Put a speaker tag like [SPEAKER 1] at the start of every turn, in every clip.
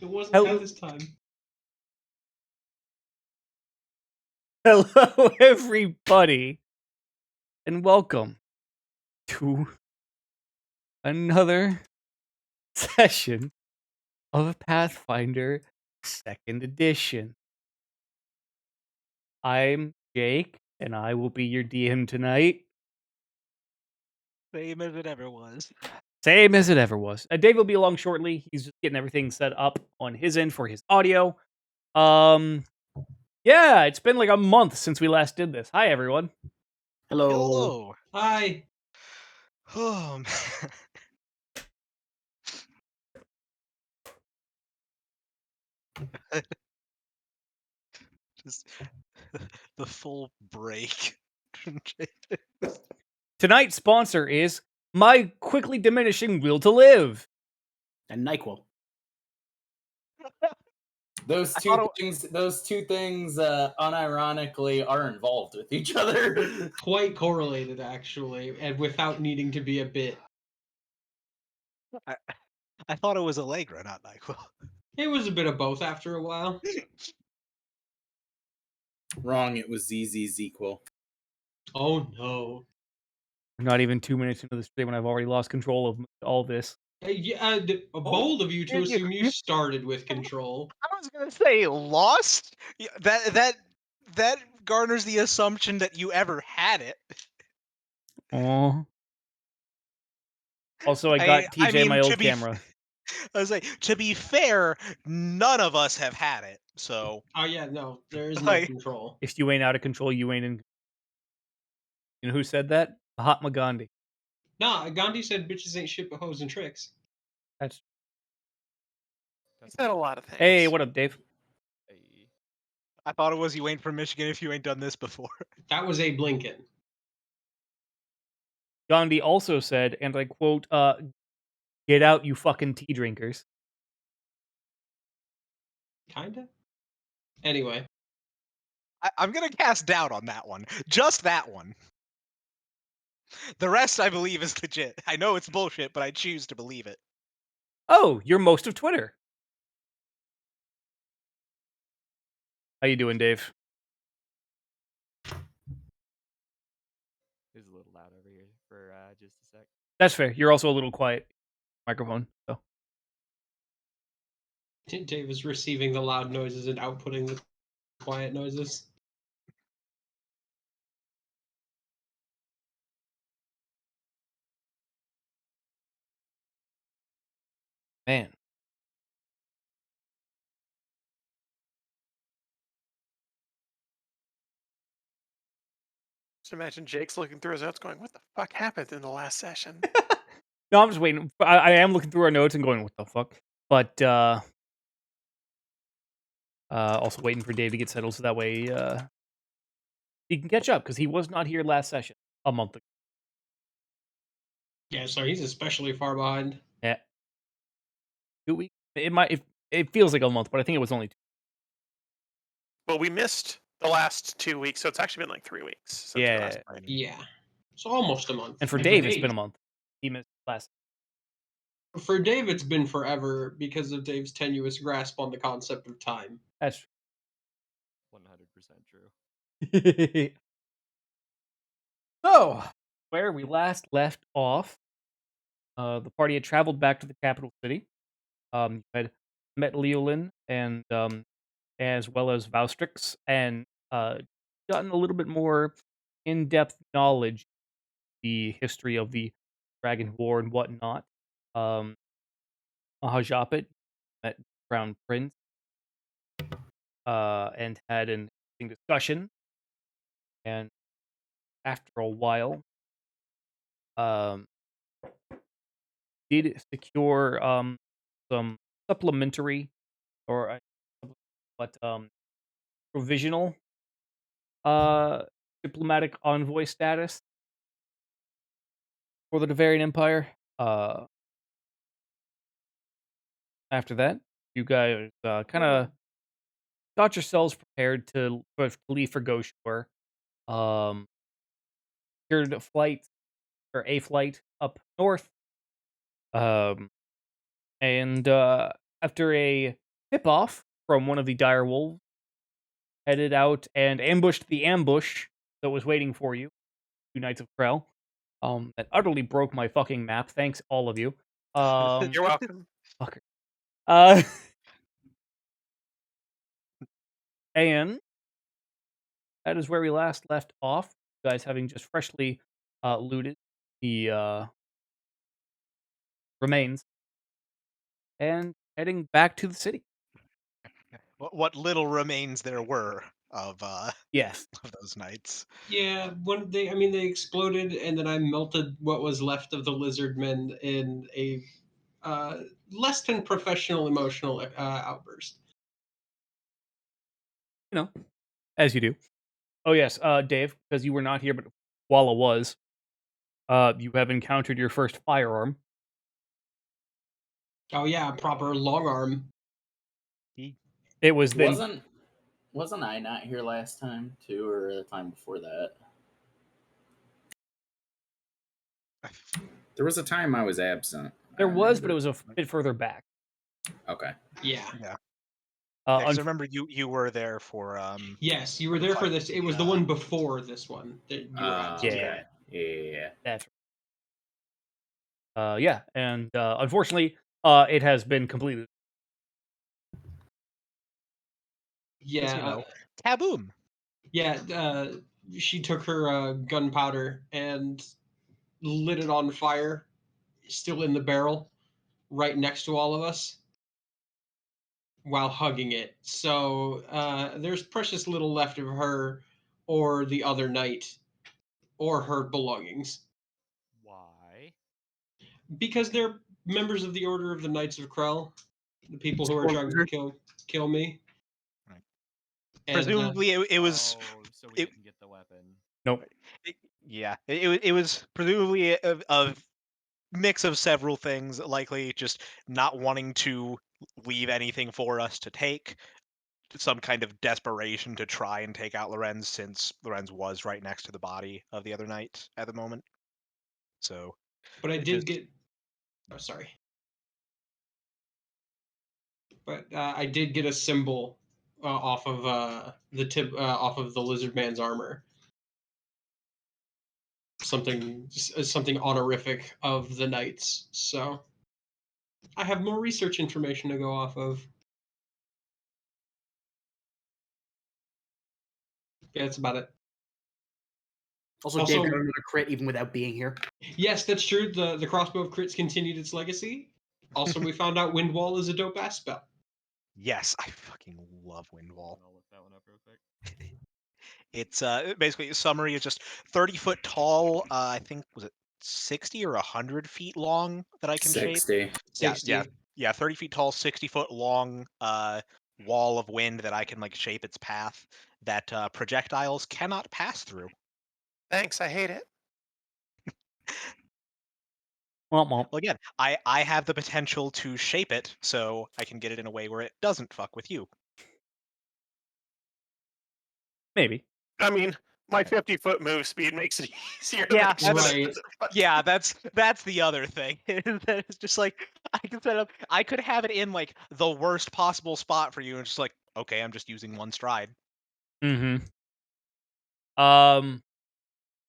[SPEAKER 1] It wasn't at this time.
[SPEAKER 2] Hello, everybody, and welcome to another session of Pathfinder 2nd Edition. I'm Jake, and I will be your DM tonight.
[SPEAKER 3] Same as it ever was.
[SPEAKER 2] Same as it ever was. Dave will be along shortly. He's just getting everything set up on his end for his audio. Yeah, it's been like a month since we last did this. Hi, everyone.
[SPEAKER 4] Hello.
[SPEAKER 1] Hi.
[SPEAKER 3] Oh, man. Just the full break.
[SPEAKER 2] Tonight's sponsor is my quickly diminishing will to live.
[SPEAKER 4] And NyQuil.
[SPEAKER 5] Those two things unironically are involved with each other.
[SPEAKER 1] Quite correlated, actually, and without needing to be a bit.
[SPEAKER 3] I thought it was Allegra, not NyQuil.
[SPEAKER 1] It was a bit of both after a while.
[SPEAKER 5] Wrong, it was ZZ's equal.
[SPEAKER 1] Oh no.
[SPEAKER 2] We're not even 2 minutes into the stream and I've already lost control of all this.
[SPEAKER 1] Bold of you to assume you started with control.
[SPEAKER 3] I was gonna say lost. That garners the assumption that you ever had it.
[SPEAKER 2] Oh. Also, I got TJ my old camera.
[SPEAKER 3] I was like, to be fair, none of us have had it, so.
[SPEAKER 1] Oh yeah, no, there is no control.
[SPEAKER 2] If you ain't out of control, you ain't in. You know who said that? Mahatma Gandhi.
[SPEAKER 1] Nah, Gandhi said bitches ain't shit but hoes and tricks.
[SPEAKER 2] That's.
[SPEAKER 6] He said a lot of things.
[SPEAKER 2] Hey, what up, Dave?
[SPEAKER 6] Hey.
[SPEAKER 3] I thought it was you ain't from Michigan if you ain't done this before.
[SPEAKER 1] That was Abe Lincoln.
[SPEAKER 2] Gandhi also said, and I quote, "Get out, you fucking tea drinkers."
[SPEAKER 1] Kinda. Anyway.
[SPEAKER 3] I'm gonna cast doubt on that one. Just that one. The rest, I believe, is legit. I know it's bullshit, but I choose to believe it.
[SPEAKER 2] Oh, you're most of Twitter. How you doing, Dave?
[SPEAKER 6] It's a little loud over here for just a sec.
[SPEAKER 2] That's fair. You're also a little quiet. Microphone, so.
[SPEAKER 1] Dave is receiving the loud noises and outputting the quiet noises.
[SPEAKER 2] Man.
[SPEAKER 6] Just imagine Jake's looking through his notes going, what the fuck happened in the last session?
[SPEAKER 2] No, I'm just waiting. I am looking through our notes and going, what the fuck? But, also waiting for Dave to get settled so that way, he can catch up, because he was not here last session, a month ago.
[SPEAKER 1] Yeah, so he's especially far behind.
[SPEAKER 2] Yeah. 2 weeks? It feels like a month, but I think it was only 2.
[SPEAKER 6] Well, we missed the last 2 weeks, so it's actually been like 3 weeks. Since
[SPEAKER 2] Yeah.
[SPEAKER 6] the last time.
[SPEAKER 1] Yeah. So almost a month.
[SPEAKER 2] And for Dave, it's been a month. He missed last.
[SPEAKER 1] For Dave, it's been forever because of Dave's tenuous grasp on the concept of time.
[SPEAKER 2] That's
[SPEAKER 6] 100% true.
[SPEAKER 2] So, where we last left off, the party had traveled back to the capital city. Had met Leolin and as well as Vaustrix, and gotten a little bit more in-depth knowledge of the history of the Dragon War and whatnot. Mahajapit met Crown Prince and had an interesting discussion. And after a while, did secure some supplementary or provisional diplomatic envoy status for the Devarian Empire. After that, you guys kind of got yourselves prepared to leave for Goshor. Secured a flight up north. And after a tip-off from one of the dire wolves headed out and ambushed the ambush that was waiting for you, you Knights of Krell. That utterly broke my fucking map. Thanks, all of you.
[SPEAKER 6] You're welcome.
[SPEAKER 2] Fucker. Uh, and that is where we last left off. You guys having just freshly looted the remains and heading back to the city.
[SPEAKER 3] What little remains there were of
[SPEAKER 2] Yes.
[SPEAKER 3] of those knights.
[SPEAKER 1] Yeah, they exploded, and then I melted what was left of the lizard men in a less than professional emotional outburst.
[SPEAKER 2] You know, as you do. Oh, yes, Dave, because you were not here, but Walla was. You have encountered your first firearm.
[SPEAKER 1] Oh yeah, proper long arm.
[SPEAKER 2] It was then.
[SPEAKER 5] Wasn't I not here last time too, or the time before that? There was a time I was absent.
[SPEAKER 2] There
[SPEAKER 5] I
[SPEAKER 2] was, but it
[SPEAKER 5] remember.
[SPEAKER 2] was a bit further back.
[SPEAKER 5] Okay.
[SPEAKER 1] Yeah.
[SPEAKER 3] Yeah.
[SPEAKER 2] Uh,
[SPEAKER 3] I remember you were there for
[SPEAKER 1] Yes, you were
[SPEAKER 3] the
[SPEAKER 1] there for
[SPEAKER 3] fight
[SPEAKER 1] this.
[SPEAKER 3] with
[SPEAKER 1] It was the
[SPEAKER 3] the,
[SPEAKER 1] one before this one that you were absent.
[SPEAKER 2] Yeah.
[SPEAKER 5] Yeah.
[SPEAKER 2] That's yeah, and unfortunately, it has been completed.
[SPEAKER 1] Yeah.
[SPEAKER 3] you know, kaboom.
[SPEAKER 1] Yeah. She took her gunpowder and lit it on fire, still in the barrel, right next to all of us, while hugging it. So there's precious little left of her, or the other knight, or her belongings,
[SPEAKER 7] Why?
[SPEAKER 1] because they're members of the Order of the Knights of Krell, the people who are trying to kill me.
[SPEAKER 3] Right.
[SPEAKER 1] And,
[SPEAKER 3] Presumably, it was.
[SPEAKER 7] Oh, so we
[SPEAKER 3] it-
[SPEAKER 7] didn't get the weapon.
[SPEAKER 2] Nope.
[SPEAKER 3] It was presumably a mix of several things. Likely, just not wanting to leave anything for us to take. Some kind of desperation to try and take out Lorenz, since Lorenz was right next to the body of the other knight at the moment. So,
[SPEAKER 1] but I
[SPEAKER 3] it
[SPEAKER 1] did
[SPEAKER 3] just-
[SPEAKER 1] get. Oh, sorry. But I did get a symbol off of the tip off of the lizard man's armor. Something honorific of the knights. So I have more research information to go off of. Yeah, that's about it.
[SPEAKER 4] Also,
[SPEAKER 1] Also-
[SPEAKER 4] Dave got another crit even without being here.
[SPEAKER 1] Yes, that's true. The crossbow of crits continued its legacy. Also, we found out Windwall is a dope ass spell.
[SPEAKER 3] yes, I fucking love Windwall.
[SPEAKER 7] I'll look that one up real quick.
[SPEAKER 3] It's basically summary is just 30-foot tall. I think was it 60 or 100 feet long that I can shape.
[SPEAKER 5] 60.
[SPEAKER 1] 60.
[SPEAKER 3] Yeah, 30 feet tall, 60-foot long wall of wind that I can like shape its path that projectiles cannot pass through.
[SPEAKER 6] Thanks, I hate it.
[SPEAKER 2] Womp womp.
[SPEAKER 3] Well, again, I have the potential to shape it so I can get it in a way where it doesn't fuck with you.
[SPEAKER 2] Maybe.
[SPEAKER 6] I mean, my 50-foot move speed makes it easier.
[SPEAKER 3] Yeah,
[SPEAKER 6] than
[SPEAKER 3] that's-
[SPEAKER 1] Right.
[SPEAKER 3] Yeah, that's the other thing. That it's just like I can set up. I could have it in like the worst possible spot for you, and just like, okay, I'm just using one stride.
[SPEAKER 2] Mm-hmm.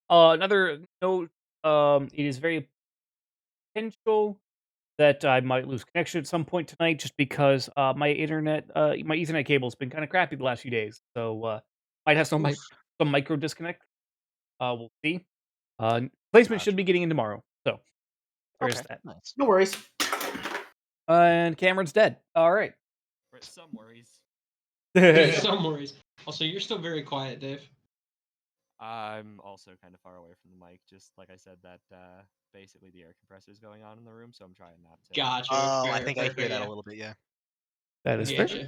[SPEAKER 2] Another note. It is very potential that I might lose connection at some point tonight, just because my Ethernet cable's been kind of crappy the last few days. So might have some micro disconnect. We'll see. Placement should be getting in tomorrow. So there's
[SPEAKER 3] Okay,
[SPEAKER 2] that.
[SPEAKER 3] nice.
[SPEAKER 4] No worries.
[SPEAKER 2] And Cameron's dead. All right.
[SPEAKER 7] For some worries.
[SPEAKER 1] There's some worries. Also, you're still very quiet, Dave.
[SPEAKER 7] I'm also kind of far away from the mic, just like I said, that basically the air compressor is going on in the room, so I'm trying not to.
[SPEAKER 1] Gotcha.
[SPEAKER 3] Oh, I
[SPEAKER 1] Fair,
[SPEAKER 3] think
[SPEAKER 1] fair,
[SPEAKER 3] I hear
[SPEAKER 1] fair,
[SPEAKER 3] that
[SPEAKER 1] yeah.
[SPEAKER 3] a little bit. Yeah.
[SPEAKER 2] That
[SPEAKER 1] I
[SPEAKER 2] is fair.
[SPEAKER 1] getcha.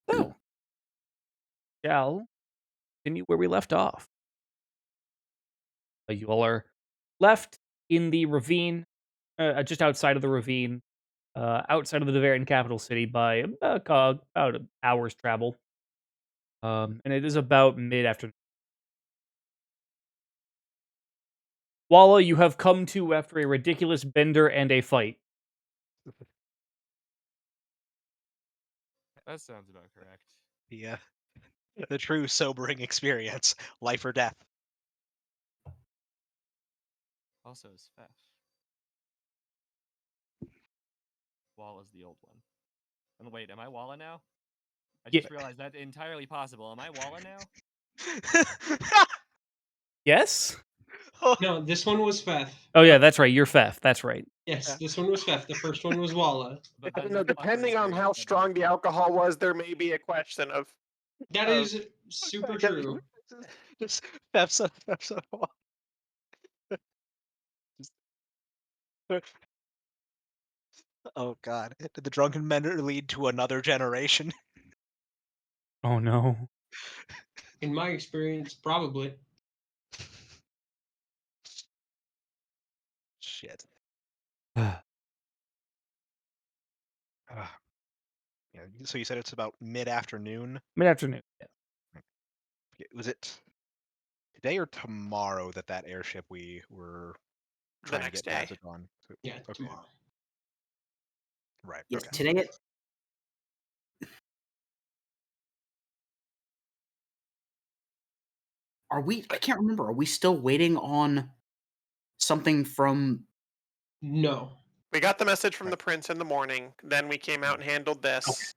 [SPEAKER 2] So, shall continue where we left off. You all are left in the ravine, just outside of the ravine, outside of the Bavarian capital city by about an hour's travel. And it is about mid-afternoon. Walla, you have come to after a ridiculous bender and a fight.
[SPEAKER 7] That sounds about correct.
[SPEAKER 3] The true sobering experience, life or death.
[SPEAKER 7] Also, is Fef. Walla's the old one. And wait, am I Walla now? I
[SPEAKER 2] Yeah.
[SPEAKER 7] just realized that's entirely possible. Am I Walla now?
[SPEAKER 2] Yes?
[SPEAKER 1] No, this one was Feth.
[SPEAKER 2] Oh yeah, that's right. You're Fef. That's right.
[SPEAKER 1] Yes, this one was Feth. The first one was Walla.
[SPEAKER 7] But
[SPEAKER 6] I
[SPEAKER 7] then
[SPEAKER 6] don't know,
[SPEAKER 7] the fucker
[SPEAKER 6] depending on
[SPEAKER 7] experience
[SPEAKER 6] how
[SPEAKER 7] said
[SPEAKER 6] strong the
[SPEAKER 7] Fef.
[SPEAKER 6] alcohol was, there may be a question of
[SPEAKER 1] That
[SPEAKER 6] Oh.
[SPEAKER 1] is super true.
[SPEAKER 3] Just Fefsa. Oh god. Did the drunken men lead to another generation?
[SPEAKER 2] Oh no.
[SPEAKER 1] In my experience, probably.
[SPEAKER 3] Shit. Yeah, so you said it's about mid-afternoon?
[SPEAKER 2] Mid-afternoon. Yeah.
[SPEAKER 3] Was it today or tomorrow that airship we were
[SPEAKER 6] the
[SPEAKER 3] trying to
[SPEAKER 6] next
[SPEAKER 3] get
[SPEAKER 6] day.
[SPEAKER 3] passage on?
[SPEAKER 1] Yeah,
[SPEAKER 3] Okay.
[SPEAKER 1] tomorrow.
[SPEAKER 3] Right.
[SPEAKER 4] Yes,
[SPEAKER 3] Okay.
[SPEAKER 4] today Are we? I can't remember. Are we still waiting on something from?
[SPEAKER 1] No.
[SPEAKER 6] We got the message from
[SPEAKER 3] Right.
[SPEAKER 6] the prince in the morning. Then we came out and handled this.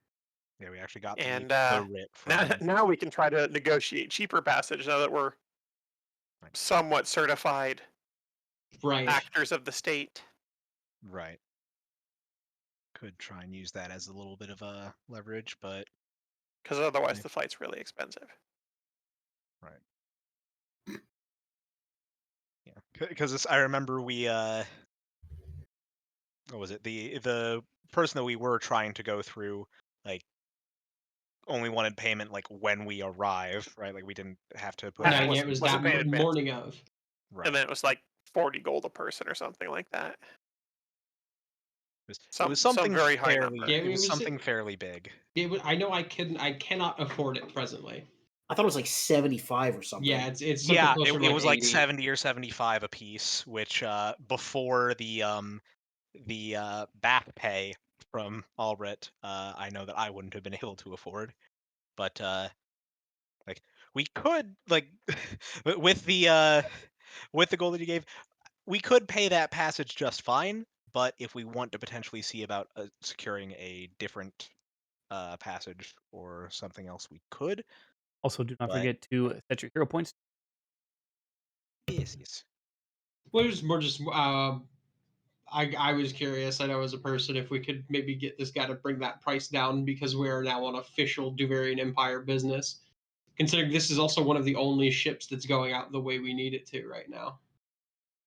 [SPEAKER 3] Yeah, we actually got
[SPEAKER 6] And
[SPEAKER 3] the writ from.
[SPEAKER 6] now we can try to negotiate cheaper passage now that we're
[SPEAKER 3] Right.
[SPEAKER 6] somewhat certified
[SPEAKER 1] Right.
[SPEAKER 6] actors of the state.
[SPEAKER 3] Right. Could try and use that as a little bit of a leverage, but
[SPEAKER 6] Because otherwise
[SPEAKER 3] Yeah.
[SPEAKER 6] the flight's really expensive.
[SPEAKER 3] yeah, because I remember we what was it, the person that we were trying to go through, like, only wanted payment like when we arrive, right? Like we didn't have to put
[SPEAKER 1] No,
[SPEAKER 6] That
[SPEAKER 3] down.
[SPEAKER 1] yeah, it was
[SPEAKER 6] wasn't
[SPEAKER 1] that
[SPEAKER 6] paid in advance.
[SPEAKER 1] morning of.
[SPEAKER 3] Right.
[SPEAKER 6] And then it was like 40 gold a person or something like that.
[SPEAKER 3] It
[SPEAKER 6] Some
[SPEAKER 3] was something
[SPEAKER 6] very high
[SPEAKER 3] fairly.
[SPEAKER 6] number.
[SPEAKER 1] Yeah,
[SPEAKER 3] it
[SPEAKER 1] it
[SPEAKER 3] was
[SPEAKER 1] was-
[SPEAKER 3] something fairly big.
[SPEAKER 1] I know I cannot afford it presently.
[SPEAKER 4] I thought it was like 75 or something.
[SPEAKER 1] Yeah, it's something
[SPEAKER 3] Yeah,
[SPEAKER 1] closer
[SPEAKER 3] it
[SPEAKER 1] to
[SPEAKER 3] was like
[SPEAKER 1] 80.
[SPEAKER 3] 70 or 75 a piece, which before the back pay from Albrecht, I know that I wouldn't have been able to afford. But like we could, like, with the goal that you gave, we could pay that passage just fine. But if we want to potentially see about securing a different passage or something else, we could.
[SPEAKER 2] Also, do not
[SPEAKER 3] But-
[SPEAKER 2] forget to set your hero points.
[SPEAKER 3] Yes.
[SPEAKER 1] Well, it was more just I was curious. I know as a person if we could maybe get this guy to bring that price down because we are now on official Duvarian Empire business. Considering this is also one of the only ships that's going out the way we need it to right now.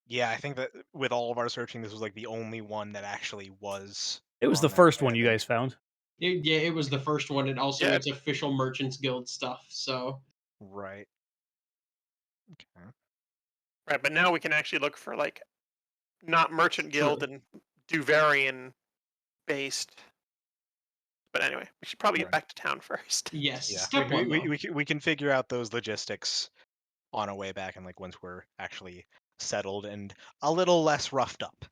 [SPEAKER 3] Yeah, I think that with all of our searching, this was like the only one that actually was.
[SPEAKER 2] It was
[SPEAKER 3] on
[SPEAKER 2] the
[SPEAKER 3] that
[SPEAKER 2] first
[SPEAKER 3] way, I
[SPEAKER 2] one you
[SPEAKER 3] think.
[SPEAKER 2] guys found.
[SPEAKER 1] It was the first one, and also
[SPEAKER 6] Yeah.
[SPEAKER 1] it's official Merchants Guild stuff. So
[SPEAKER 3] Right. Okay.
[SPEAKER 6] Right, but now we can actually look for like not Merchant Guild and Duvarian based. But anyway, we should probably get
[SPEAKER 3] Right.
[SPEAKER 6] back to town first.
[SPEAKER 1] yes,
[SPEAKER 3] Yeah,
[SPEAKER 1] step one. though.
[SPEAKER 3] we can figure out those logistics on our way back, and like once we're actually settled and a little less roughed up.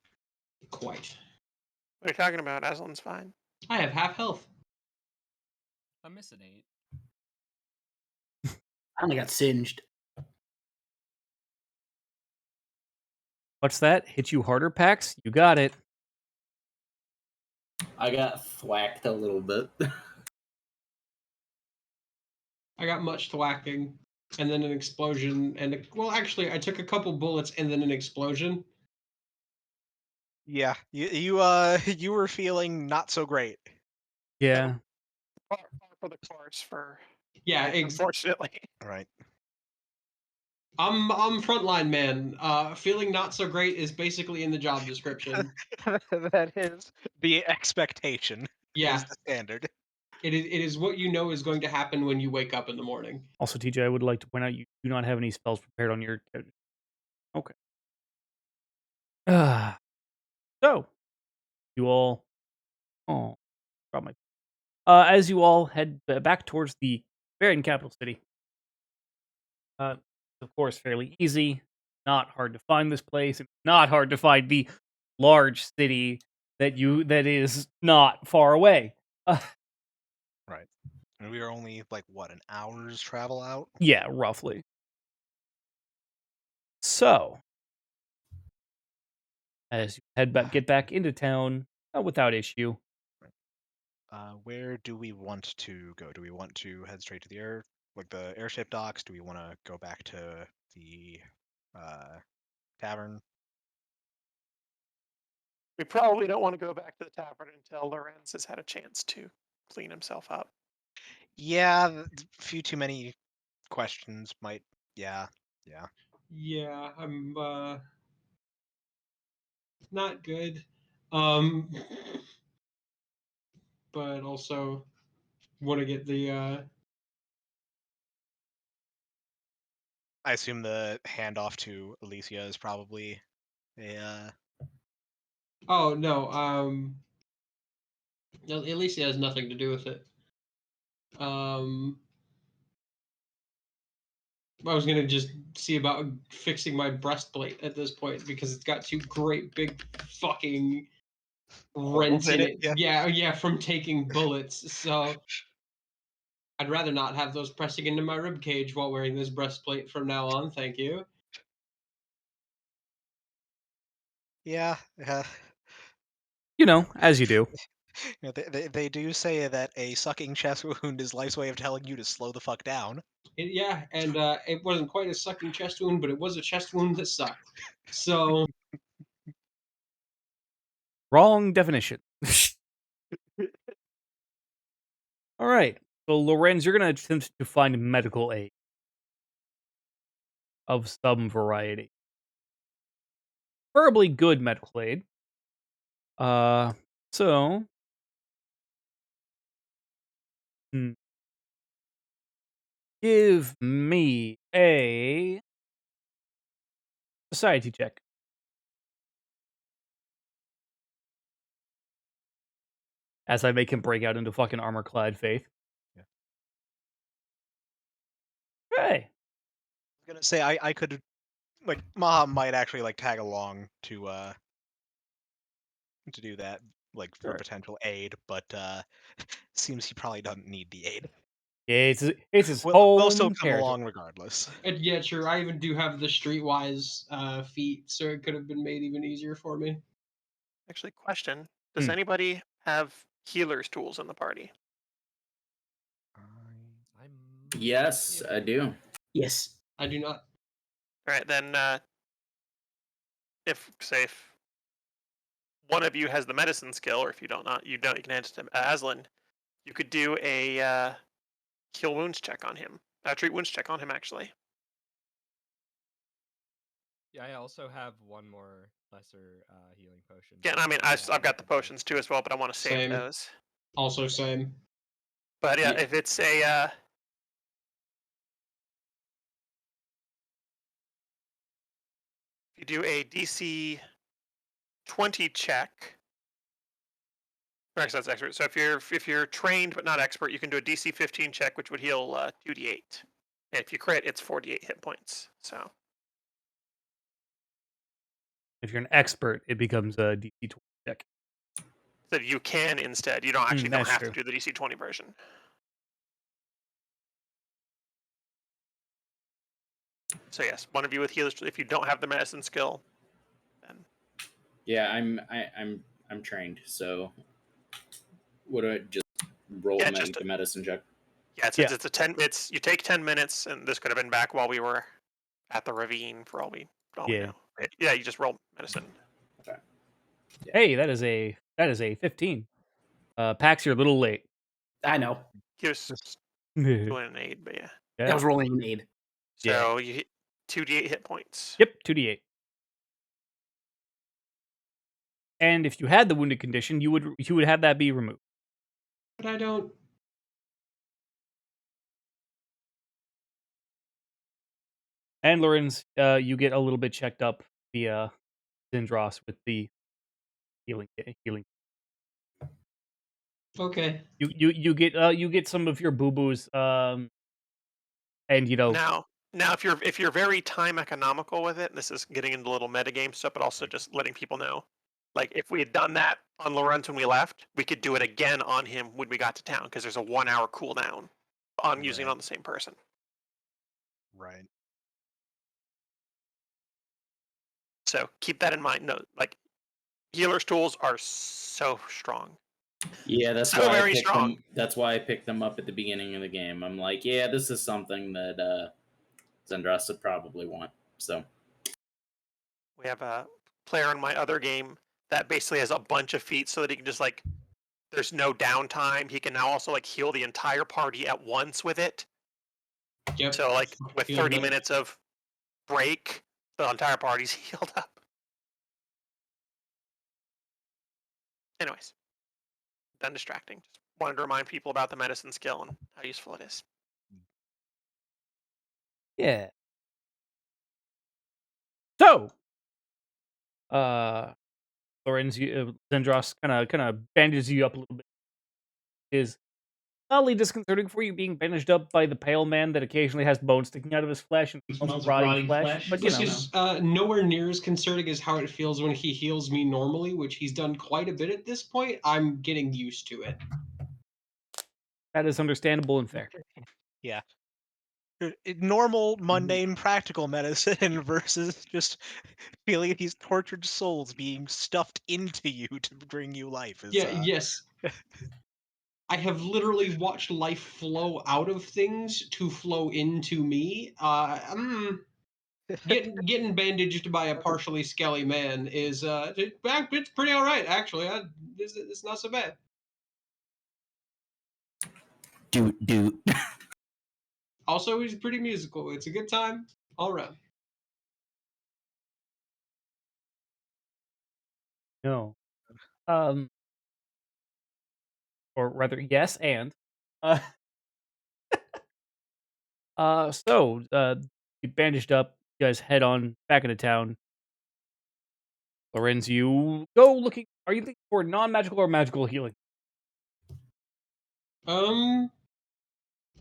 [SPEAKER 1] Quite.
[SPEAKER 6] What are you talking about? Aslan's fine.
[SPEAKER 1] I have half health.
[SPEAKER 7] I'm missing 8.
[SPEAKER 4] I only got singed.
[SPEAKER 2] What's that? Hit you harder, Pax? You got it.
[SPEAKER 5] I got thwacked a little bit.
[SPEAKER 1] I got much thwacking, and then an explosion, and well, actually, I took a couple bullets and then an explosion.
[SPEAKER 3] Yeah, you you were feeling not so great.
[SPEAKER 2] Yeah.
[SPEAKER 6] Par for the course for
[SPEAKER 1] Yeah,
[SPEAKER 6] unfortunately.
[SPEAKER 3] Right.
[SPEAKER 1] I'm frontline man. Feeling not so great is basically in the job description.
[SPEAKER 3] That is the expectation.
[SPEAKER 1] Yeah,
[SPEAKER 3] Is the standard.
[SPEAKER 1] it is what you know is going to happen when you wake up in the morning.
[SPEAKER 2] Also, TJ, I would like to point out you do not have any spells prepared on your. Okay. So, you all. Oh, drop my. As you all head back towards the Bavarian capital city. Of course, fairly easy. Not hard to find this place. It's not hard to find the large city that is not far away.
[SPEAKER 3] Right. And we are only like what, an hour's travel out?
[SPEAKER 2] Yeah, roughly. So, as you get back into town without issue.
[SPEAKER 3] Where do we want to go? Do we want to head straight to the airship docks? Do we want to go back to the tavern?
[SPEAKER 6] We probably don't want to go back to the tavern until Lorenz has had a chance to clean himself up.
[SPEAKER 3] Yeah, a few too many questions might. Yeah.
[SPEAKER 1] Yeah, I'm not good. Um, but also want to get the
[SPEAKER 3] I assume the handoff to Alicia is probably a.
[SPEAKER 1] oh no, at least it has nothing to do with it. I was gonna just see about fixing my breastplate at this point because it's got two great big fucking rents in it.
[SPEAKER 3] Yeah.
[SPEAKER 1] Yeah, from taking bullets. So I'd rather not have those pressing into my rib cage while wearing this breastplate from now on. Thank you.
[SPEAKER 3] Yeah.
[SPEAKER 2] You know, as you do.
[SPEAKER 3] You know, they do say that a sucking chest wound is life's way of telling you to slow the fuck down.
[SPEAKER 1] Yeah, and it wasn't quite a sucking chest wound, but it was a chest wound that sucked. So
[SPEAKER 2] Wrong definition. All right. So, Lorenz, you're going to attempt to find medical aid of some variety. Preferably good medical aid. So. Give me a society check. As I make him break out into fucking armor-clad faith.
[SPEAKER 3] Yeah.
[SPEAKER 2] Hey.
[SPEAKER 3] I was gonna say I could, like, Maha might actually like tag along to do that, like, for
[SPEAKER 2] Sure.
[SPEAKER 3] potential aid, but seems he probably doesn't need the aid.
[SPEAKER 2] Yeah, it's his
[SPEAKER 3] We'll still
[SPEAKER 2] home
[SPEAKER 3] come
[SPEAKER 2] territory.
[SPEAKER 3] along regardless.
[SPEAKER 1] and yeah, sure. I even do have the streetwise feat, so it could have been made even easier for me.
[SPEAKER 6] Actually, question: does anybody have healer's tools in the party?
[SPEAKER 5] Yes, I do.
[SPEAKER 4] Yes.
[SPEAKER 1] I do not.
[SPEAKER 6] All right, then. If one of you has the medicine skill, or if you don't, you can hand it to Aslan. You could do a heal wounds check on him. Treat wounds check on him, actually.
[SPEAKER 7] Yeah, I also have one more lesser healing potion.
[SPEAKER 6] Yeah, and I mean, I've got the potions too as well, but I want to save
[SPEAKER 1] Same.
[SPEAKER 6] those.
[SPEAKER 1] Also same.
[SPEAKER 6] But yeah, if it's a if you do a DC 20 check, or actually that's expert. So if you're trained but not expert, you can do a DC 15 check, which would heal 2d8. And if you crit, it's 48 hit points. So
[SPEAKER 2] If you're an expert, it becomes a DC 20 check.
[SPEAKER 6] so you can instead. You don't actually don't
[SPEAKER 2] that's
[SPEAKER 6] have
[SPEAKER 2] true.
[SPEAKER 6] to do the DC 20 version. So yes, one of you with healers. If you don't have the medicine skill, then
[SPEAKER 5] Yeah, I'm trained. So what do I just roll
[SPEAKER 6] Yeah,
[SPEAKER 5] make a medicine check?
[SPEAKER 6] yeah, it's a 10. You take 10 minutes, and this could have been back while we were at the ravine for all we
[SPEAKER 2] Yeah.
[SPEAKER 6] know. Yeah, you just roll medicine.
[SPEAKER 5] Okay. Yeah.
[SPEAKER 2] Hey, that is a 15. Pax, you're a little late.
[SPEAKER 4] I know.
[SPEAKER 6] He was
[SPEAKER 2] Yep,
[SPEAKER 6] doing an aid, but yeah.
[SPEAKER 4] I was rolling an aid.
[SPEAKER 6] So you hit 2d8 hit points.
[SPEAKER 2] 2d8. And if you had the wounded condition, you would have that be removed.
[SPEAKER 1] But I don't.
[SPEAKER 2] And Lorenz, you get a little bit checked up via Zindros with the healing.
[SPEAKER 1] Okay.
[SPEAKER 2] You get some of your boo boos, and
[SPEAKER 6] Now if you're very time economical with it, this is getting into a little metagame stuff, but also just letting people know. Like if we had done that on Lorenz when we left, we could do it again on him when we got to town because there's a 1 hour cooldown on using it
[SPEAKER 3] Right.
[SPEAKER 6] on the same person.
[SPEAKER 3] Right.
[SPEAKER 6] So keep that in mind. No, like healer's tools are so strong.
[SPEAKER 5] Yeah, that's
[SPEAKER 6] So
[SPEAKER 5] why I
[SPEAKER 6] very
[SPEAKER 5] picked
[SPEAKER 6] strong.
[SPEAKER 5] them. That's why I picked them up at the beginning of the game. I'm like, yeah, this is something that Zendros would probably want. So
[SPEAKER 6] We have a player in my other game that basically has a bunch of feats so that he can just like, there's no downtime. He can now also like heal the entire party at once with it.
[SPEAKER 1] Yep.
[SPEAKER 6] So like with
[SPEAKER 1] Healed
[SPEAKER 6] 30
[SPEAKER 1] them.
[SPEAKER 6] minutes of break, the entire party's healed up. Anyways, done distracting. Just wanted to remind people about the medicine skill and how useful it is.
[SPEAKER 2] Yeah. So, Zendros kind of bandages you up a little bit. Is oddly disconcerting for you being bandaged up by the pale man that occasionally has bones sticking out of his flesh and smells of rotting flesh. But you
[SPEAKER 1] This
[SPEAKER 2] know,
[SPEAKER 1] is nowhere near as concerning as how it feels when he heals me normally, which he's done quite a bit at this point. I'm getting used to it.
[SPEAKER 2] that is understandable and fair.
[SPEAKER 3] Yeah. Normal, mundane, practical medicine versus just feeling these tortured souls being stuffed into you to bring you life. Is,
[SPEAKER 1] Yeah, yes. I have literally watched life flow out of things to flow into me. Getting bandaged by a partially skelly man is it's pretty all right actually. It's not so bad.
[SPEAKER 4] Do.
[SPEAKER 1] Also, he's pretty musical. It's a good time all around.
[SPEAKER 2] No. Or rather, yes, and uh, you bandaged up. You guys head on back into town. Lorenz, you go looking. Are you thinking for non-magical or magical healing?
[SPEAKER 1] I'm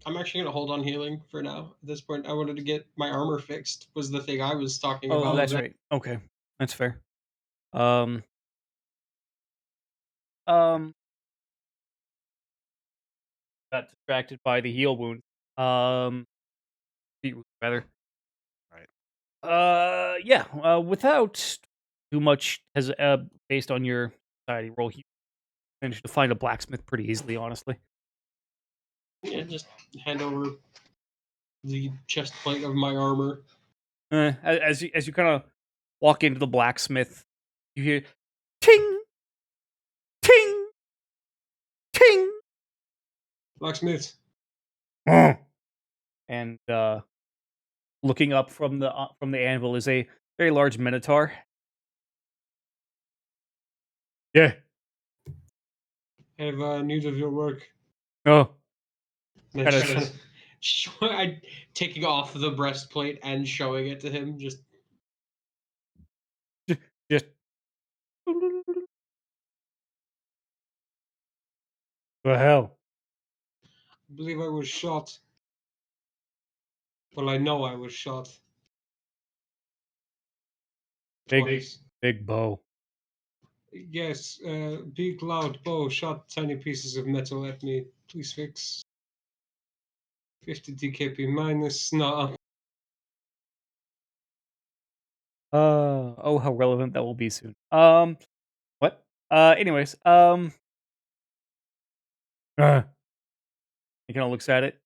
[SPEAKER 1] actually gonna hold on healing for now. At this point, I wanted to get my armor fixed. Was the thing I was talking
[SPEAKER 2] Oh,
[SPEAKER 1] about.
[SPEAKER 2] that's right. Okay, that's fair. Um, got distracted by the heal wound. Feet wound, rather.
[SPEAKER 3] Right.
[SPEAKER 2] Yeah. Without too much has based on your society roll, you managed to find a blacksmith pretty easily, honestly.
[SPEAKER 1] Yeah, just hand over the chest plate of my armor.
[SPEAKER 2] As you kind of walk into the blacksmith, you hear ting, ting, ting,
[SPEAKER 1] Blacksmith.
[SPEAKER 2] and looking up from the anvil is a very large minotaur. Yeah.
[SPEAKER 1] I have news of your work.
[SPEAKER 2] Oh.
[SPEAKER 1] And
[SPEAKER 2] Kinda
[SPEAKER 1] I taking off the breastplate and showing it to him. Just
[SPEAKER 2] Just. The hell.
[SPEAKER 1] I believe I was shot. Well, I know I was shot. Twice.
[SPEAKER 2] Big bow.
[SPEAKER 1] Yes, big loud bow shot tiny pieces of metal at me. Please fix. 50 DKP minus. No.
[SPEAKER 2] Oh, how relevant that will be soon. What? Anyways, he kind of looks at it.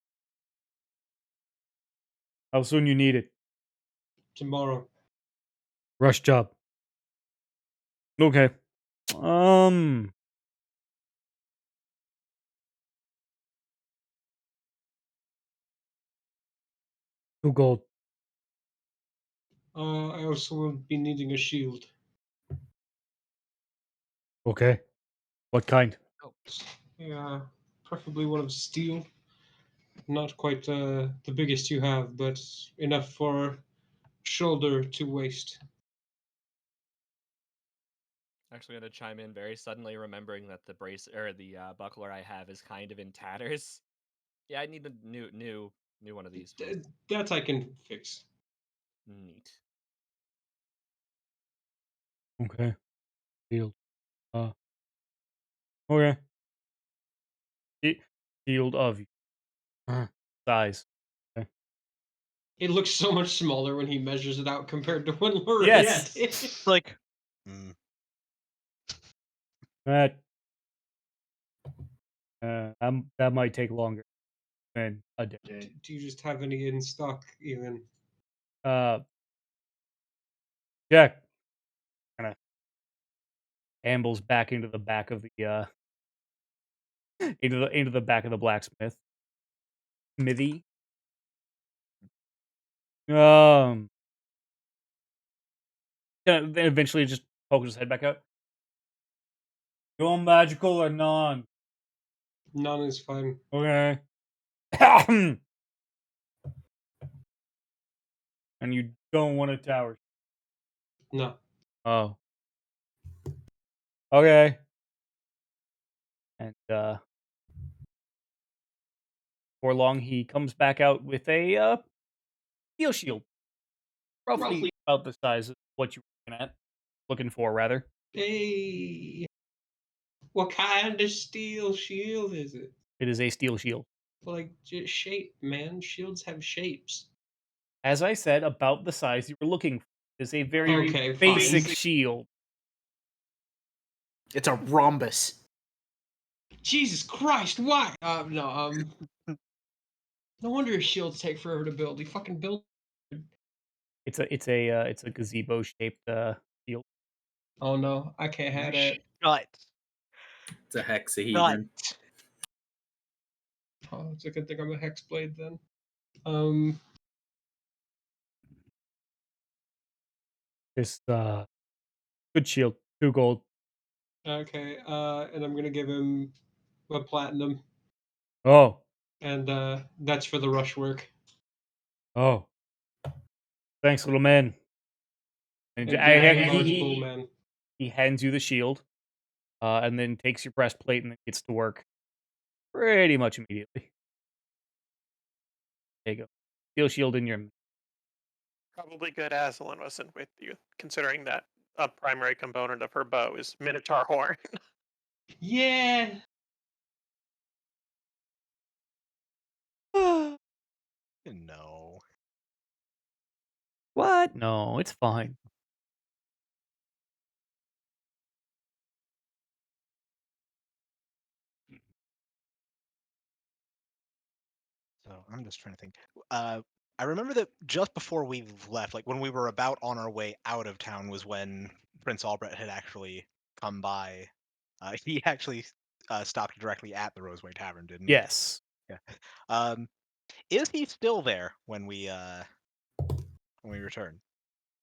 [SPEAKER 2] How soon you need it?
[SPEAKER 1] Tomorrow.
[SPEAKER 2] Rush job. Okay. 2 gold.
[SPEAKER 1] I also will be needing a shield.
[SPEAKER 2] Okay. What kind?
[SPEAKER 1] Yeah, preferably one of steel. Not quite the biggest you have, but enough for shoulder to waist.
[SPEAKER 7] Actually, gonna chime in very suddenly, remembering that the brace or the buckler I have is kind of in tatters. Yeah, I need a new one of these. Please.
[SPEAKER 1] That I can fix.
[SPEAKER 7] Neat.
[SPEAKER 2] Okay. Shield. Okay. Shield of size. Okay.
[SPEAKER 1] It looks so much smaller when he measures it out compared to when Lorraine
[SPEAKER 2] Yes.
[SPEAKER 1] did.
[SPEAKER 3] Like,
[SPEAKER 2] That that might take longer than a day.
[SPEAKER 1] Do you just have any in stock, even?
[SPEAKER 2] Jack kind of ambles back into the back of the into the back of the blacksmith smithy. Then eventually just pokes his head back out. You want magical or non?
[SPEAKER 1] None is fine.
[SPEAKER 2] Okay. And you don't want a tower.
[SPEAKER 1] No.
[SPEAKER 2] Oh. Okay. And before long he comes back out with a steel shield. Roughly about the size of what you're looking for rather.
[SPEAKER 1] Hey, what kind of steel shield is it?
[SPEAKER 2] It is a steel shield.
[SPEAKER 1] Like, just shape, man. Shields have shapes.
[SPEAKER 2] As I said, about the size you were looking for. It is a very
[SPEAKER 1] Okay,
[SPEAKER 2] basic
[SPEAKER 1] fine.
[SPEAKER 2] shield.
[SPEAKER 4] It's a rhombus.
[SPEAKER 1] Jesus Christ, why? No wonder his shields take forever to build. He fucking built.
[SPEAKER 2] It's a gazebo shaped shield.
[SPEAKER 1] Oh no, I can't have that.
[SPEAKER 3] Shut.
[SPEAKER 5] It's a hexahedron.
[SPEAKER 1] Oh, it's a good thing I'm a hexblade then.
[SPEAKER 2] This good shield, 2 gold.
[SPEAKER 1] Okay, and I'm gonna give him a platinum,
[SPEAKER 2] Oh,
[SPEAKER 1] and that's for the rush work.
[SPEAKER 2] oh. Thanks, little man. And
[SPEAKER 1] And very large bull man.
[SPEAKER 2] he hands you the shield, and then takes your breastplate and then gets to work pretty much immediately. There you go. Steel shield in your.
[SPEAKER 6] Probably good Aslan wasn't with you, considering that a primary component of her bow is Minotaur horn.
[SPEAKER 1] Yeah.
[SPEAKER 3] No.
[SPEAKER 2] What? No, it's fine.
[SPEAKER 3] So I'm just trying to think. I remember that just before we left, like when we were about on our way out of town, was when Prince Albrecht had actually come by. He actually stopped directly at the Roseway Tavern, didn't he?
[SPEAKER 2] Yes.
[SPEAKER 3] Yeah. Is he still there when we return?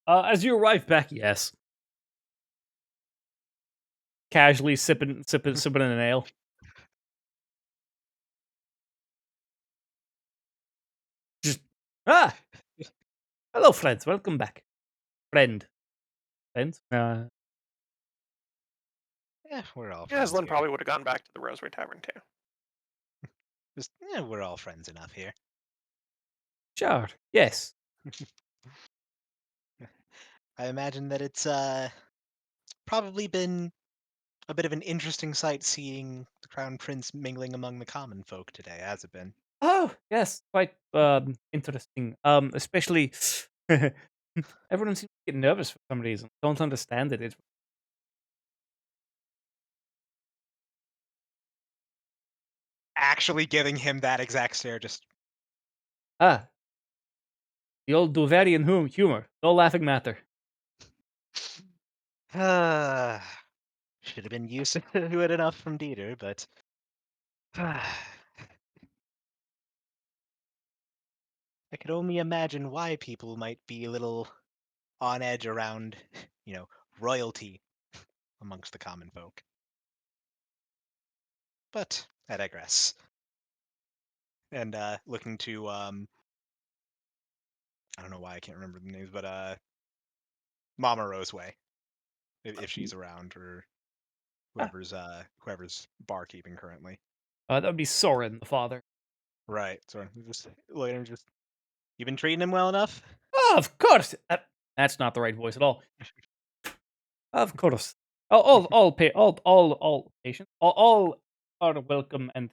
[SPEAKER 2] As you arrive back, yes. Casually sipping an ale. Just hello, friends. Welcome back, friend. Friends.
[SPEAKER 3] Yeah, we're all friends.
[SPEAKER 6] Aslan
[SPEAKER 3] here.
[SPEAKER 6] probably would have gone back to the Roseway Tavern too.
[SPEAKER 3] Just, we're all friends enough here.
[SPEAKER 2] Sure. Yes.
[SPEAKER 3] I imagine that it's probably been a bit of an interesting sight seeing the Crown Prince mingling among the common folk today, has it been?
[SPEAKER 2] Oh, yes. Quite interesting. Especially everyone seems to get nervous for some reason. Don't understand it. It's
[SPEAKER 3] Actually giving him that exact stare, just
[SPEAKER 2] the old Duvarian humor. No laughing matter.
[SPEAKER 3] should have been used to it enough from Dieter, but I could only imagine why people might be a little on edge around, royalty amongst the common folk. But I digress. And looking to I don't know why I can't remember the names, but Mama Roseway, if she's around, or whoever's barkeeping currently.
[SPEAKER 2] That would be Soren, the father.
[SPEAKER 3] Right. So just looking at him, just you been treating him well enough?
[SPEAKER 2] Oh, of course. That's not the right voice at all. Of course. All patients, all are welcome and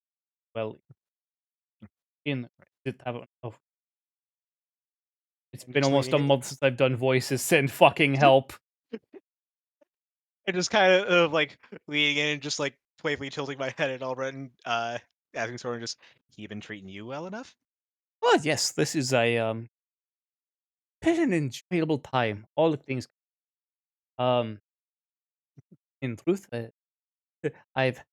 [SPEAKER 2] well in the tavern. Oh, it's
[SPEAKER 3] And
[SPEAKER 2] been
[SPEAKER 3] just
[SPEAKER 2] almost a
[SPEAKER 3] leaning in.
[SPEAKER 2] month since I've done voices. Send fucking help.
[SPEAKER 3] And just kind of like leaning in and just like playfully tilting my head at Albert and asking Soren, just, he been treating you well enough?
[SPEAKER 2] Oh yes, this is a been an enjoyable time. All the things. Um, in truth, I've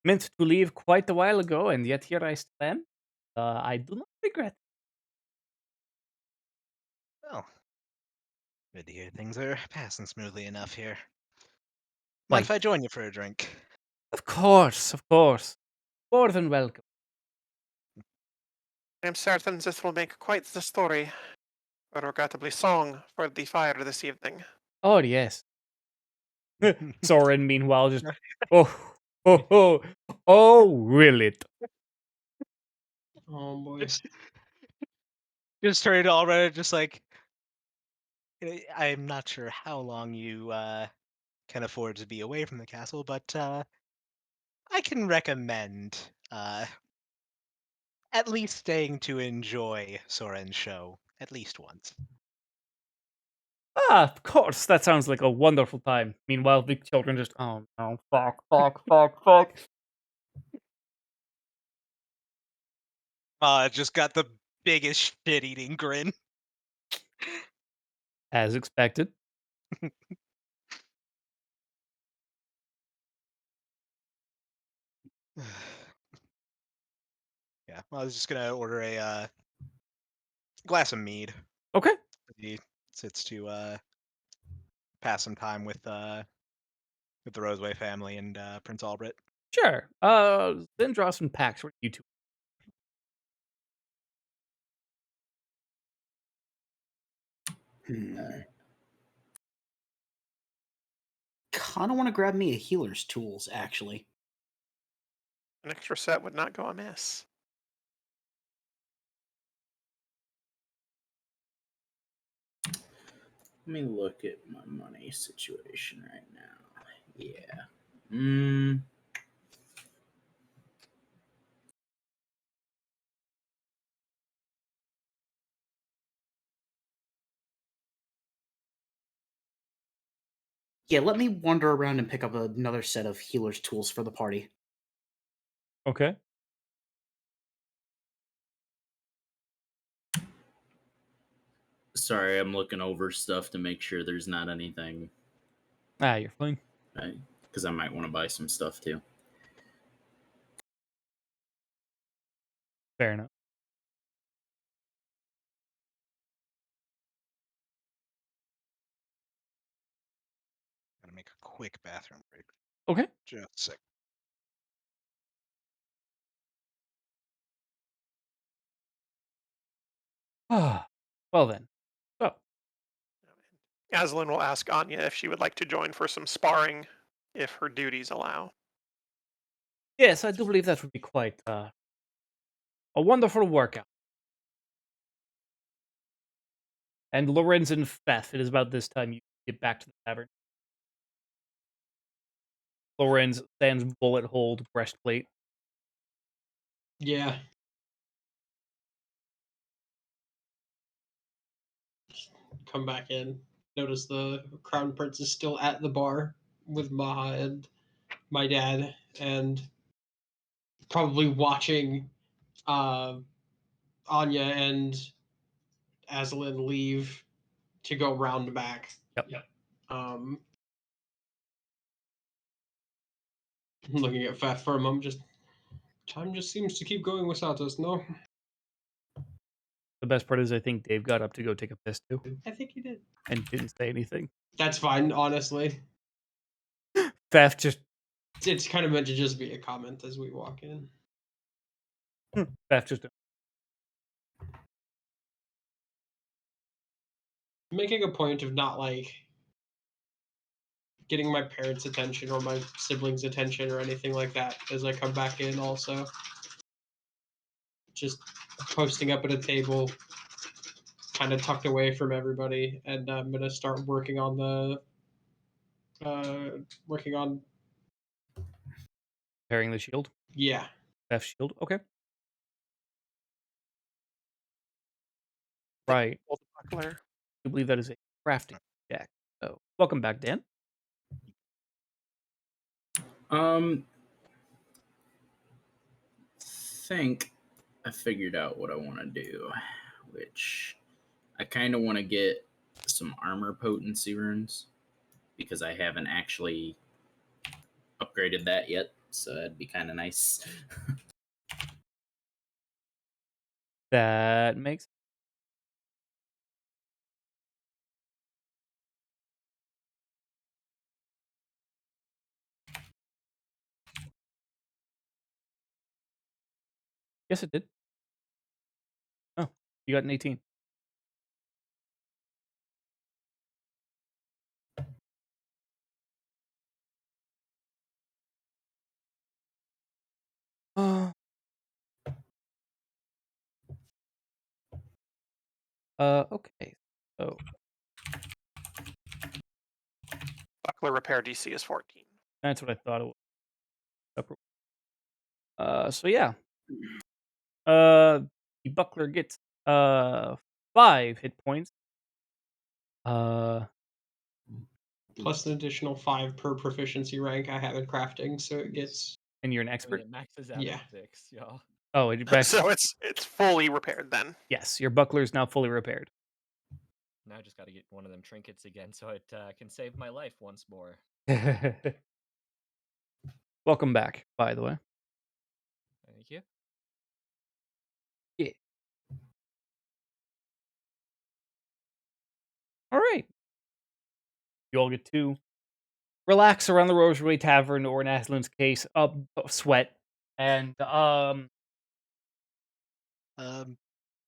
[SPEAKER 2] meant to leave quite a while ago, and yet here I still am. I do not regret.
[SPEAKER 3] Well, good to hear things are passing smoothly enough here. Mind
[SPEAKER 2] Why,
[SPEAKER 3] if I join you for a drink?
[SPEAKER 2] of course, more than welcome.
[SPEAKER 6] I'm certain this will make quite the story. A regrettably song for the fire this evening.
[SPEAKER 2] Oh yes. Soren, meanwhile, just oh, oh, will it?
[SPEAKER 1] Oh boy.
[SPEAKER 3] Just turn to Albert, just like, I'm not sure how long you can afford to be away from the castle, but I can recommend at least staying to enjoy Soren's show at least once.
[SPEAKER 2] Ah, of course. That sounds like a wonderful time. Meanwhile, the children just, oh no, fuck.
[SPEAKER 3] Just got the biggest shit-eating grin.
[SPEAKER 2] As expected.
[SPEAKER 3] Yeah, I was just gonna order a glass of mead.
[SPEAKER 2] Okay,
[SPEAKER 3] He sits to pass some time with the Roseway family and Prince Albert.
[SPEAKER 2] sure. Then draw some packs for you two.
[SPEAKER 4] Kind of want to grab me a healer's tools, actually.
[SPEAKER 6] An extra set would not go amiss.
[SPEAKER 5] Let me look at my money situation right now. Yeah.
[SPEAKER 4] Yeah, let me wander around and pick up another set of healer's tools for the party.
[SPEAKER 2] Okay.
[SPEAKER 5] Sorry, I'm looking over stuff to make sure there's not anything,
[SPEAKER 2] Ah, you're fine.
[SPEAKER 5] because I might want to buy some stuff too.
[SPEAKER 2] Fair enough.
[SPEAKER 3] Gotta make a quick bathroom break.
[SPEAKER 2] Okay.
[SPEAKER 3] Just a sec.
[SPEAKER 2] Ah, well then. So,
[SPEAKER 6] Aslan will ask Anya if she would like to join for some sparring, if her duties allow.
[SPEAKER 2] yes, I do believe that would be quite a wonderful workout. And Lorenz and Feth, it is about this time you get back to the tavern. Lorenz stands bullet hold breastplate.
[SPEAKER 1] Yeah. Come back in. Notice the crown prince is still at the bar with Maha and my dad, and probably watching Anya and Aslan leave to go round back.
[SPEAKER 2] Yep.
[SPEAKER 1] Looking at Faf for a moment, just time just seems to keep going without us, no?
[SPEAKER 2] The best part is I think Dave got up to go take a piss too
[SPEAKER 1] I think he did.
[SPEAKER 2] and didn't say anything.
[SPEAKER 1] That's fine, honestly.
[SPEAKER 2] Faf just
[SPEAKER 1] It's kind of meant to just be a comment as we walk in.
[SPEAKER 2] Faf just
[SPEAKER 1] Making a point of not like getting my parents' attention or my siblings' attention or anything like that as I come back in also. Just posting up at a table, kind of tucked away from everybody, and I'm gonna start working on the Working on.
[SPEAKER 2] Repairing the shield.
[SPEAKER 1] Yeah.
[SPEAKER 2] Theft shield. Okay. Right.
[SPEAKER 6] Hold the buckler.
[SPEAKER 2] I believe that is a crafting check. So, welcome back, Dan.
[SPEAKER 5] Think I figured out what I want to do, which I kind of want to get some armor potency runes because I haven't actually upgraded that yet, so that'd be kind of nice.
[SPEAKER 2] That makes. Yes, it did. Oh, you got an 18. Okay. So,
[SPEAKER 6] Buckler repair DC is 14.
[SPEAKER 2] that's what I thought it was. So yeah. The buckler gets 5 hit points.
[SPEAKER 1] Plus an additional 5 per proficiency rank I have in crafting, so it gets.
[SPEAKER 2] And you're an
[SPEAKER 7] So
[SPEAKER 2] expert.
[SPEAKER 7] it maxes out
[SPEAKER 1] Yeah.
[SPEAKER 7] at 6, y'all.
[SPEAKER 2] Oh, it backs.
[SPEAKER 6] So it's fully repaired then.
[SPEAKER 2] Yes, your buckler is now fully repaired.
[SPEAKER 7] Now I just got to get one of them trinkets again so it can save my life once more.
[SPEAKER 2] Welcome back, by the way.
[SPEAKER 7] Thank you.
[SPEAKER 2] Yeah. All right. You all get to relax around the Rosary Tavern, or in Aslan's case, sweat. And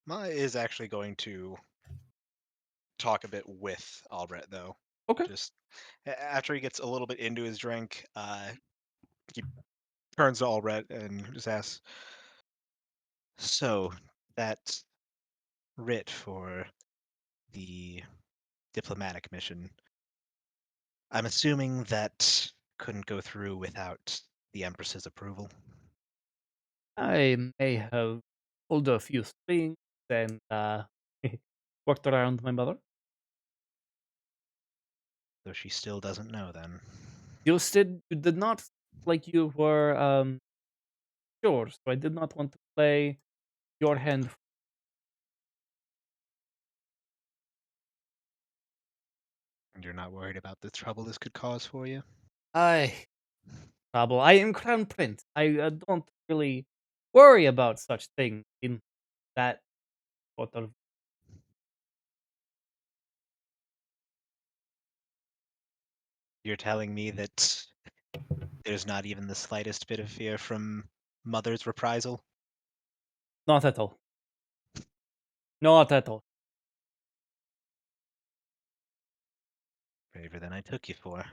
[SPEAKER 3] Ma is actually going to talk a bit with Albrecht, though.
[SPEAKER 2] okay.
[SPEAKER 3] Just after he gets a little bit into his drink, he turns to Albrecht and just asks, "So, that writ for the diplomatic mission, I'm assuming that couldn't go through without the Empress's approval?"
[SPEAKER 2] I may have pulled a few strings and worked around my mother.
[SPEAKER 3] So she still doesn't know then.
[SPEAKER 2] You did not like you were sure, so I did not want to play your hand.
[SPEAKER 3] And you're not worried about the trouble this could cause for you?
[SPEAKER 2] Trouble. I am crown prince. I don't really worry about such things in that sort of.
[SPEAKER 3] You're telling me that there's not even the slightest bit of fear from Mother's reprisal?
[SPEAKER 2] Not at all. Not at all.
[SPEAKER 3] Braver than I took you for.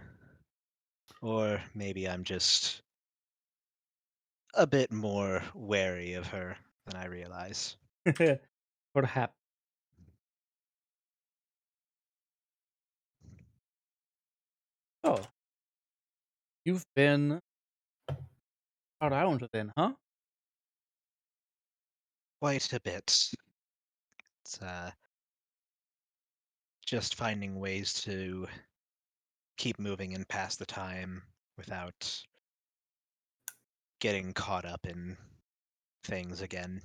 [SPEAKER 3] Or maybe I'm just a bit more wary of her than I realize.
[SPEAKER 2] Perhaps. Oh, you've been around then, huh?
[SPEAKER 3] Quite a bit. It's just finding ways to keep moving and pass the time without getting caught up in things again.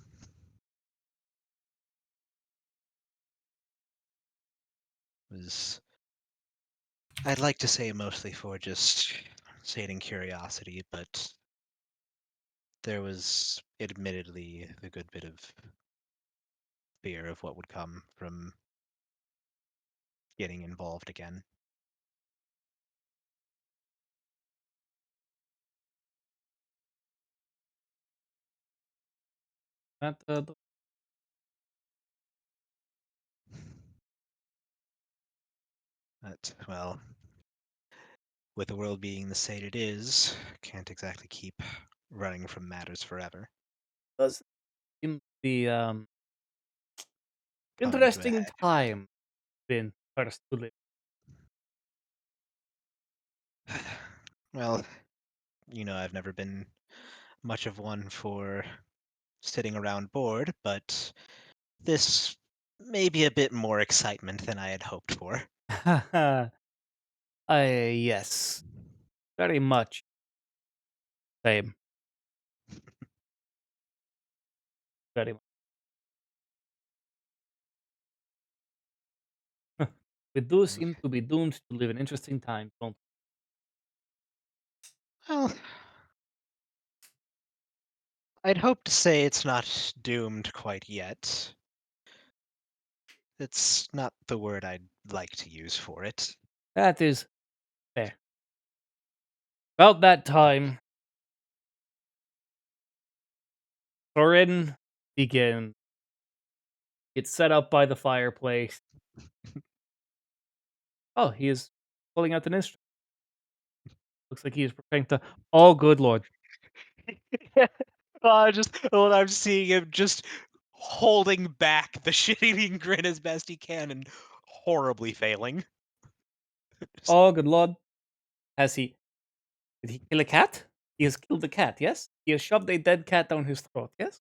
[SPEAKER 3] Was I'd like to say mostly for just sating curiosity, but there was admittedly a good bit of fear of what would come from getting involved again.
[SPEAKER 2] That
[SPEAKER 3] But, well, with the world being the state it is, can't exactly keep running from matters forever.
[SPEAKER 2] does seem to be
[SPEAKER 3] Coming to a
[SPEAKER 2] interesting
[SPEAKER 3] head.
[SPEAKER 2] time been first to live.
[SPEAKER 3] Well, I've never been much of one for sitting around bored, but this may be a bit more excitement than I had hoped for.
[SPEAKER 2] Yes. Very much. Same. Very much. We do seem to be doomed to live in interesting times, don't
[SPEAKER 3] Well, I'd hope to say it's not doomed quite yet. It's not the word I'd like to use for it.
[SPEAKER 2] we? That is fair. About that time, Thorin begins. It's set up by the fireplace. Oh, he is pulling out an instrument. Looks like he is preparing to. Oh, good lord.
[SPEAKER 3] When I'm seeing him just holding back the shit-eating grin as best he can and horribly failing.
[SPEAKER 2] Oh, good lord. Did he kill a cat? He has killed a cat, yes? He has shoved a dead cat down his throat, yes?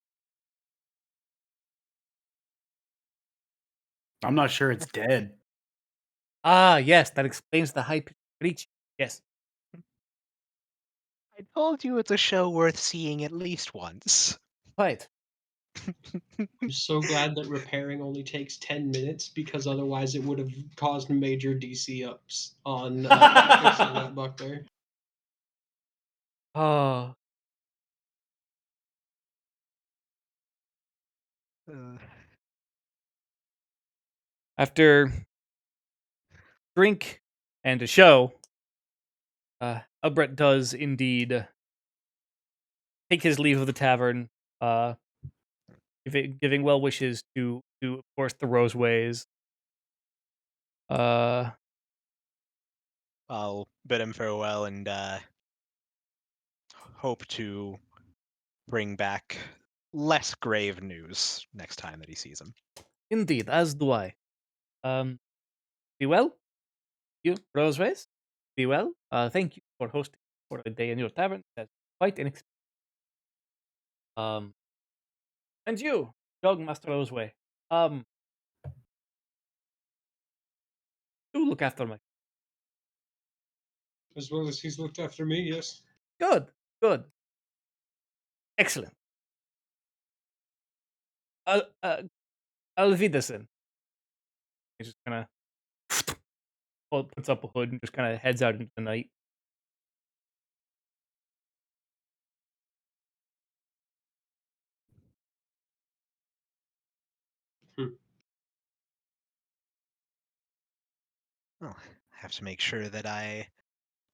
[SPEAKER 4] I'm not sure it's dead.
[SPEAKER 2] Ah, yes, that explains the high-pitched screech. Yes.
[SPEAKER 3] I told you it's a show worth seeing at least once.
[SPEAKER 2] Right.
[SPEAKER 1] I'm so glad that repairing only takes 10 minutes because otherwise it would have caused major DC ups on fixing that buckler.
[SPEAKER 2] Oh, after drink and a show, Albrecht does indeed take his leave of the tavern, giving well wishes to of course the Roseways.
[SPEAKER 3] I'll bid him farewell and hope to bring back less grave news next time that he sees him.
[SPEAKER 2] Indeed, as do I. Be well, you Roseways. Be well. Thank you for hosting for a day in your tavern. That's quite an experience. And you, young Master Roseway. Do look after me.
[SPEAKER 1] As well as he's looked after me, yes.
[SPEAKER 2] Good. Excellent. I'll Wiedersehen. He just kind of puts up a hood and just kind of heads out into the night.
[SPEAKER 3] Well, I have to make sure that I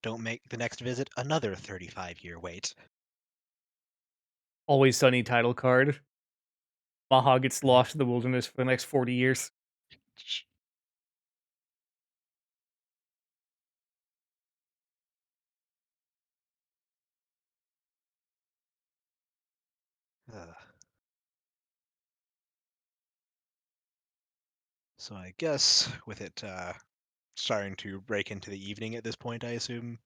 [SPEAKER 3] don't make the next visit another 35-year wait.
[SPEAKER 2] Always Sunny title card. Maha gets lost in the wilderness for the next 40 years.
[SPEAKER 3] So I guess with it starting to break into the evening at this point, I assume?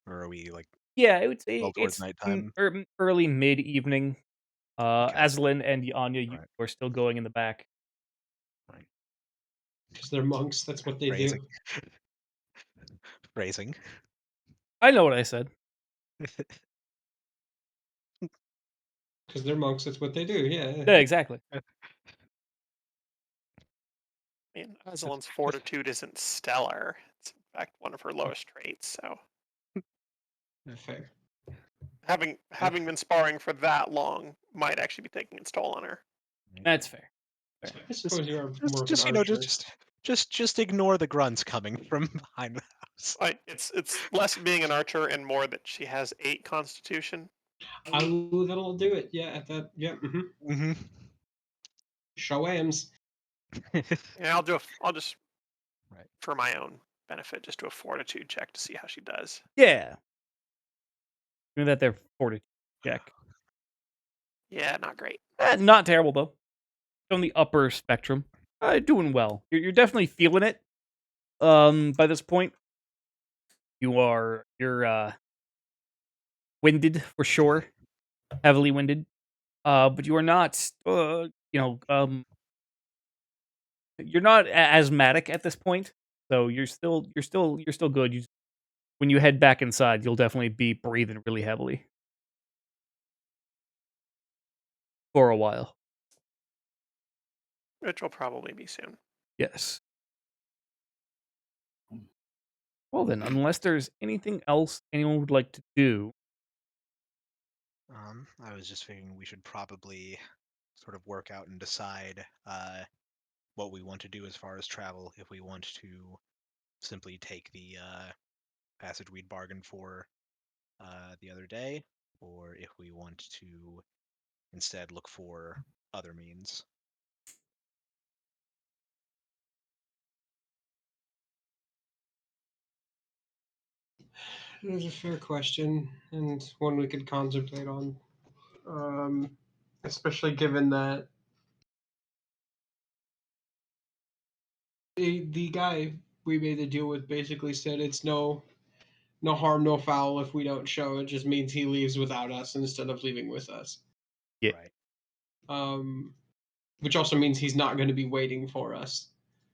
[SPEAKER 3] Or are we
[SPEAKER 2] Yeah, I would say
[SPEAKER 3] well towards
[SPEAKER 2] it's
[SPEAKER 3] nighttime?
[SPEAKER 2] early mid-evening.
[SPEAKER 3] Okay.
[SPEAKER 2] Aslan and Anya, you
[SPEAKER 3] Right.
[SPEAKER 2] are still going in the back.
[SPEAKER 3] Right.
[SPEAKER 1] Because they're monks, that's what they
[SPEAKER 3] Phrasing.
[SPEAKER 1] do.
[SPEAKER 3] Phrasing.
[SPEAKER 2] I know what I said.
[SPEAKER 1] Because they're monks, that's what they do, yeah.
[SPEAKER 2] Yeah, exactly.
[SPEAKER 6] I mean, Aslan's fortitude isn't stellar. It's in fact one of her lowest traits. So
[SPEAKER 1] Fair.
[SPEAKER 6] having been sparring for that long might actually be taking its toll on her.
[SPEAKER 2] That's fair.
[SPEAKER 1] I suppose you are more of an archer.
[SPEAKER 3] Just ignore the grunts coming from behind the house.
[SPEAKER 6] It's less being an archer and more that she has 8 constitution.
[SPEAKER 1] That'll do it. Yeah, at that. Yeah.
[SPEAKER 3] Mm-hmm.
[SPEAKER 1] Show Ams.
[SPEAKER 6] And I'll just
[SPEAKER 3] Right.
[SPEAKER 6] for my own benefit, just do a fortitude check to see how she does.
[SPEAKER 2] Yeah. Give that their fortitude check.
[SPEAKER 6] Yeah, not great.
[SPEAKER 2] Not terrible though. On the upper spectrum. Doing well. You're definitely feeling it. By this point. you're winded for sure, heavily winded. But you are not, you're not asthmatic at this point, so you're still good. When you head back inside, you'll definitely be breathing really heavily for a while.
[SPEAKER 6] Which will probably be soon.
[SPEAKER 2] Yes. Well then, unless there's anything else anyone would like to do,
[SPEAKER 3] I was just figuring we should probably sort of work out and decide what we want to do as far as travel. If we want to simply take the passage we'd bargained for the other day, or if we want to instead look for other means.
[SPEAKER 1] It is a fair question, and one we could contemplate on. Especially given that the guy we made the deal with basically said it's no harm, no foul if we don't show. It just means he leaves without us instead of leaving with us.
[SPEAKER 2] Yeah.
[SPEAKER 3] Right.
[SPEAKER 1] Which also means he's not going to be waiting for us.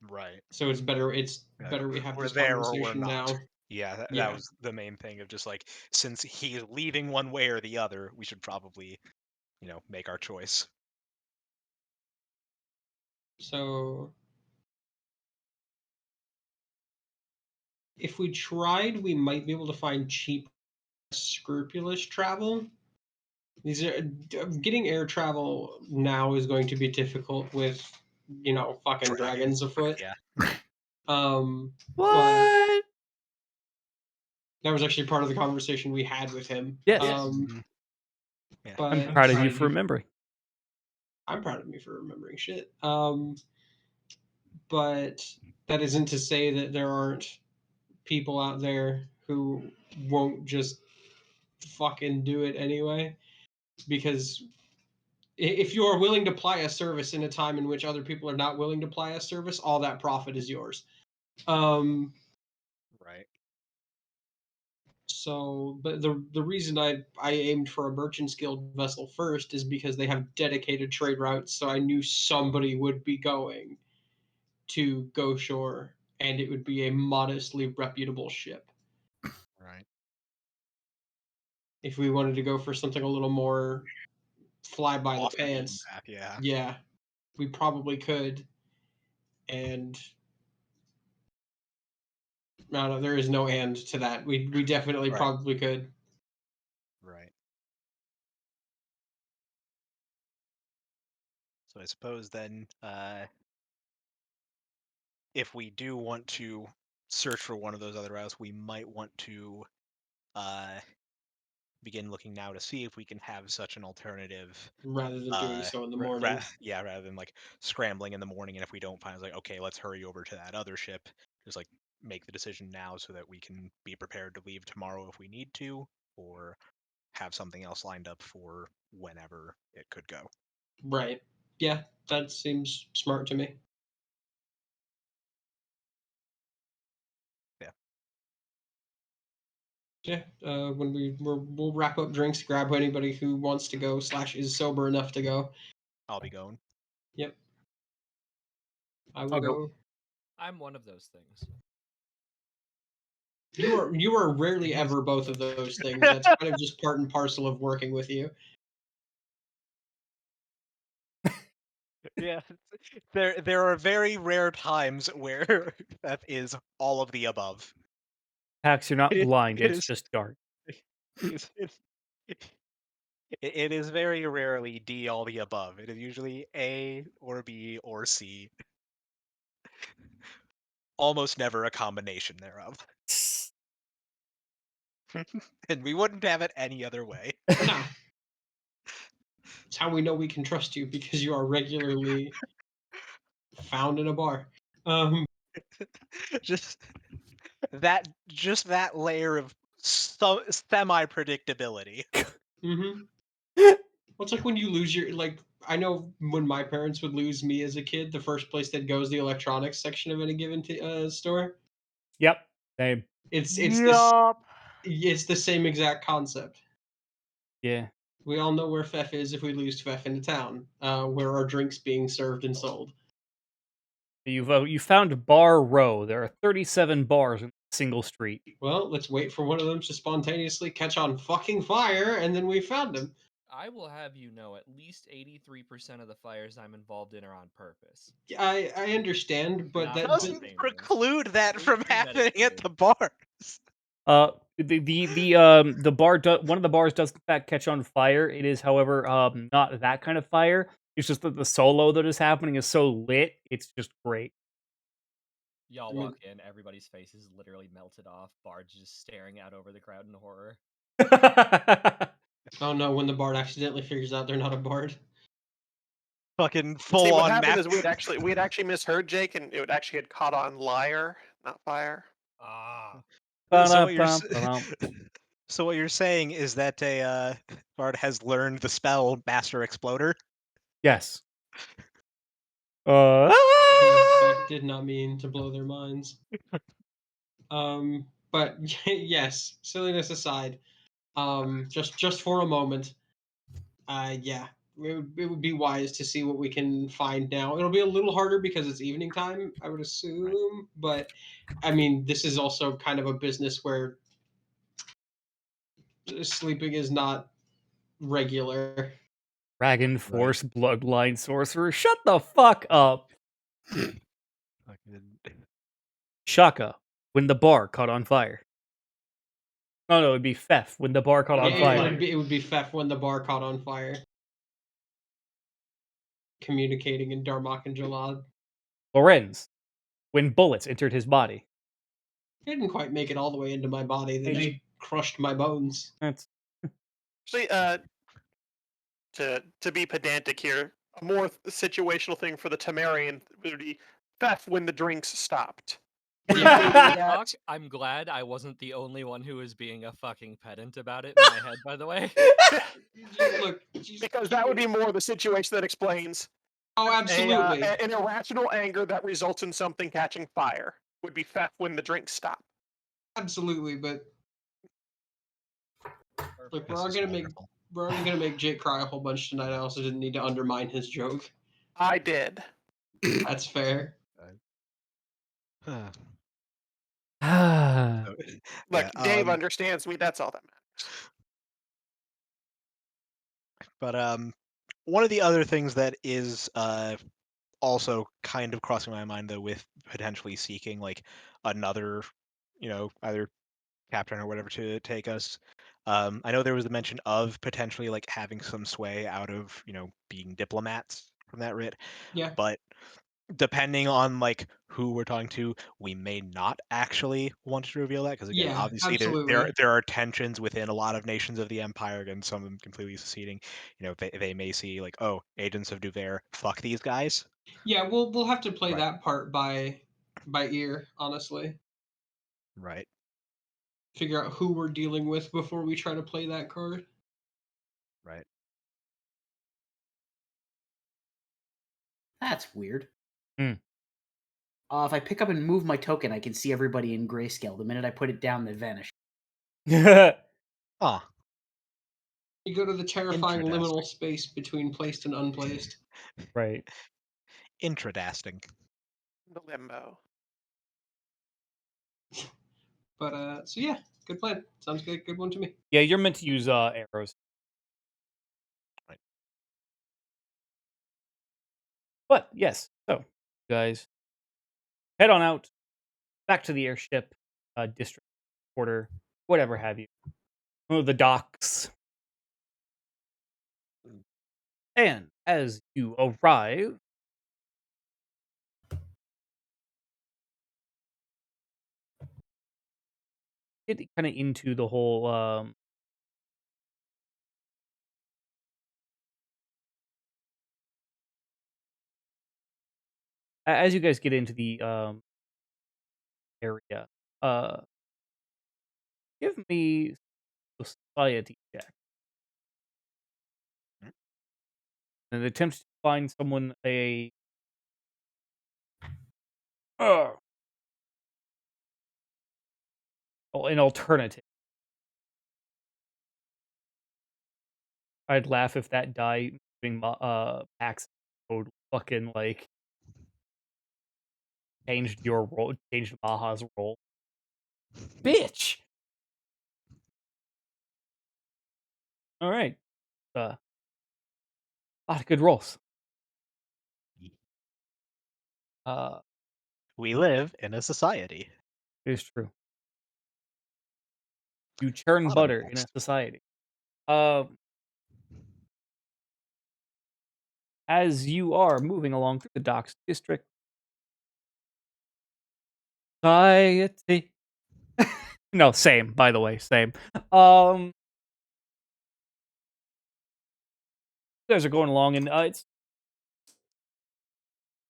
[SPEAKER 3] Right.
[SPEAKER 1] So it's better. It's
[SPEAKER 3] Yeah,
[SPEAKER 1] better we have
[SPEAKER 3] we're
[SPEAKER 1] this
[SPEAKER 3] there or we're
[SPEAKER 1] conversation
[SPEAKER 3] not.
[SPEAKER 1] now.
[SPEAKER 3] Yeah, that
[SPEAKER 1] Yeah.
[SPEAKER 3] was the main thing of just like, since he's leaving one way or the other, we should probably, make our choice.
[SPEAKER 1] So if we tried, we might be able to find cheap, scrupulous travel. These are getting air travel now is going to be difficult with fucking dragons afoot.
[SPEAKER 3] Yeah.
[SPEAKER 1] But
[SPEAKER 2] what?
[SPEAKER 1] that was actually part of the conversation we had with him.
[SPEAKER 2] Yes.
[SPEAKER 3] Mhm. Yeah.
[SPEAKER 1] But
[SPEAKER 2] I'm proud of you for remembering.
[SPEAKER 1] I'm proud of me for remembering shit. But that isn't to say that there aren't people out there who won't just fucking do it anyway. Because if you are willing to ply a service in a time in which other people are not willing to ply a service, all that profit is yours.
[SPEAKER 3] Right.
[SPEAKER 1] So, but the reason I aimed for a Merchants Guild vessel first is because they have dedicated trade routes, so I knew somebody would be going to Goshor, and it would be a modestly reputable ship.
[SPEAKER 3] Right.
[SPEAKER 1] If we wanted to go for something a little more fly by the
[SPEAKER 3] Off the beaten
[SPEAKER 1] pants,
[SPEAKER 3] path, yeah.
[SPEAKER 1] yeah, we probably could. And I don't know, there is no and to that. We definitely
[SPEAKER 3] Right.
[SPEAKER 1] probably could.
[SPEAKER 3] Right. So I suppose then, if we do want to search for one of those other routes, we might want to begin looking now to see if we can have such an alternative.
[SPEAKER 1] Rather than doing so in the morning.
[SPEAKER 3] Rather than like scrambling in the morning, and if we don't find, it's like, okay, let's hurry over to that other ship. Just like make the decision now so that we can be prepared to leave tomorrow if we need to, or have something else lined up for whenever it could go.
[SPEAKER 1] Right. Yeah, that seems smart to me.
[SPEAKER 3] Yeah.
[SPEAKER 1] Yeah. When we'll wrap up drinks, grab anybody who wants to go / is sober enough to go.
[SPEAKER 3] I'll be going.
[SPEAKER 1] Yep. I will
[SPEAKER 5] I'll go.
[SPEAKER 1] go.
[SPEAKER 7] I'm one of those things.
[SPEAKER 1] You are rarely ever both of those things. That's kind of just part and parcel of working with you.
[SPEAKER 3] Yeah. There are very rare times where that is all of the above.
[SPEAKER 2] Pax, you're not
[SPEAKER 3] It-
[SPEAKER 2] blind,
[SPEAKER 3] it
[SPEAKER 2] it's
[SPEAKER 3] is-
[SPEAKER 2] just dark.
[SPEAKER 3] It is very rarely D all the above. It is usually A or B or C. Almost never a combination thereof. And we wouldn't have it any other way.
[SPEAKER 1] Nah. It's how we know we can trust you, because you are regularly found in a bar.
[SPEAKER 3] just that layer of semi predictability.
[SPEAKER 1] Mm-hmm. Well, it's like when you lose your, like, I know when my parents would lose me as a kid, the first place they'd go is the electronics section of any given store.
[SPEAKER 2] Yep. Same.
[SPEAKER 1] It's
[SPEAKER 6] Yup.
[SPEAKER 1] it's the same exact concept.
[SPEAKER 2] Yeah.
[SPEAKER 1] We all know where Fef is if we lose Fef into town, where our drinks being served and sold.
[SPEAKER 2] You found Bar Row. There are 37 bars in a single street.
[SPEAKER 1] Well, let's wait for one of them to spontaneously catch on fucking fire, and then we found him.
[SPEAKER 7] I will have you know, at least 83% of the fires I'm involved in are on purpose.
[SPEAKER 1] I understand, but
[SPEAKER 7] Not
[SPEAKER 1] that
[SPEAKER 7] but-
[SPEAKER 3] Doesn't
[SPEAKER 7] spontaneous.
[SPEAKER 3] preclude that
[SPEAKER 7] It's
[SPEAKER 3] from happening at
[SPEAKER 7] premeditated.
[SPEAKER 3] the bars.
[SPEAKER 2] The bar one of the bars does in fact catch on fire. It is, however, not that kind of fire. It's just that the solo that is happening is so lit. It's just great.
[SPEAKER 7] Y'all
[SPEAKER 1] I mean-
[SPEAKER 7] walk in, everybody's faces literally melted off. Bard's just staring out over the crowd in horror.
[SPEAKER 1] Oh no, when the bard accidentally figures out they're not a bard.
[SPEAKER 3] Fucking
[SPEAKER 6] See,
[SPEAKER 3] full
[SPEAKER 6] what
[SPEAKER 3] on
[SPEAKER 6] happened
[SPEAKER 3] map.
[SPEAKER 6] is we had actually misheard Jake, and it actually had caught on liar, not fire.
[SPEAKER 7] Ah.
[SPEAKER 3] So what you're s-
[SPEAKER 2] Ba-dum-bum-ba-dum.
[SPEAKER 3] so what you're saying is that a bard has learned the spell Master Exploder.
[SPEAKER 2] Yes.
[SPEAKER 1] He in fact did not mean to blow their minds. But yes, silliness aside, just for a moment, yeah, it would be wise to see what we can find now. It'll be a little harder because it's evening time, I would assume, but I mean, this is also kind of a business where sleeping is not regular.
[SPEAKER 2] Dragon Force Bloodline Sorcerer. Shut the fuck up. Shaka. When the bar caught on fire. No, it'd be Fef when the bar caught on fire.
[SPEAKER 1] It would be Fef when the bar caught on fire. Communicating in Darmok and Jalad.
[SPEAKER 2] Lorenz. When bullets entered his body.
[SPEAKER 1] It didn't quite make it all the way into my body. They just crushed my bones.
[SPEAKER 2] That's
[SPEAKER 6] Actually, to be pedantic here, a more situational thing for the Temerian would be theft when the drinks stopped.
[SPEAKER 7] Talk, I'm glad I wasn't the only one who was being a fucking pedant about it in my head, by the way.
[SPEAKER 1] Look,
[SPEAKER 6] Because that would be more the situation that explains
[SPEAKER 1] oh, absolutely.
[SPEAKER 6] an irrational anger that results in something catching fire. Would be theft when the drinks stop.
[SPEAKER 1] Absolutely, but look,
[SPEAKER 3] This is wonderful.
[SPEAKER 1] we're already gonna make Jake cry a whole bunch tonight. I also didn't need to undermine his joke.
[SPEAKER 6] I did.
[SPEAKER 1] That's fair.
[SPEAKER 6] Look,
[SPEAKER 2] Ah.
[SPEAKER 6] Dave understands me. That's all that matters.
[SPEAKER 3] But one of the other things that is also kind of crossing my mind though, with potentially seeking like another, either captain or whatever to take us. I know there was the mention of potentially like having some sway out of being diplomats from that writ,
[SPEAKER 1] Yeah.
[SPEAKER 3] but depending on like who we're talking to, we may not actually want to reveal that because again,
[SPEAKER 1] Yeah,
[SPEAKER 3] obviously
[SPEAKER 1] absolutely.
[SPEAKER 3] there are tensions within a lot of nations of the empire, and some of them completely seceding. They may see like, oh, agents of Duver, fuck these guys.
[SPEAKER 1] Yeah, we'll have to play
[SPEAKER 3] Right.
[SPEAKER 1] that part by ear, honestly.
[SPEAKER 3] Right.
[SPEAKER 1] Figure out who we're dealing with before we try to play that card.
[SPEAKER 3] Right.
[SPEAKER 4] That's weird.
[SPEAKER 2] Hmm.
[SPEAKER 4] If I pick up and move my token, I can see everybody in grayscale. The minute I put it down, they vanish.
[SPEAKER 3] Ah.
[SPEAKER 1] You go to the terrifying liminal
[SPEAKER 3] Interesting.
[SPEAKER 1] space between placed and unplaced.
[SPEAKER 2] Right.
[SPEAKER 3] Interesting.
[SPEAKER 6] The limbo.
[SPEAKER 1] But so yeah, good plan. Sounds good. Good one to me.
[SPEAKER 2] Yeah, you're meant to use arrows.
[SPEAKER 3] Right.
[SPEAKER 2] But yes, so guys, head on out back to the airship, district quarter, whatever have you. Oh, the docks. And as you arrive, get kind of into the whole as you guys get into the area, give me a society check.
[SPEAKER 3] Mm.
[SPEAKER 2] And attempt to find someone a an alternative. I'd laugh if that die moving Pax would fucking like changed your role, changed Maha's role. Bitch. All right. A lot of good rolls.
[SPEAKER 3] We live in a society.
[SPEAKER 2] It is true. You churn
[SPEAKER 3] Lot of
[SPEAKER 2] butter in a
[SPEAKER 3] rolls.
[SPEAKER 2] society. As you are moving along through the docks district, society. No, same. By the way, same. You guys are going along, and it's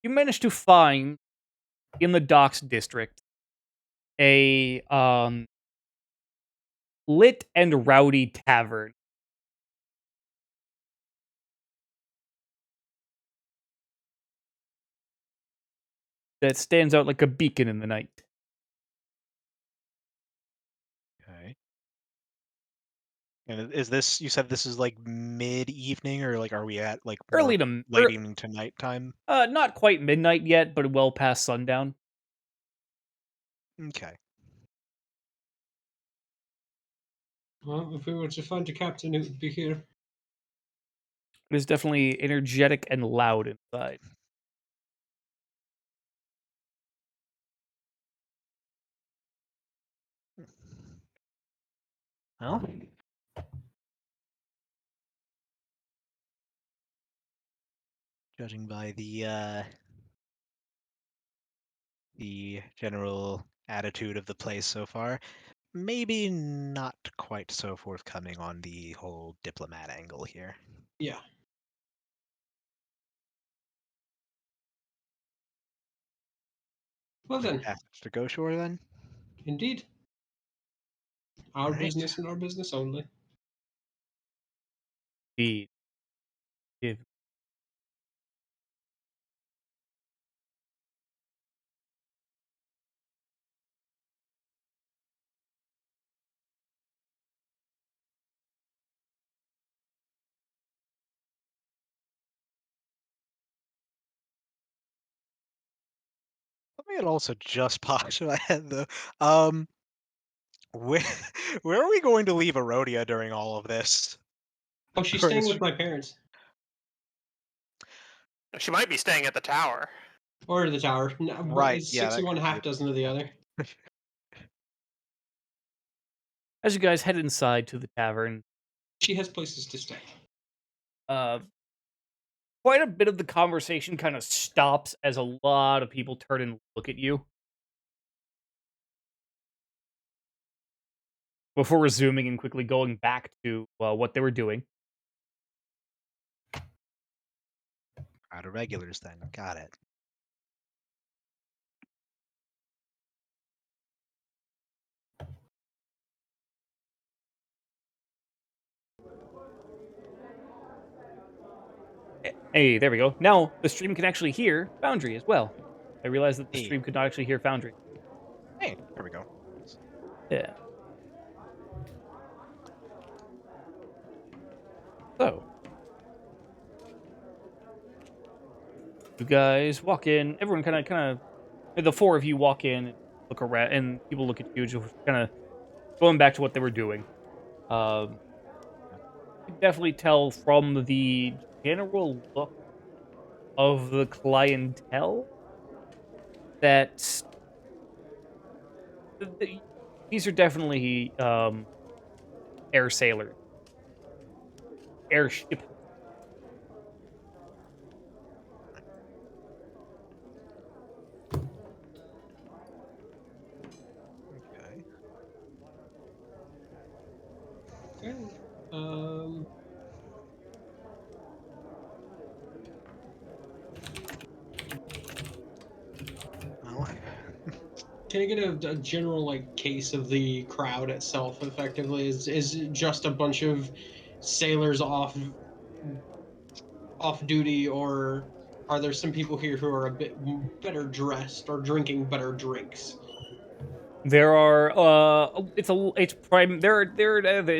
[SPEAKER 2] you managed to find in the docks district a lit and rowdy tavern. That stands out like a beacon in the night.
[SPEAKER 3] Okay. And is this? You said this is like mid-evening, or like are we at like more
[SPEAKER 2] Early to
[SPEAKER 3] late evening to nighttime?
[SPEAKER 2] not quite midnight yet, but well past sundown.
[SPEAKER 3] Okay.
[SPEAKER 1] Well, if we were to find a captain, it would be here.
[SPEAKER 2] It is definitely energetic and loud inside.
[SPEAKER 3] Well, judging by the general attitude of the place so far, maybe not quite so forthcoming on the whole diplomat angle here.
[SPEAKER 1] Yeah. Well then,
[SPEAKER 3] Passage to Goshor then.
[SPEAKER 1] indeed. Our
[SPEAKER 3] Right.
[SPEAKER 1] business and our business only.
[SPEAKER 2] Indeed. If
[SPEAKER 3] Something that also just popped in my head though. Um, where where are we going to leave Erodia during all of this?
[SPEAKER 1] Oh, she's
[SPEAKER 3] Or
[SPEAKER 1] staying
[SPEAKER 3] is
[SPEAKER 1] with
[SPEAKER 3] she-
[SPEAKER 1] my parents.
[SPEAKER 6] She might be staying at the tower.
[SPEAKER 1] Or the tower.
[SPEAKER 3] Right,
[SPEAKER 1] It's
[SPEAKER 3] yeah,
[SPEAKER 1] 6
[SPEAKER 3] that
[SPEAKER 1] of one,
[SPEAKER 3] could be
[SPEAKER 1] half
[SPEAKER 3] it.
[SPEAKER 1] dozen of the other.
[SPEAKER 2] as you guys head inside to the tavern,
[SPEAKER 1] She has places to stay.
[SPEAKER 2] quite a bit of the conversation kind of stops as a lot of people turn and look at you before resuming and quickly going back to what they were doing.
[SPEAKER 3] Out of regulars then. Got it.
[SPEAKER 2] Hey, there we go. Now the stream can actually hear Foundry as well. I realized that the
[SPEAKER 3] Hey.
[SPEAKER 2] stream could not actually hear Foundry.
[SPEAKER 3] Hey, there we go.
[SPEAKER 2] Yeah. So, you guys walk in. Everyone kind of, the four of you walk in, and look around, and people look at you, just kind of going back to what they were doing. You can definitely tell from the general look of the clientele that these are definitely air sailors, airship.
[SPEAKER 3] Okay.
[SPEAKER 1] Okay. Um.
[SPEAKER 3] Well,
[SPEAKER 1] Can I get a general like case of the crowd itself? Effectively, is it just a bunch of sailors off duty, or are there some people here who are a bit better dressed or drinking better drinks?
[SPEAKER 2] There are it's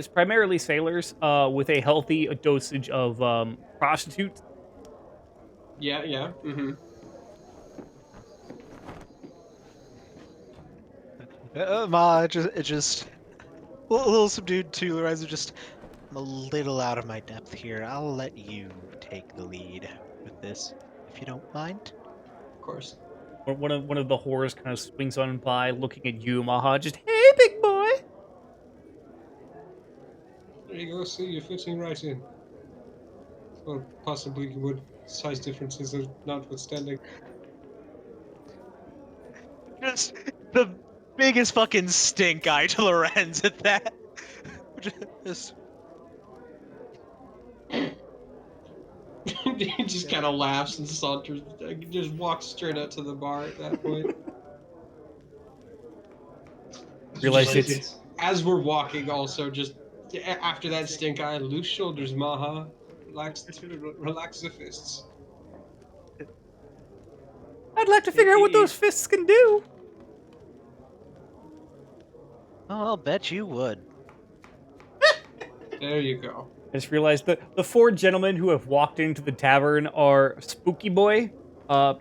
[SPEAKER 2] primarily sailors with a healthy dosage of prostitutes.
[SPEAKER 1] Yeah, yeah. Mm-hmm.
[SPEAKER 3] Ma, it just a little subdued too. Lorenzo, just I'm a little out of my depth here. I'll let you take the lead with this, if you don't mind.
[SPEAKER 1] Of course.
[SPEAKER 2] One of the whores kind of swings on by, looking at you, Maha. Just, hey, big boy.
[SPEAKER 1] There you go. See, you're fitting right in. Well, possibly would size differences are notwithstanding.
[SPEAKER 3] Just the biggest fucking stink eye to Lorenz at that. Just
[SPEAKER 1] He just kind of laughs and saunters, just walks straight up to the bar at that point.
[SPEAKER 2] Realize
[SPEAKER 1] Just-
[SPEAKER 2] it's
[SPEAKER 1] as we're walking, also just after that stink eye, loose shoulders, Maha. Relax the fists.
[SPEAKER 2] I'd like to figure out what those fists can do.
[SPEAKER 3] Oh, I'll bet you would.
[SPEAKER 1] There you go.
[SPEAKER 2] I just realized that the four gentlemen who have walked into the tavern are Spooky Boy,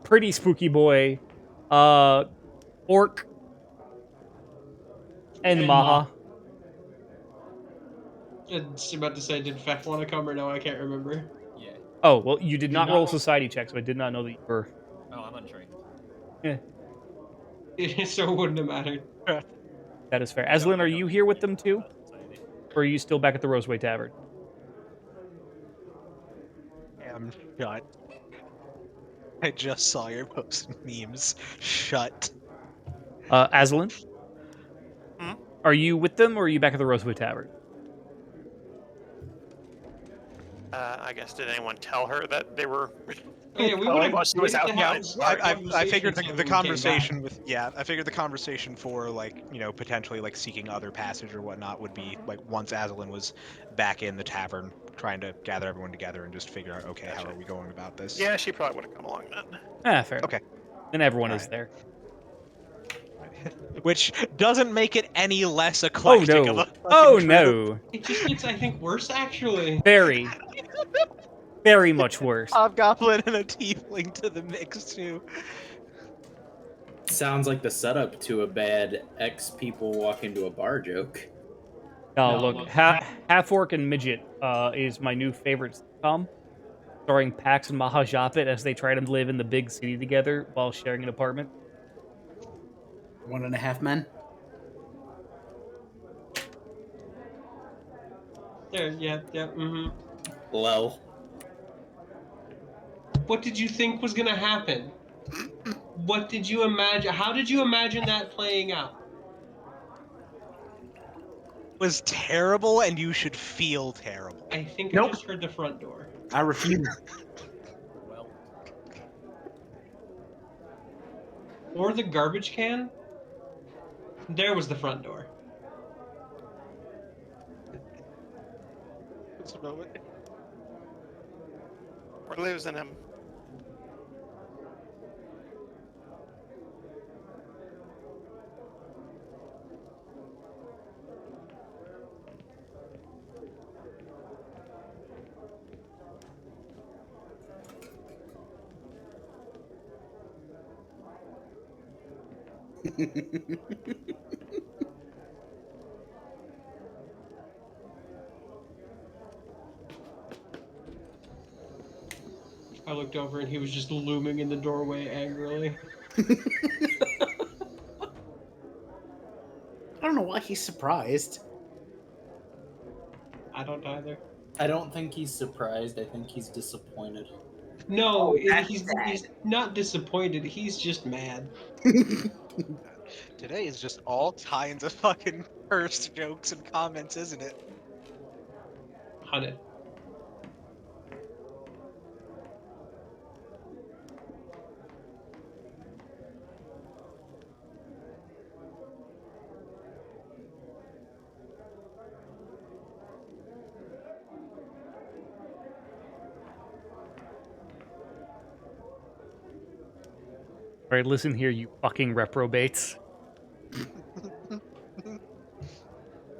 [SPEAKER 2] Pretty Spooky Boy, Orc, and Maha.
[SPEAKER 1] I was about to say, did Fef want to come or no? I can't remember.
[SPEAKER 7] Yeah.
[SPEAKER 2] Oh, well, you did not roll a society check, so I did not know that you were.
[SPEAKER 7] Oh, I'm untrained.
[SPEAKER 1] So it wouldn't have mattered.
[SPEAKER 2] That is fair. Aslan, are you here with them too?
[SPEAKER 7] Society.
[SPEAKER 2] Or are you still back at the Roseway Tavern?
[SPEAKER 3] Damn, shut. I just saw your post memes. Shut.
[SPEAKER 2] Aslan?
[SPEAKER 6] Hmm?
[SPEAKER 2] Are you with them, or are you back at the Roseway Tavern?
[SPEAKER 6] I guess, did anyone tell her that they were?
[SPEAKER 1] Oh, yeah, we
[SPEAKER 6] Oh,
[SPEAKER 1] would
[SPEAKER 6] I
[SPEAKER 1] have.
[SPEAKER 6] was- she was out.
[SPEAKER 3] Yeah, I figured
[SPEAKER 1] until
[SPEAKER 3] the
[SPEAKER 1] we came
[SPEAKER 3] conversation
[SPEAKER 1] back.
[SPEAKER 3] with I figured the conversation for like potentially like seeking other passage or whatnot would be like once Aslan was back in the tavern trying to gather everyone together and just figure out okay how
[SPEAKER 6] Gotcha.
[SPEAKER 3] are we going about this.
[SPEAKER 6] Yeah, she probably would have come along then.
[SPEAKER 2] Fair enough.
[SPEAKER 3] Okay.
[SPEAKER 2] Then everyone
[SPEAKER 3] All
[SPEAKER 2] is
[SPEAKER 3] right.
[SPEAKER 2] there.
[SPEAKER 3] Which doesn't make it any less
[SPEAKER 2] Oh
[SPEAKER 3] eclectic of
[SPEAKER 2] no.
[SPEAKER 3] a fucking
[SPEAKER 2] Oh
[SPEAKER 3] group.
[SPEAKER 2] no.
[SPEAKER 1] It just gets, I think, worse actually.
[SPEAKER 2] Very. Very much worse.
[SPEAKER 3] Hobgoblin and a tiefling to the mix too.
[SPEAKER 5] Sounds like the setup to a bad X people walk into a bar joke.
[SPEAKER 2] Oh, look, Half Orc and Midget is my new favorite sitcom, starring Pax and Mahajapit as they try to live in the big city together while sharing an apartment.
[SPEAKER 4] 1.5 Men.
[SPEAKER 1] There, yeah. Mm-hmm.
[SPEAKER 5] Lol.
[SPEAKER 1] What did you think was gonna happen? What did you imagine? How did you imagine that playing out?
[SPEAKER 3] Was terrible and you should feel terrible.
[SPEAKER 1] I think
[SPEAKER 4] Nope.
[SPEAKER 1] I just heard the front door.
[SPEAKER 4] I refuse.
[SPEAKER 7] Well,
[SPEAKER 1] Or the garbage can? There was the front door.
[SPEAKER 6] We're losing him.
[SPEAKER 1] I looked over and he was just looming in the doorway angrily.
[SPEAKER 4] I don't know why he's surprised.
[SPEAKER 1] I don't either.
[SPEAKER 5] I don't think he's surprised. I think he's disappointed.
[SPEAKER 1] No,
[SPEAKER 4] that's
[SPEAKER 1] he's not disappointed. He's just mad.
[SPEAKER 3] Today is just all kinds of fucking cursed jokes and comments, isn't it?
[SPEAKER 1] Hunted.
[SPEAKER 2] All right, listen here, you fucking reprobates.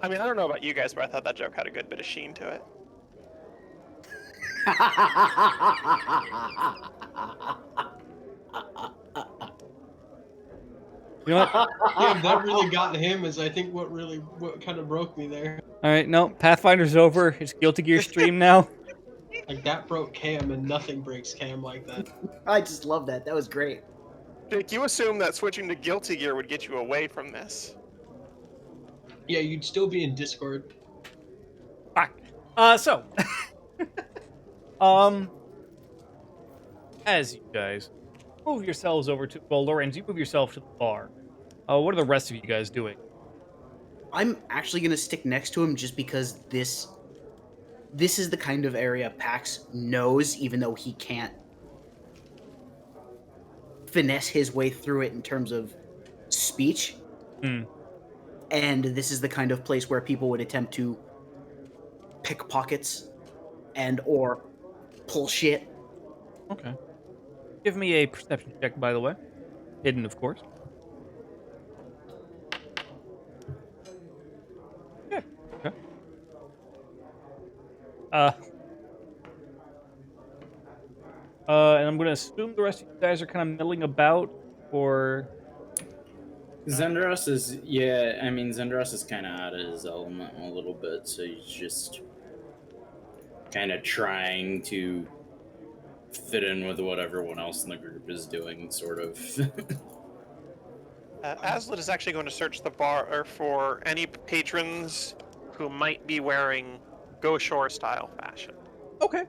[SPEAKER 6] I mean, I don't know about you guys, but I thought that joke had a good bit of sheen to it.
[SPEAKER 2] You know what?
[SPEAKER 1] Yeah, that really got him. Is I think what kind of broke me there.
[SPEAKER 2] All right, no, Pathfinder's over. It's Guilty Gear stream now.
[SPEAKER 1] Like that broke Cam, and nothing breaks Cam like that.
[SPEAKER 4] I just love that. That was great.
[SPEAKER 6] Jake, you assume that switching to Guilty Gear would get you away from this.
[SPEAKER 1] Yeah, you'd still be in Discord.
[SPEAKER 2] Fuck. So, as you guys move yourselves over to, well, Lorenz, you move yourself to the bar. What are the rest of you guys doing?
[SPEAKER 4] I'm actually gonna stick next to him just because this is the kind of area Pax knows, even though he can't finesse his way through it in terms of speech.
[SPEAKER 2] Hmm.
[SPEAKER 4] And this is the kind of place where people would attempt to pickpockets and or pull shit.
[SPEAKER 2] Okay. Give me a perception check, by the way. Hidden, of course. Yeah. Okay. And I'm gonna assume the rest of you guys are kind of milling about, or
[SPEAKER 5] Zendros is, yeah, I mean, Zendros is kind of out of his element a little bit, so he's just kind of trying to fit in with what everyone else in the group is doing, sort of.
[SPEAKER 6] Aslet is actually going to search the bar for any patrons who might be wearing Goshor style fashion.
[SPEAKER 2] okay.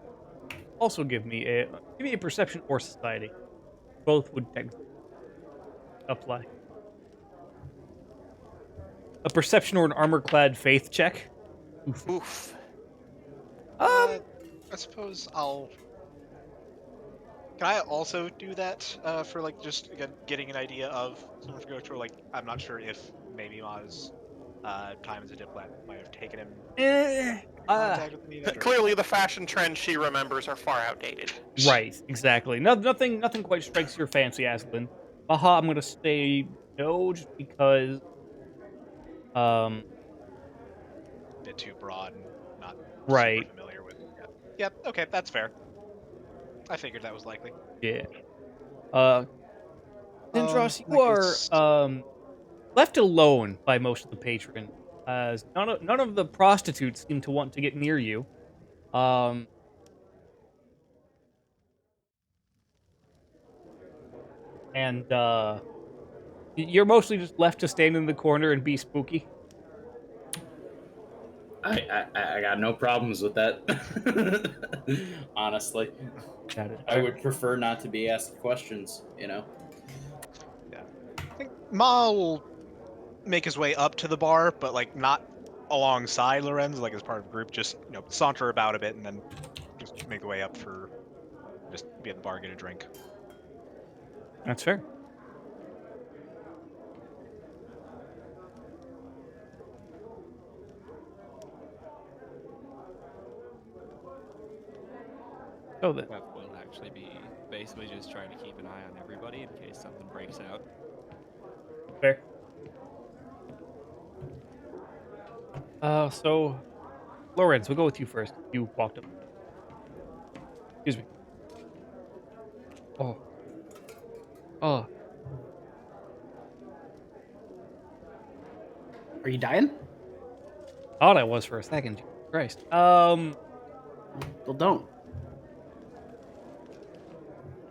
[SPEAKER 2] Also, give me a perception or society. Both would technically apply. A perception or an armor-clad faith check.
[SPEAKER 6] Oof.
[SPEAKER 3] I suppose I'll. Can I also do that for like just again getting an idea of someone to go through? Like, I'm not sure if maybe Ma's time as a diplomat might have taken him in contact with me.
[SPEAKER 6] Clearly, the fashion trends she remembers are far outdated.
[SPEAKER 2] Right, exactly. Nothing quite strikes your fancy, Aslan. Maha, I'm gonna say no, just because.
[SPEAKER 3] A bit too broad and not
[SPEAKER 2] Right.
[SPEAKER 3] super familiar with. Yeah. Yep. Okay, that's fair. I figured that was likely.
[SPEAKER 2] Yeah. Dendros,
[SPEAKER 3] I
[SPEAKER 2] you are
[SPEAKER 3] guess-
[SPEAKER 2] left alone by most of the patrons, as none of the prostitutes seem to want to get near you. And you're mostly just left to stand in the corner and be spooky.
[SPEAKER 5] I got no problems with that. Honestly,
[SPEAKER 2] Got it.
[SPEAKER 5] I would prefer not to be asked questions, you know?
[SPEAKER 3] Yeah. I think Ma will make his way up to the bar, but like not alongside Lorenz, like as part of a group. Just saunter about a bit and then just make the way up for just be at the bar, get a drink.
[SPEAKER 2] That's fair. So then,
[SPEAKER 7] That will actually be basically just trying to keep an eye on everybody in case something breaks out.
[SPEAKER 2] fair. So, Lorenz, we'll go with you first. You walked up. Excuse me. Oh.
[SPEAKER 4] Are you dying?
[SPEAKER 2] Thought I was for a second. Jesus Christ.
[SPEAKER 4] Well, don't.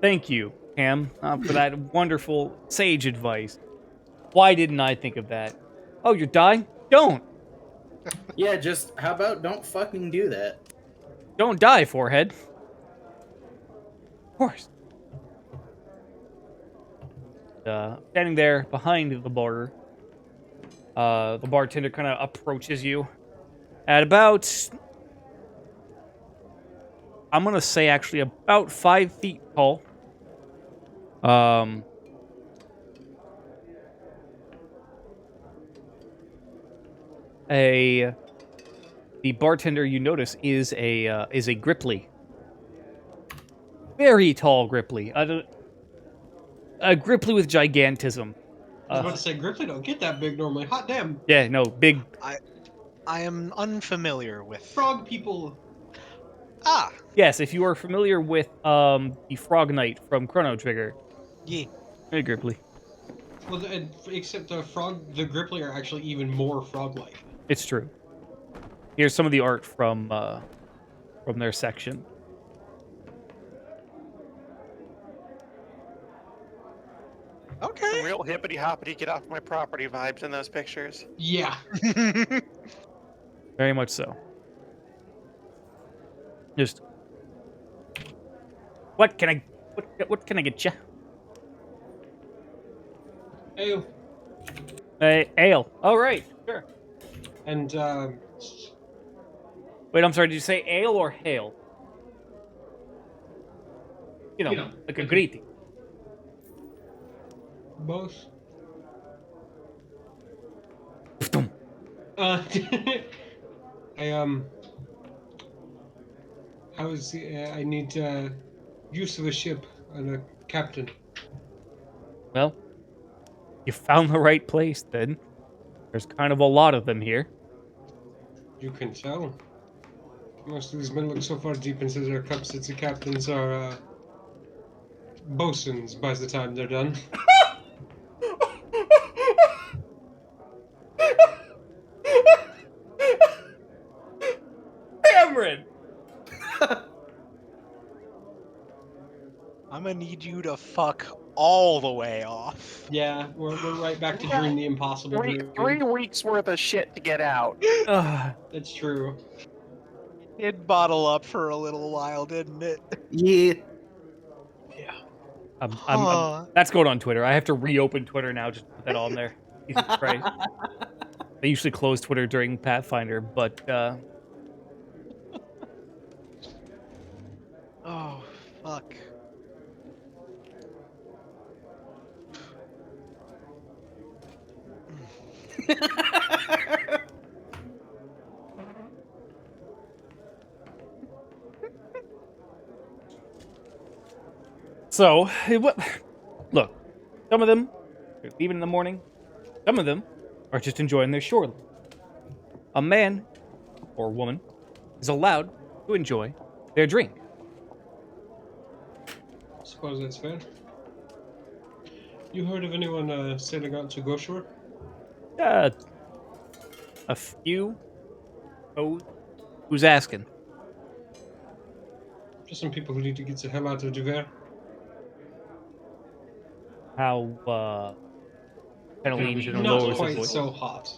[SPEAKER 2] Thank you, Cam, for that wonderful sage advice. Why didn't I think of that? Oh, you're dying? Don't.
[SPEAKER 5] Yeah, just how about don't fucking do that?
[SPEAKER 2] Don't die, forehead. Of course. Standing there behind the bar, the bartender kind of approaches you at about, I'm gonna say actually about 5 feet tall. The bartender, you notice, is a Gripply. Very tall Gripply. A Gripply with gigantism.
[SPEAKER 1] I was about to say, Griffin don't get that big normally. Hot damn.
[SPEAKER 2] Yeah, no, big.
[SPEAKER 3] I am unfamiliar with.
[SPEAKER 1] Frog people.
[SPEAKER 3] Ah,
[SPEAKER 2] Yes, if you are familiar with the Frog Knight from Chrono Trigger.
[SPEAKER 3] yeah.
[SPEAKER 2] Hey, Gripply.
[SPEAKER 1] Well, except the Gripply are actually even more frog-like.
[SPEAKER 2] It's true. Here's some of the art from their section.
[SPEAKER 3] Okay.
[SPEAKER 6] Some real hippity hoppity get off my property vibes in those pictures.
[SPEAKER 1] Yeah.
[SPEAKER 2] Very much so. Just what can I get you?
[SPEAKER 1] Ale.
[SPEAKER 2] Ale. Oh right, sure.
[SPEAKER 1] And
[SPEAKER 2] Wait, I'm sorry. Did you say ale or hail? You know, like a greeting.
[SPEAKER 1] both. I I need use of a ship and a captain.
[SPEAKER 2] Well, you found the right place then. There's kind of a lot of them here.
[SPEAKER 1] You can tell. Most of these men look so far deep into their cups that the captains are bosuns by the time they're done.
[SPEAKER 2] Cameron!
[SPEAKER 3] I'm gonna need you to fuck all the way off.
[SPEAKER 1] Yeah, we're right back to doing the impossible.
[SPEAKER 6] Three weeks worth of shit to get out.
[SPEAKER 1] That's true.
[SPEAKER 3] It bottle up for a little while, didn't it?
[SPEAKER 4] Yeah.
[SPEAKER 2] That's going on Twitter. I have to reopen Twitter now just to put that on there. Jesus Christ. I usually close Twitter during Pathfinder, but
[SPEAKER 3] Oh, fuck.
[SPEAKER 2] so look, some of them are leaving in the morning. Some of them are just enjoying their shore. A man or woman is allowed to enjoy their drink.
[SPEAKER 1] Suppose that's fair. You heard of anyone sailing out to Goshor?
[SPEAKER 2] A few. Oh, who's asking?
[SPEAKER 1] Just some people who need to get the hell out of Duver.
[SPEAKER 2] How kind of leans in and
[SPEAKER 1] Not
[SPEAKER 2] lowers his
[SPEAKER 1] quite
[SPEAKER 2] voice.
[SPEAKER 1] so hot.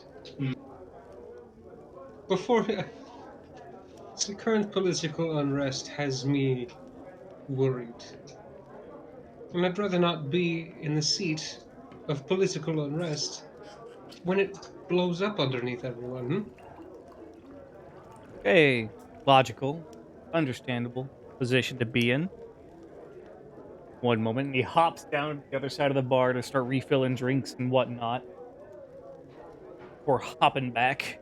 [SPEAKER 1] Before the current political unrest has me worried. And I'd rather not be in the seat of political unrest when it blows up underneath everyone.
[SPEAKER 2] A logical, understandable position to be in. One moment, and he hops down to the other side of the bar to start refilling drinks and whatnot. Or hopping back.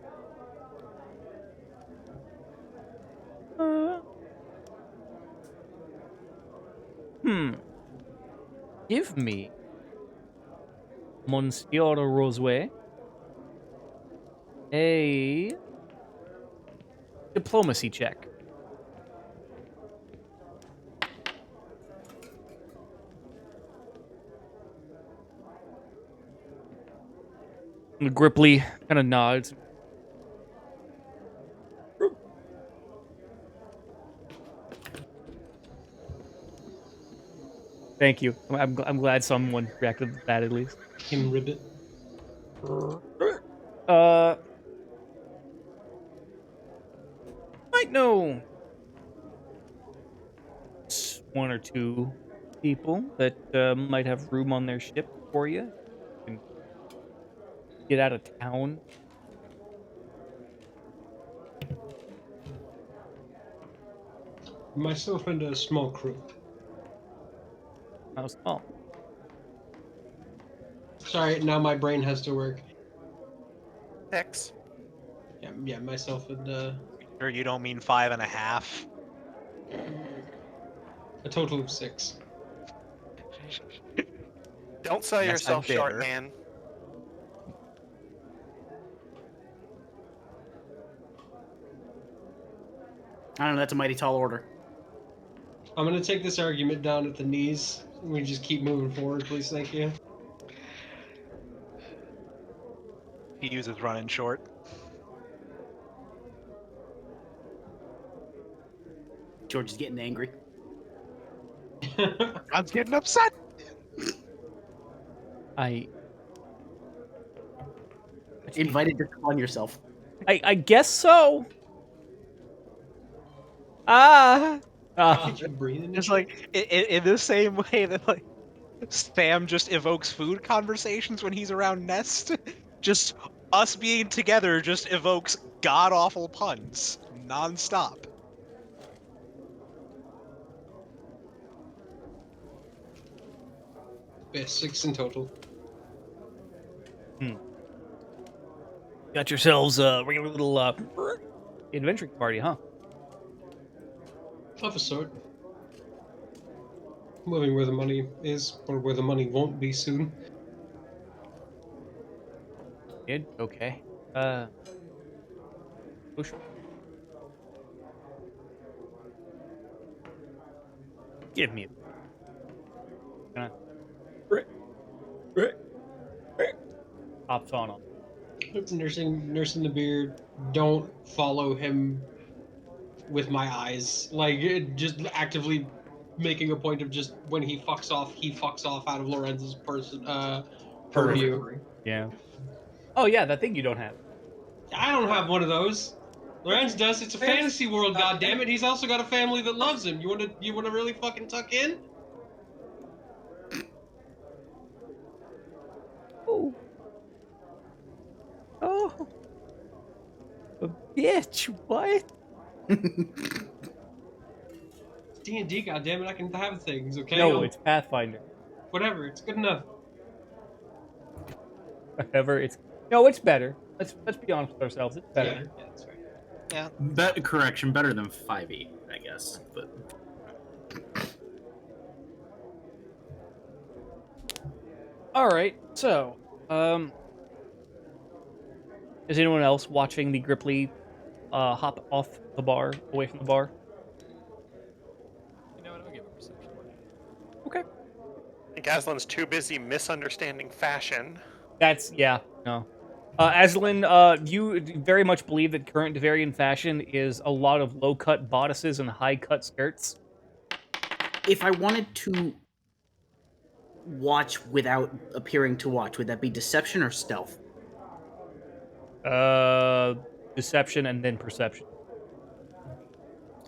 [SPEAKER 2] Give me, Monsieur Rosway, a diplomacy check. And Gripply kind of nods. Thank you. I'm glad someone reacted to that at least.
[SPEAKER 1] Him ribbit.
[SPEAKER 2] Might know one or two people that might have room on their ship for you. You can get out of town.
[SPEAKER 1] Myself and a small crew.
[SPEAKER 2] How small?
[SPEAKER 1] Sorry, now my brain has to work.
[SPEAKER 6] X.
[SPEAKER 1] Yeah, myself and
[SPEAKER 3] Sure, you don't mean 5.5.
[SPEAKER 1] a total of 6.
[SPEAKER 6] Don't sell
[SPEAKER 3] Yes,
[SPEAKER 6] yourself
[SPEAKER 3] I'm
[SPEAKER 6] short,
[SPEAKER 3] bitter.
[SPEAKER 6] man.
[SPEAKER 4] I don't know. That's a mighty tall order.
[SPEAKER 1] I'm gonna take this argument down at the knees. We just keep moving forward, please. Thank you.
[SPEAKER 3] He uses running short.
[SPEAKER 4] George is getting angry.
[SPEAKER 3] I'm getting upset.
[SPEAKER 4] Invited to call on yourself.
[SPEAKER 2] I guess so.
[SPEAKER 1] Did you breathe in
[SPEAKER 3] Just like in the same way that like Sam just evokes food conversations when he's around Nest, just us being together just evokes god awful puns nonstop.
[SPEAKER 1] Yeah, 6 in total.
[SPEAKER 2] Got yourselves a regular little adventuring party, huh?
[SPEAKER 1] Of a sort. Moving where the money is, or where the money won't be soon.
[SPEAKER 2] Good. Okay. Goshor. Give me a pops on him.
[SPEAKER 1] It's nursing the beard. Don't follow him with my eyes. Like, just actively making a point of just when he fucks off out of Lorenz's purview.
[SPEAKER 2] Yeah. Oh yeah, that thing you don't have.
[SPEAKER 1] I don't have one of those. Lorenz does. It's a fantasy world, goddammit. He's also got a family that loves him. You wanna really fucking tuck in?
[SPEAKER 2] Oh. Oh. A bitch. What?
[SPEAKER 1] It's D&D, goddammit. I can have things, okay?
[SPEAKER 2] No, it's Pathfinder.
[SPEAKER 1] Whatever. It's good enough.
[SPEAKER 2] Whatever. It's better. Let's be honest with ourselves. It's better.
[SPEAKER 1] Yeah, that's fair.
[SPEAKER 3] Yeah.
[SPEAKER 5] Correction, better than 5e, I guess. But
[SPEAKER 2] All right. So, is anyone else watching the Gripply hop off the bar, away from the bar?
[SPEAKER 7] You know what? I'll give a perception.
[SPEAKER 2] Okay.
[SPEAKER 6] I think Aslan's too busy misunderstanding fashion.
[SPEAKER 2] No. Aslan, you very much believe that current Devarian fashion is a lot of low-cut bodices and high-cut skirts.
[SPEAKER 4] If I wanted to watch without appearing to watch, would that be deception or stealth?
[SPEAKER 2] Deception and then perception.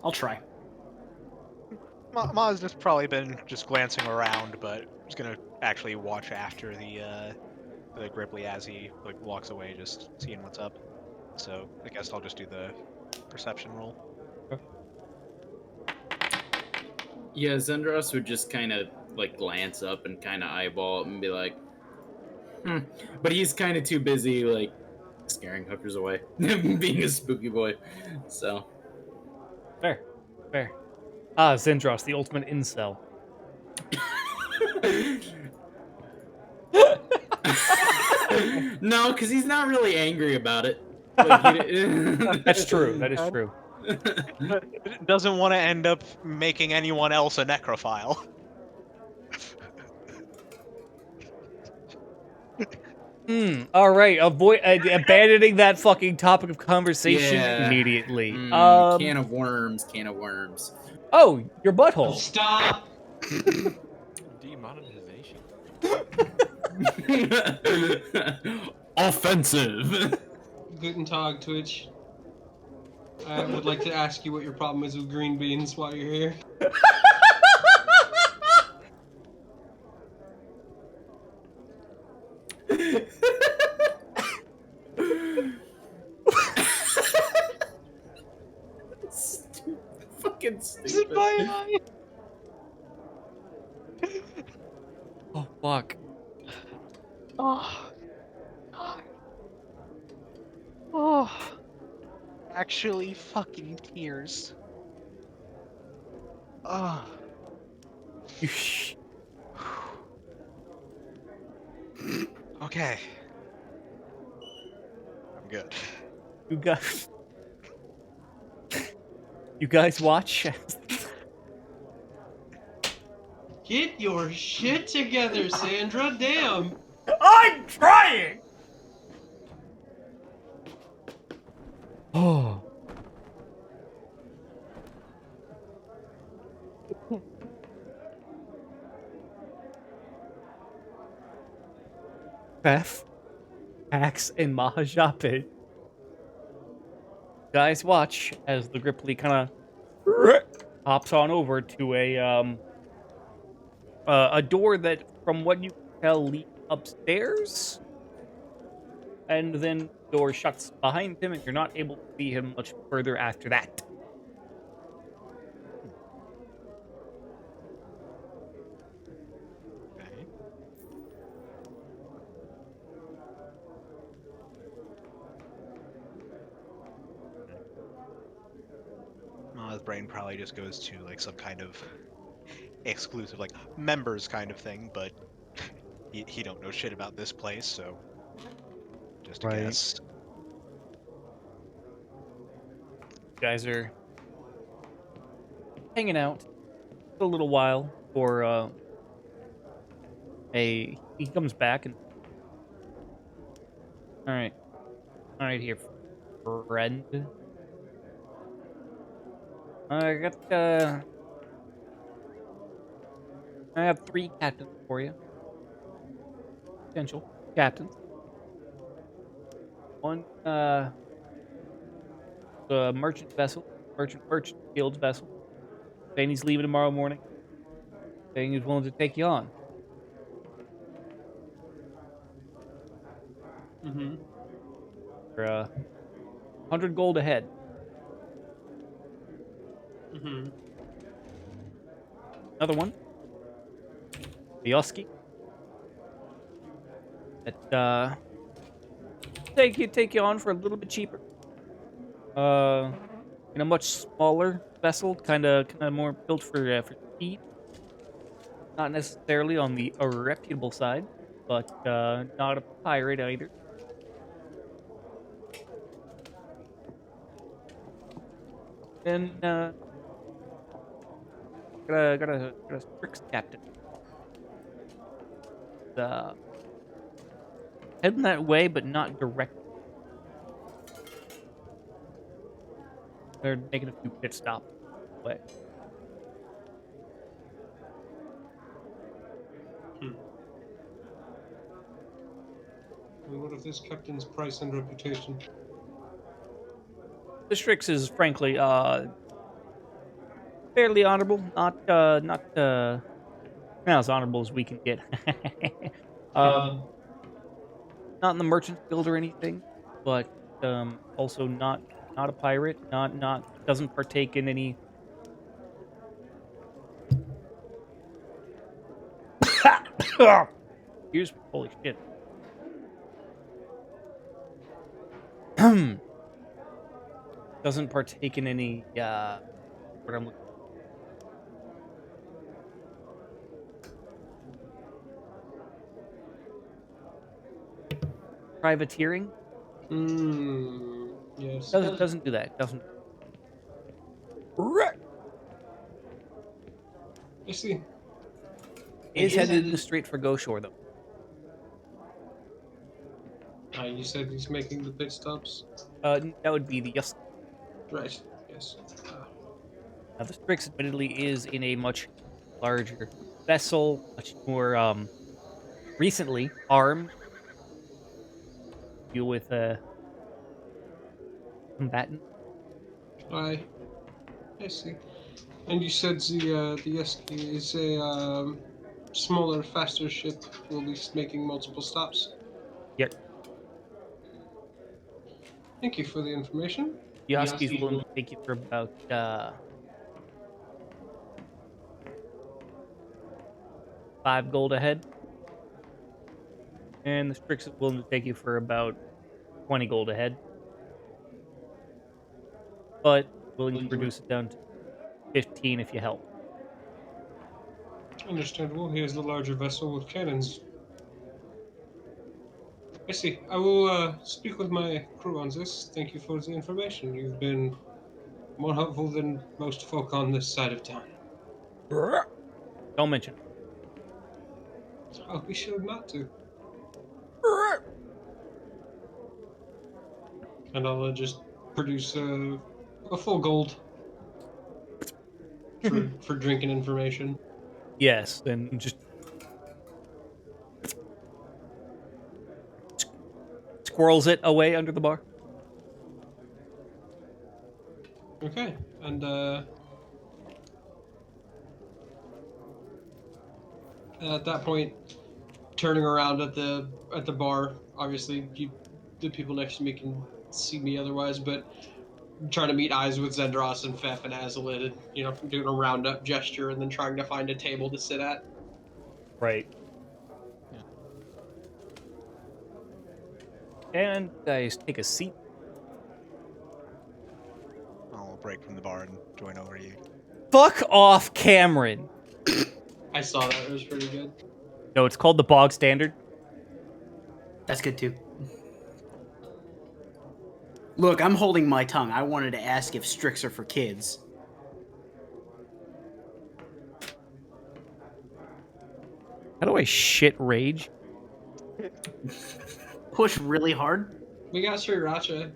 [SPEAKER 4] I'll try.
[SPEAKER 3] Ma's just probably been just glancing around, but just gonna actually watch after the Gripply as he like walks away, just seeing what's up. So I guess I'll just do the perception roll.
[SPEAKER 5] yeah, Zendros would just kind of like glance up and kind of eyeball it and be like, But he's kind of too busy like scaring hookers away, being a spooky boy. So
[SPEAKER 2] Fair. Zendros, the ultimate incel.
[SPEAKER 5] No, because he's not really angry about it. Like,
[SPEAKER 2] That's true. That is true.
[SPEAKER 3] Doesn't want to end up making anyone else a necrophile.
[SPEAKER 2] All right. Abandoning that fucking topic of conversation immediately.
[SPEAKER 5] Can of worms.
[SPEAKER 2] Oh, your butthole.
[SPEAKER 1] Stop!
[SPEAKER 7] Demonetization.
[SPEAKER 5] Offensive.
[SPEAKER 1] Guten Tag, Twitch. I would like to ask you what your problem is with green beans while you're here.
[SPEAKER 5] Fucking stupid.
[SPEAKER 2] Oh, fuck.
[SPEAKER 3] Oh. Actually fucking tears. Oh. Okay. I'm good.
[SPEAKER 2] You guys watch.
[SPEAKER 1] Get your shit together, Sandra. Damn.
[SPEAKER 2] I'm trying. Oh. Beth, Axe, and Mahajape. Guys, watch as the Gripply kind of hops on over to a door that, from what you can tell, leads upstairs, and then the door shuts behind him, and you're not able to see him much further after that.
[SPEAKER 3] Okay. Well, his brain probably just goes to like some kind of exclusive, like members kind of thing, but he don't know shit about this place, so just a
[SPEAKER 2] Right.
[SPEAKER 3] guess.
[SPEAKER 2] You guys are hanging out for a little while for he comes back and all right here, friend. I got I have 3 captains for you. Potential captains. One the merchant vessel, merchant guild vessel. Saying he's leaving tomorrow morning. Saying he's willing to take you on.
[SPEAKER 1] Mm-hmm.
[SPEAKER 2] For 100 gold ahead.
[SPEAKER 1] Mm-hmm.
[SPEAKER 2] Another one. Yoski. That take you on for a little bit cheaper. In a much smaller vessel, kind of more built for speed. Not necessarily on the reputable side, but not a pirate either. And got a Strix captain. Heading that way, but not directly. They're making a few pit stops away.
[SPEAKER 1] What of this captain's price and reputation?
[SPEAKER 2] The Strix is frankly fairly honorable, not as honorable as we can get. Not in the merchant guild or anything, but also not a pirate, not doesn't partake in any excuse me, holy shit. Doesn't partake in any what I'm looking privateering.
[SPEAKER 1] Yes.
[SPEAKER 2] Doesn't do that. Doesn't.
[SPEAKER 1] I see.
[SPEAKER 2] Is headed straight for Goshor though.
[SPEAKER 1] You said he's making the pit stops?
[SPEAKER 2] That would be the Yusk.
[SPEAKER 1] Right. Yes.
[SPEAKER 2] Now the Strix admittedly is in a much larger vessel, much more recently armed. Deal with combatant.
[SPEAKER 1] I see. And you said the Yeski is a smaller, faster ship. Will be making multiple stops.
[SPEAKER 2] Yep.
[SPEAKER 1] Thank you for the information.
[SPEAKER 2] Yoski's willing to take you for about 5 gold ahead. And the Strix is willing to take you for about 20 gold ahead. But willing to reduce it down to 15 if you help.
[SPEAKER 1] Understandable. He has the larger vessel with cannons. I see. I will speak with my crew on this. Thank you for the information. You've been more hopeful than most folk on this side of town.
[SPEAKER 2] Don't mention.
[SPEAKER 1] I'll be sure not to. And I'll just produce a full gold for drinking information.
[SPEAKER 2] Yes, and just squirrels it away under the bar.
[SPEAKER 1] Okay, and at that point, turning around at the bar, obviously the people next to me can see me otherwise, but trying to meet eyes with Zendros and Fef and Azalid, and doing a roundup gesture, and then trying to find a table to sit at.
[SPEAKER 2] Right.
[SPEAKER 3] Yeah.
[SPEAKER 2] And guys, take a seat.
[SPEAKER 3] I'll break from the bar and join over you.
[SPEAKER 2] Fuck off, Cameron.
[SPEAKER 1] I saw that; it was pretty good.
[SPEAKER 2] No, it's called the bog standard.
[SPEAKER 4] That's good too. Look, I'm holding my tongue. I wanted to ask if Strix are for kids.
[SPEAKER 2] How do I shit rage?
[SPEAKER 4] Push really hard.
[SPEAKER 1] We got Sriracha.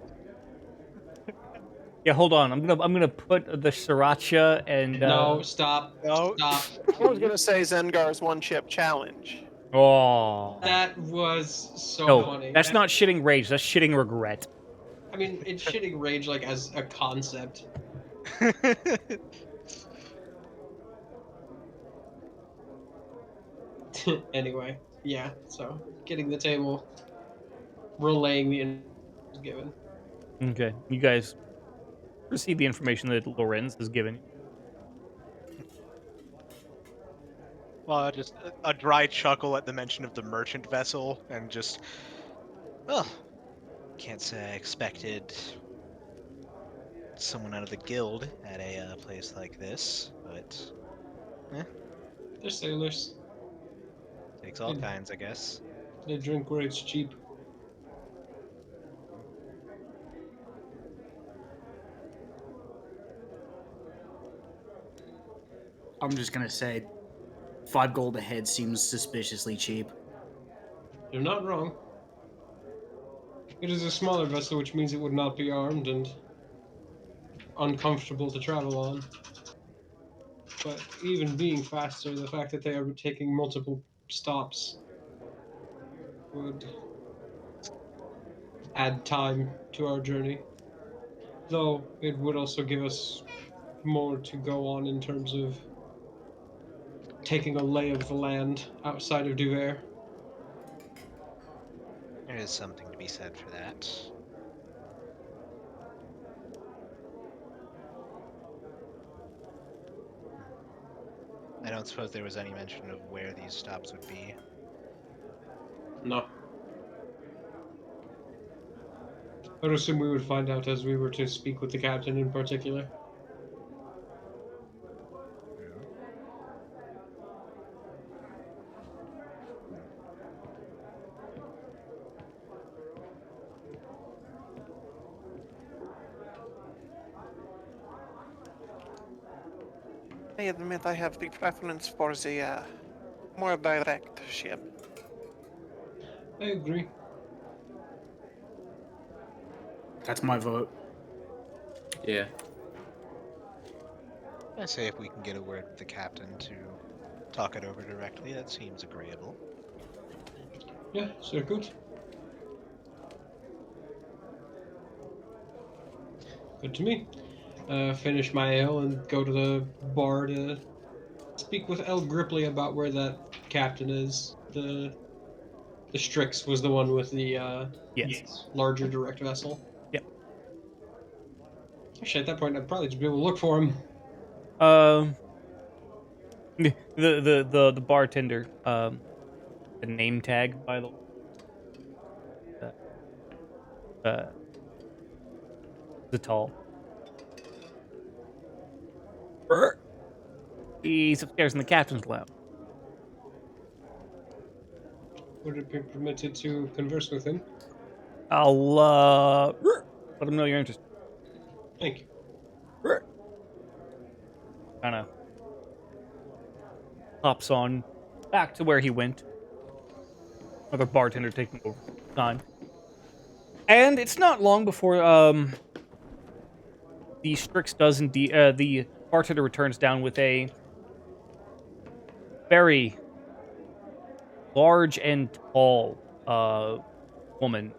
[SPEAKER 2] Yeah, hold on. I'm gonna put the sriracha and
[SPEAKER 1] No, stop.
[SPEAKER 3] No.
[SPEAKER 1] Stop.
[SPEAKER 6] I was gonna say Zengar's one chip challenge.
[SPEAKER 2] Oh
[SPEAKER 1] That was so
[SPEAKER 2] no,
[SPEAKER 1] funny.
[SPEAKER 2] that's not shitting rage. That's shitting regret.
[SPEAKER 1] I mean, it's shitting rage like as a concept. Anyway, yeah. So getting the table, relaying the information given.
[SPEAKER 2] Okay, you guys receive the information that Lorenz has given you.
[SPEAKER 3] Well, just a dry chuckle at the mention of the merchant vessel, and just, well, can't say I expected someone out of the guild at a place like this, but
[SPEAKER 1] They're sailors.
[SPEAKER 3] takes all
[SPEAKER 1] Hmm.
[SPEAKER 3] kinds, I guess.
[SPEAKER 1] They drink where it's cheap.
[SPEAKER 4] I'm just gonna say, 5 gold a head seems suspiciously cheap.
[SPEAKER 1] You're not wrong. It is a smaller vessel, which means it would not be armed and uncomfortable to travel on. But even being faster, the fact that they are taking multiple stops would add time to our journey. Though it would also give us more to go on in terms of taking a lay of the land outside of Duver.
[SPEAKER 3] There is something to be said for that. I don't suppose there was any mention of where these stops would be.
[SPEAKER 1] No. I would assume we would find out as we were to speak with the captain in particular.
[SPEAKER 6] I admit I have the preference for the more direct ship.
[SPEAKER 1] I agree.
[SPEAKER 4] That's my vote.
[SPEAKER 5] Yeah.
[SPEAKER 3] I say if we can get a word with the captain to talk it over directly, that seems agreeable.
[SPEAKER 1] Yeah, sehr gut. Good to me. Finish my ale and go to the bar to speak with El Gripply about where that captain is. The Strix was the one with the
[SPEAKER 2] Yes.
[SPEAKER 1] larger direct vessel.
[SPEAKER 2] Yep.
[SPEAKER 1] Actually, at that point, I'd probably just be able to look for him.
[SPEAKER 2] The bartender, the name tag by the the tall. He's upstairs in the captain's lounge.
[SPEAKER 1] Would it be permitted to converse with him?
[SPEAKER 2] I'll let him know you're interested.
[SPEAKER 1] Thank you.
[SPEAKER 2] hops on back to where he went. Another bartender taking over time. And it's not long before the Strix does indeed the bartender returns down with a very large and tall woman.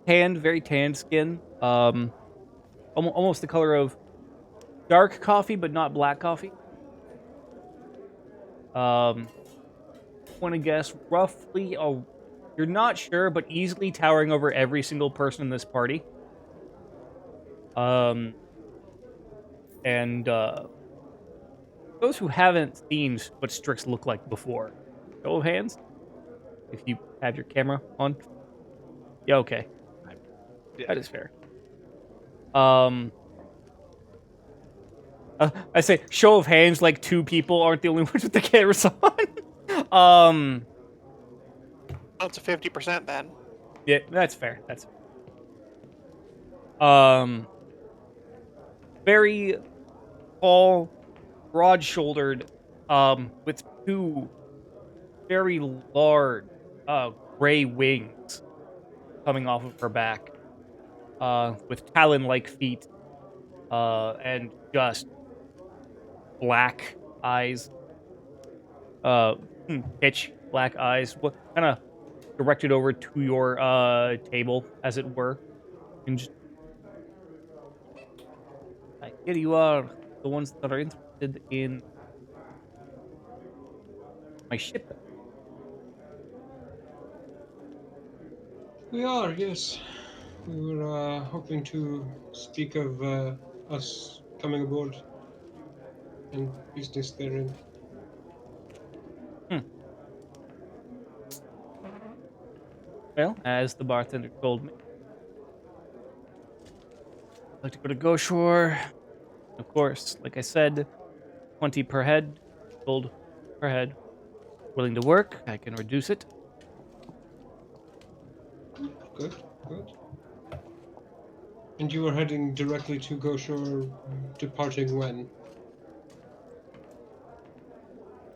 [SPEAKER 2] Tanned, very tanned skin. Almost the color of dark coffee, but not black coffee. Want to guess roughly? You're not sure, but easily towering over every single person in this party. And those who haven't seen what Strix looked like before, show of hands. If you have your camera on, yeah, okay, that is fair. I say show of hands, like 2 people aren't the only ones with the cameras on.
[SPEAKER 6] That's a 50% then.
[SPEAKER 2] Yeah, that's fair. That's very tall, broad-shouldered, with 2 very large, gray wings coming off of her back, with talon-like feet, and just black eyes, pitch black eyes, kind of directed over to your table, as it were, and just, here you are, the ones that are interested in my ship.
[SPEAKER 1] We are, yes. We were hoping to speak of us coming aboard and business therein.
[SPEAKER 2] Well, as the bartender told me, I'd like to go to Goshor. Of course, like I said, 20 per head, gold per head. Willing to work, I can reduce it.
[SPEAKER 1] Good, good. And you are heading directly to Goshor, departing when?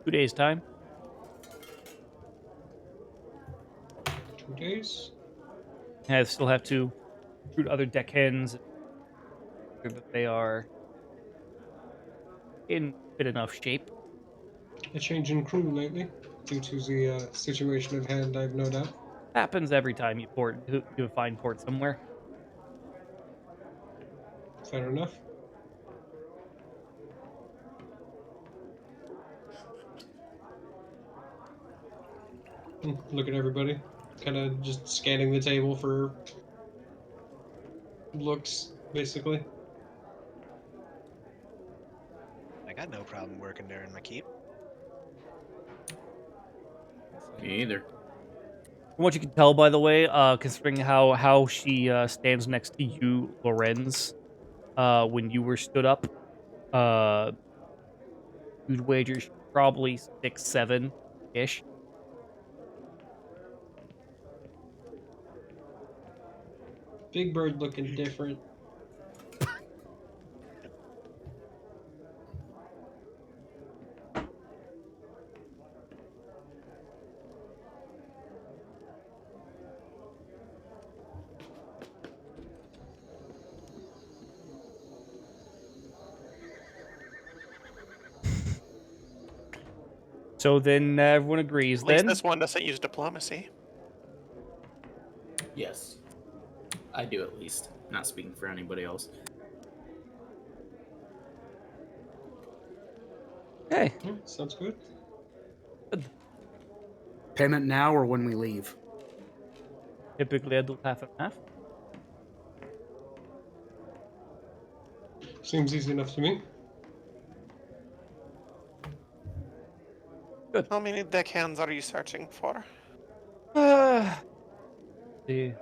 [SPEAKER 2] 2 days' time.
[SPEAKER 1] 2 days?
[SPEAKER 2] I still have to recruit other deckhands, sure that they are in fit enough shape.
[SPEAKER 1] A change in crew lately, due to the situation at hand, I've no doubt.
[SPEAKER 2] Happens every time you find port somewhere.
[SPEAKER 1] Fair enough. Look at everybody. Kind of just scanning the table for looks, basically.
[SPEAKER 3] I got no problem working there in my keep.
[SPEAKER 5] Me either.
[SPEAKER 2] From what you can tell, by the way, considering how she stands next to you, Lorenz, when you were stood up, you'd wager she's probably 6'7" ish.
[SPEAKER 1] Big Bird looking different.
[SPEAKER 2] So then everyone agrees.
[SPEAKER 6] At least
[SPEAKER 2] Then
[SPEAKER 6] this one doesn't use diplomacy.
[SPEAKER 5] Yes. I do, at least. Not speaking for anybody else.
[SPEAKER 2] okay.
[SPEAKER 1] Yeah, sounds good.
[SPEAKER 4] Payment now or when we leave?
[SPEAKER 2] Typically, I do half and half.
[SPEAKER 1] Seems easy enough to me.
[SPEAKER 6] How many deckhands are you searching for?
[SPEAKER 2] See,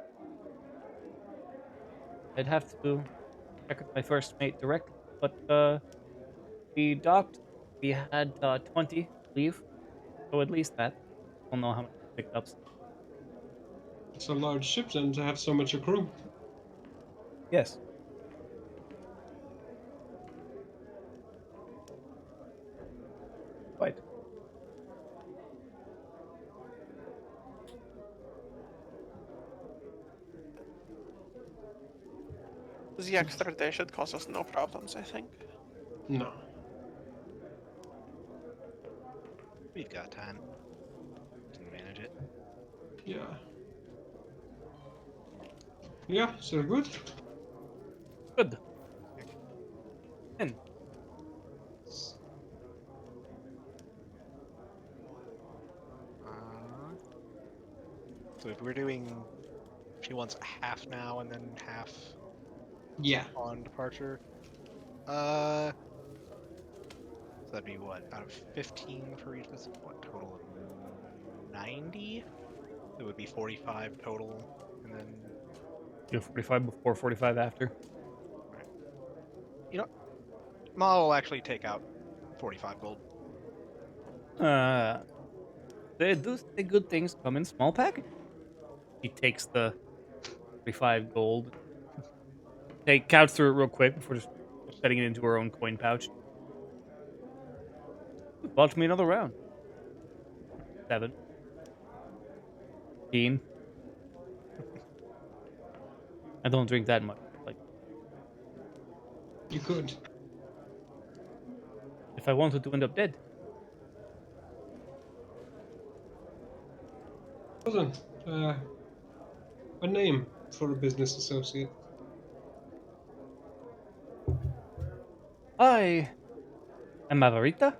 [SPEAKER 2] I'd have to check with my first mate directly, but we docked. We had 20 leave, so at least that. I'll know how many picked up.
[SPEAKER 1] It's a large ship then to have so much a crew.
[SPEAKER 2] Yes. Right.
[SPEAKER 6] The extra day should cause us no problems, I think.
[SPEAKER 1] No.
[SPEAKER 3] We've got time to manage it.
[SPEAKER 1] Yeah. Yeah, so good.
[SPEAKER 2] Good. And
[SPEAKER 3] So if we're doing, she wants half now and then half
[SPEAKER 1] Yeah.
[SPEAKER 3] on departure. So that'd be what, out of 15 for each? That's what, total of 90? It would be 45 total, and then
[SPEAKER 2] you have 45 before, 45 after.
[SPEAKER 3] I'll actually take out 45 gold.
[SPEAKER 2] They do say good things come in small packages. He takes the 45 gold. Counts through it real quick before just setting it into her own coin pouch. Bought me another round. 7. 15. I don't drink that much. Like,
[SPEAKER 1] You could.
[SPEAKER 2] if I wanted to end up dead.
[SPEAKER 1] Hold on. A name for a business associate.
[SPEAKER 2] I am Mavarita.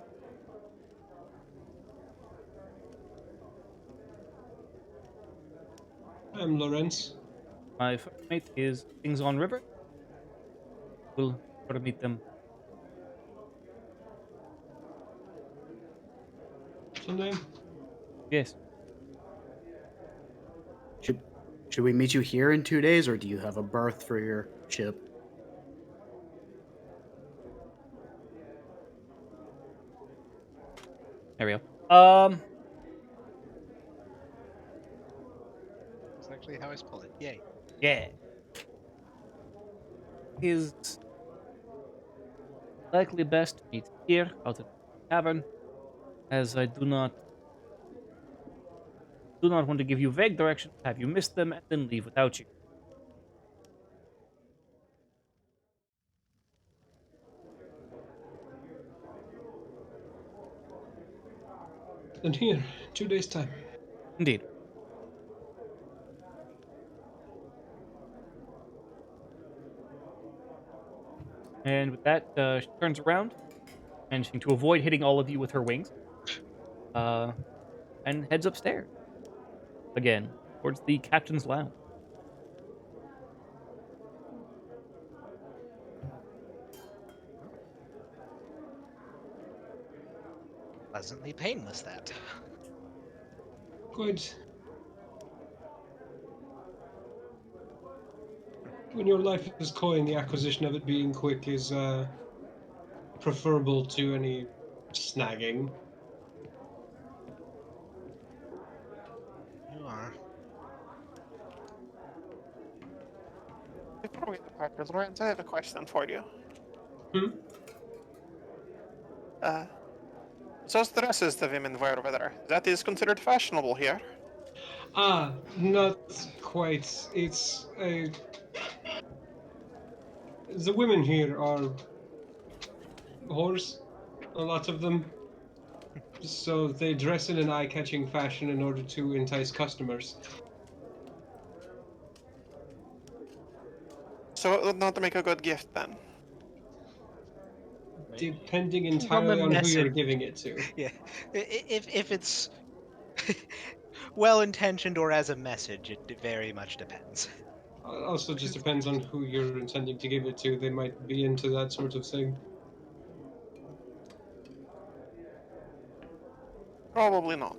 [SPEAKER 1] I'm Lorenz.
[SPEAKER 2] My first mate is Things on River. We'll sort of meet them.
[SPEAKER 1] What's your name?
[SPEAKER 2] Yes.
[SPEAKER 4] Should we meet you here in 2 days, or do you have a berth for your ship?
[SPEAKER 2] There we go.
[SPEAKER 3] That's actually how I spell it. Yay.
[SPEAKER 2] Yeah. Is likely best to meet here out at the tavern, as I do not want to give you vague directions, have you miss them, and then leave without you.
[SPEAKER 1] And here, 2 days' time.
[SPEAKER 2] Indeed. And with that, she turns around, managing to avoid hitting all of you with her wings, and heads upstairs again towards the captain's lounge.
[SPEAKER 3] Pleasantly painless, that.
[SPEAKER 1] Quite. When your life is coin, the acquisition of it being quick is preferable to any snagging.
[SPEAKER 3] You are.
[SPEAKER 6] Before we depart, Lorenz, I have a question for you.
[SPEAKER 1] Hmm?
[SPEAKER 6] Those dresses the women wear over there, that is considered fashionable here.
[SPEAKER 1] Not quite. It's a. The women here are whores, a lot of them. So they dress in an eye-catching fashion in order to entice customers.
[SPEAKER 6] So it would not make a good gift then.
[SPEAKER 7] Maybe.
[SPEAKER 1] Depending
[SPEAKER 3] Depends on the
[SPEAKER 1] entirely on who you're
[SPEAKER 3] message.
[SPEAKER 1] giving it to.
[SPEAKER 3] Yeah. If it's well intentioned or as a message, it very much depends.
[SPEAKER 1] Also, just depends on who you're intending to give it to. They might be into that sort of thing.
[SPEAKER 6] Probably not.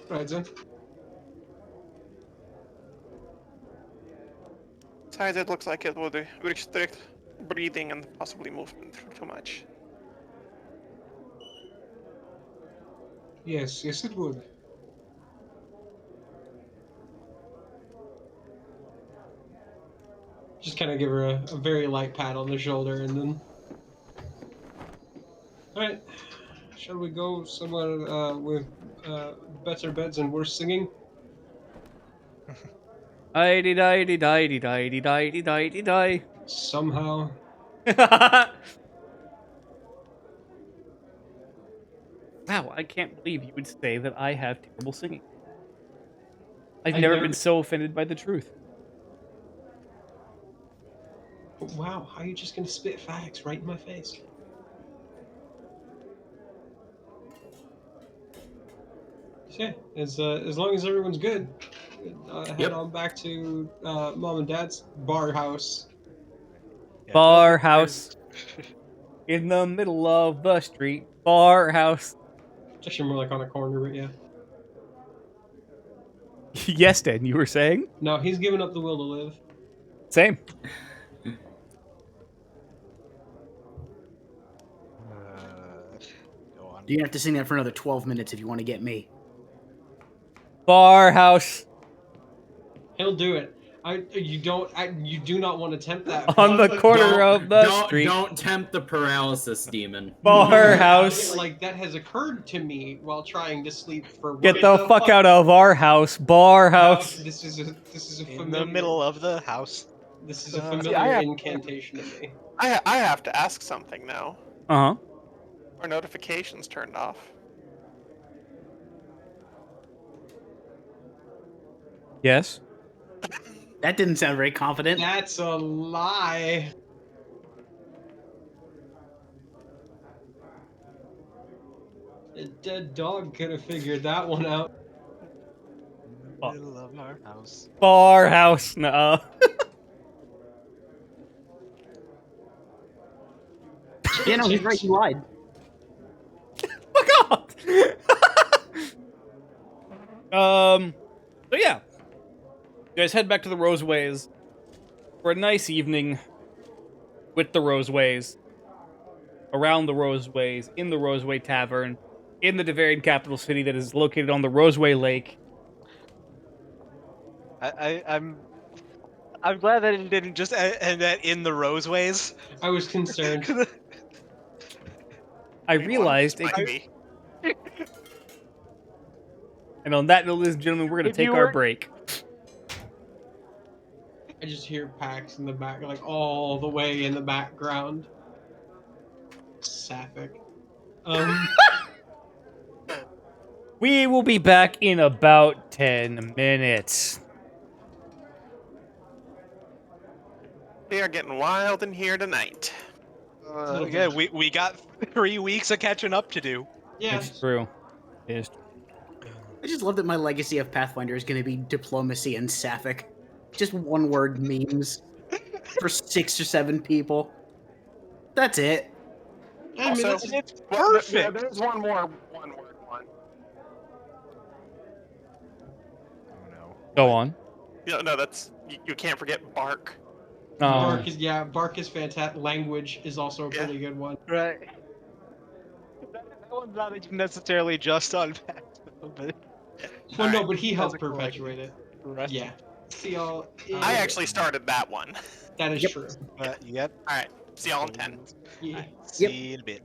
[SPEAKER 1] Right then.
[SPEAKER 6] Besides, it looks like it would restrict breathing and possibly movement too much.
[SPEAKER 1] Yes, it would. Just kind of give her a very light pat on the shoulder, and then. All right, shall we go somewhere with better beds and worse singing?
[SPEAKER 2] Die die die die die die die die die.
[SPEAKER 1] Somehow.
[SPEAKER 2] Wow, I can't believe you would say that I have terrible singing. I've
[SPEAKER 1] I
[SPEAKER 2] never
[SPEAKER 1] never-
[SPEAKER 2] been so offended by the truth.
[SPEAKER 1] Wow, how are you just gonna spit facts right in my face? Yeah, as long as everyone's good, head
[SPEAKER 5] Yep.
[SPEAKER 1] on back to mom and dad's bar house.
[SPEAKER 3] Yeah,
[SPEAKER 2] Bar
[SPEAKER 3] there's-
[SPEAKER 2] house in the middle of the street. Bar house.
[SPEAKER 1] It's actually more like on a corner, but yeah.
[SPEAKER 2] Yes, Dan, you were saying?
[SPEAKER 1] No, he's giving up the will to live.
[SPEAKER 2] Same.
[SPEAKER 3] Go on.
[SPEAKER 4] You're gonna have to sing that for another 12 minutes if you want to get me.
[SPEAKER 2] Bar house
[SPEAKER 1] He'll do it. You do not want to tempt that.
[SPEAKER 2] on the corner of the
[SPEAKER 5] don't,
[SPEAKER 2] street.
[SPEAKER 5] Don't tempt the paralysis demon.
[SPEAKER 2] Bar
[SPEAKER 1] No,
[SPEAKER 2] house.
[SPEAKER 1] Like that has occurred to me while trying to sleep for.
[SPEAKER 2] Get the fuck out of our house. Bar house.
[SPEAKER 1] This is a
[SPEAKER 3] In
[SPEAKER 1] familiar.
[SPEAKER 3] the middle of the house.
[SPEAKER 1] This is a
[SPEAKER 3] See, I
[SPEAKER 1] familiar
[SPEAKER 6] have-
[SPEAKER 1] incantation to me.
[SPEAKER 6] I have to ask something now.
[SPEAKER 2] Uh huh.
[SPEAKER 6] Are notifications turned off?
[SPEAKER 2] Yes.
[SPEAKER 4] That didn't sound very confident.
[SPEAKER 1] That's a lie. A dead dog could have figured that one out.
[SPEAKER 3] In the middle of our house.
[SPEAKER 2] Bar house. No.
[SPEAKER 4] Yeah, no, he's right. He lied.
[SPEAKER 2] Fuck off. So yeah, you guys head back to the Roseways for a nice evening with the Roseways, around the Roseways, in the Roseway Tavern, in the Taverns capital city that is located on the Roseway Lake.
[SPEAKER 3] I'm glad that it didn't just end that in the Roseways.
[SPEAKER 1] I was concerned.
[SPEAKER 2] I
[SPEAKER 6] mean,
[SPEAKER 2] realized
[SPEAKER 6] one
[SPEAKER 2] it
[SPEAKER 6] might
[SPEAKER 2] could,
[SPEAKER 6] be.
[SPEAKER 2] and on that note, ladies and gentlemen, we're going
[SPEAKER 3] If
[SPEAKER 2] to take
[SPEAKER 3] you
[SPEAKER 2] our
[SPEAKER 3] were-
[SPEAKER 2] break.
[SPEAKER 1] I just hear Pax in the back, like all the way in the background. Sapphic.
[SPEAKER 2] We will be back in about 10 minutes.
[SPEAKER 6] We are getting wild in here tonight.
[SPEAKER 3] Yeah, we got 3 weeks of catching up to do.
[SPEAKER 1] Yeah.
[SPEAKER 2] It's true. It's
[SPEAKER 4] I just love that my legacy of Pathfinder is going to be diplomacy and sapphic. Just one word memes for 6 or 7 people. That's it.
[SPEAKER 1] I mean,
[SPEAKER 6] Also,
[SPEAKER 1] that's-
[SPEAKER 3] It's
[SPEAKER 6] Well,
[SPEAKER 3] perfect.
[SPEAKER 6] there's one more one-word one.
[SPEAKER 3] Oh no.
[SPEAKER 2] Go on.
[SPEAKER 6] Yeah, no, that's you can't forget bark.
[SPEAKER 1] Bark is fantastic. Language is also a
[SPEAKER 6] Yeah.
[SPEAKER 1] pretty good one.
[SPEAKER 3] Right. That one's not even necessarily just on Pax, but
[SPEAKER 1] Well, no,
[SPEAKER 6] Alright,
[SPEAKER 1] but he
[SPEAKER 3] as
[SPEAKER 1] helped
[SPEAKER 3] a collective.
[SPEAKER 1] perpetuate it.
[SPEAKER 3] Right.
[SPEAKER 1] Yeah. See y'all.
[SPEAKER 6] I actually started that one.
[SPEAKER 1] That is
[SPEAKER 4] Yep.
[SPEAKER 1] true.
[SPEAKER 3] Yep.
[SPEAKER 6] All right, see y'all in 10.
[SPEAKER 1] Yeah.
[SPEAKER 3] See you in a bit.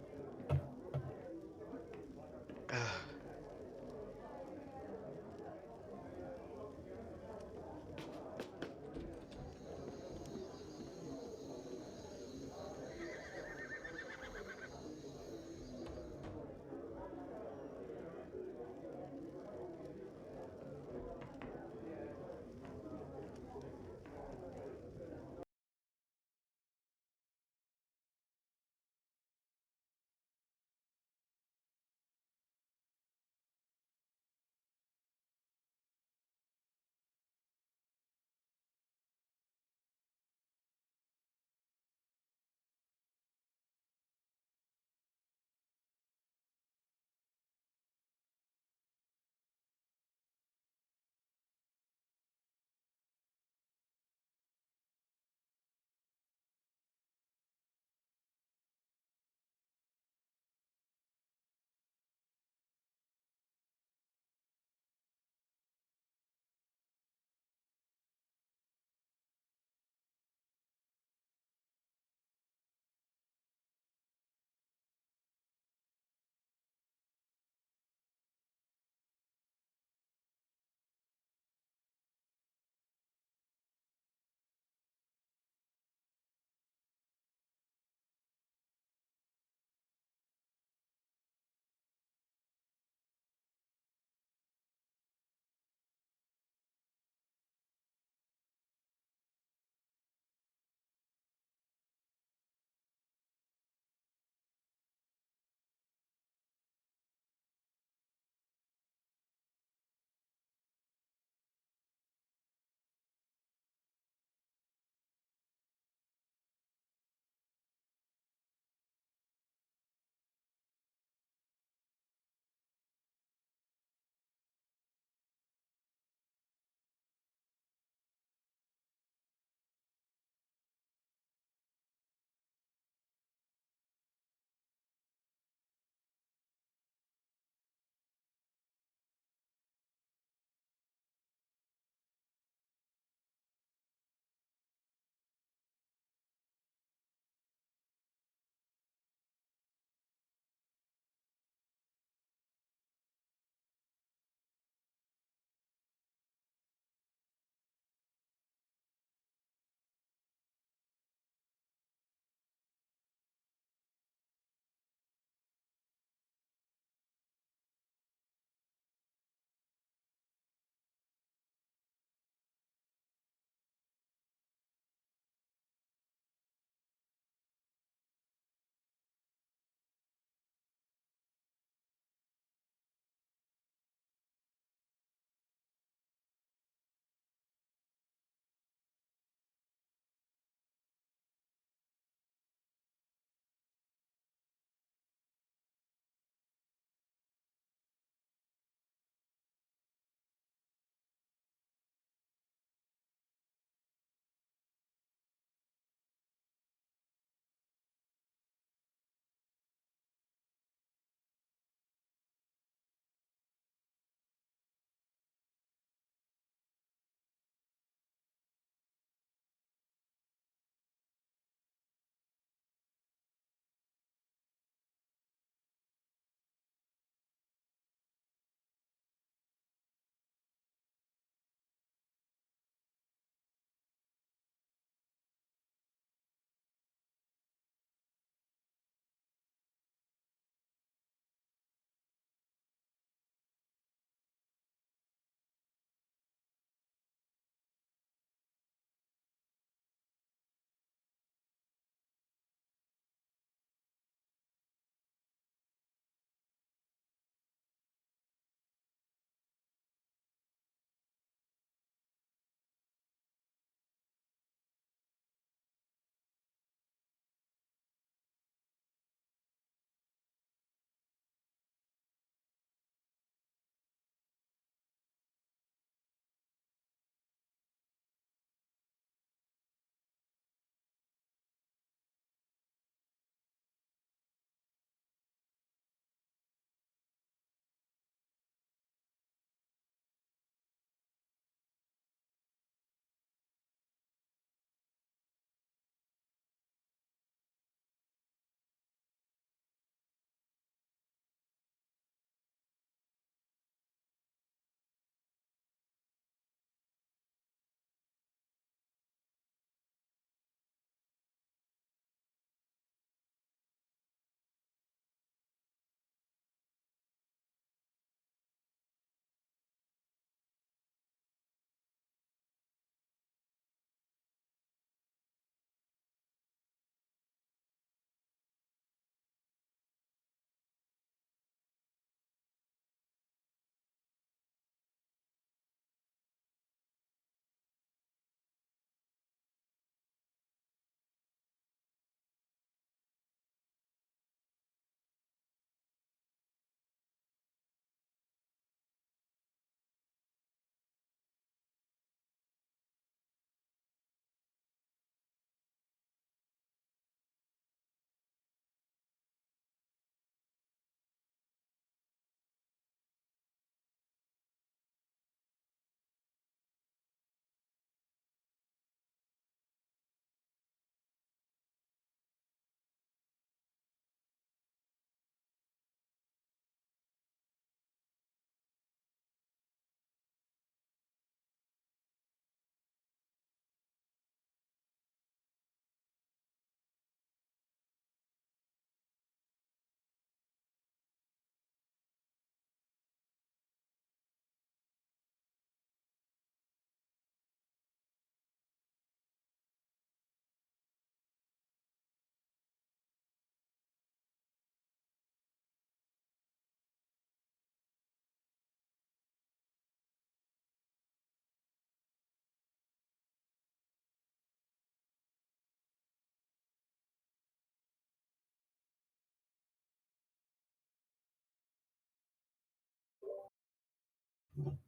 [SPEAKER 4] I'm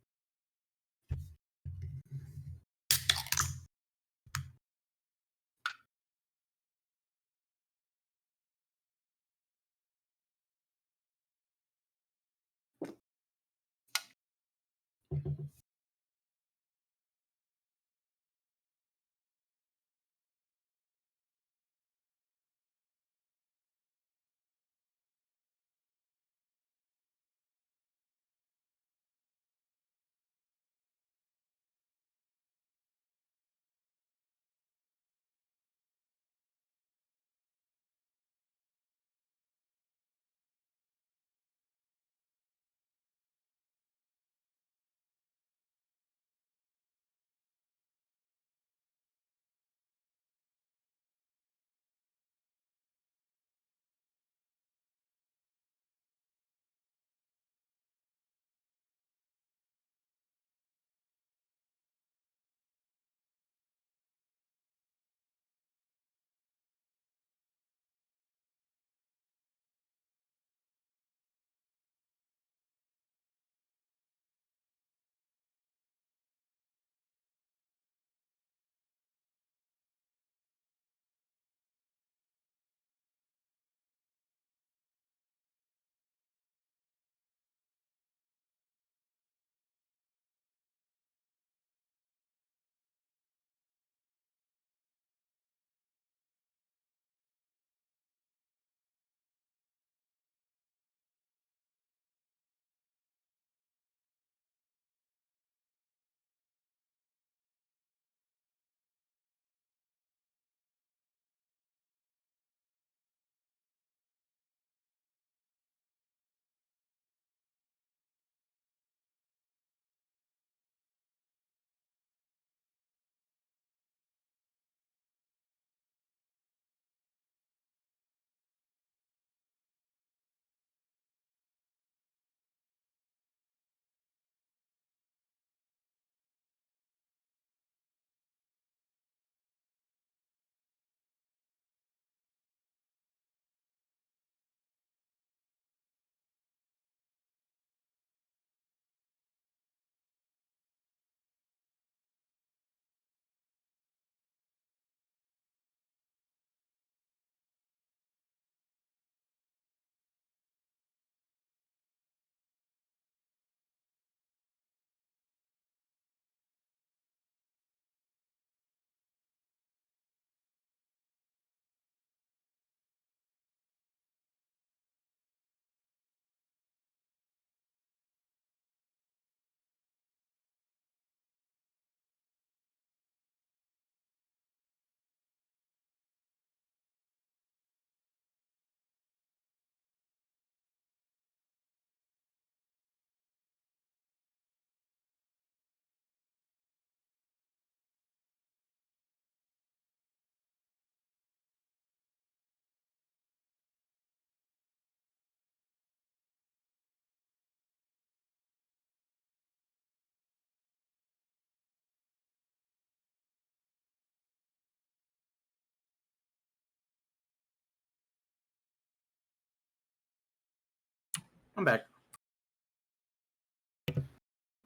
[SPEAKER 4] back.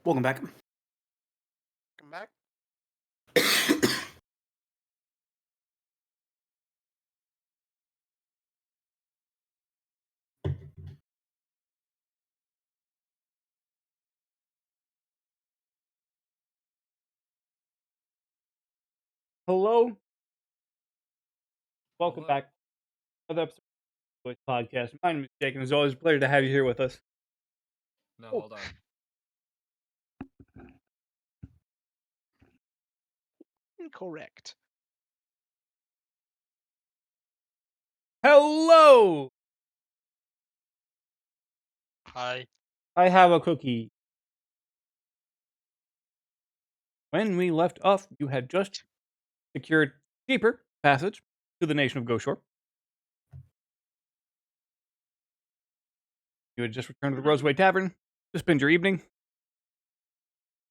[SPEAKER 4] Welcome back.
[SPEAKER 6] Come back.
[SPEAKER 2] Hello. Welcome
[SPEAKER 7] Hello.
[SPEAKER 2] back. Another episode of the podcast. My name is Jake, and it's always a pleasure to have you here with us.
[SPEAKER 7] No,
[SPEAKER 2] Oh.
[SPEAKER 7] hold on.
[SPEAKER 3] Incorrect.
[SPEAKER 2] Hello.
[SPEAKER 6] Hi.
[SPEAKER 2] I have a cookie. When we left off, you had just secured cheaper passage to the nation of Goshor. You had just returned to the Roseway Tavern to spend your evening.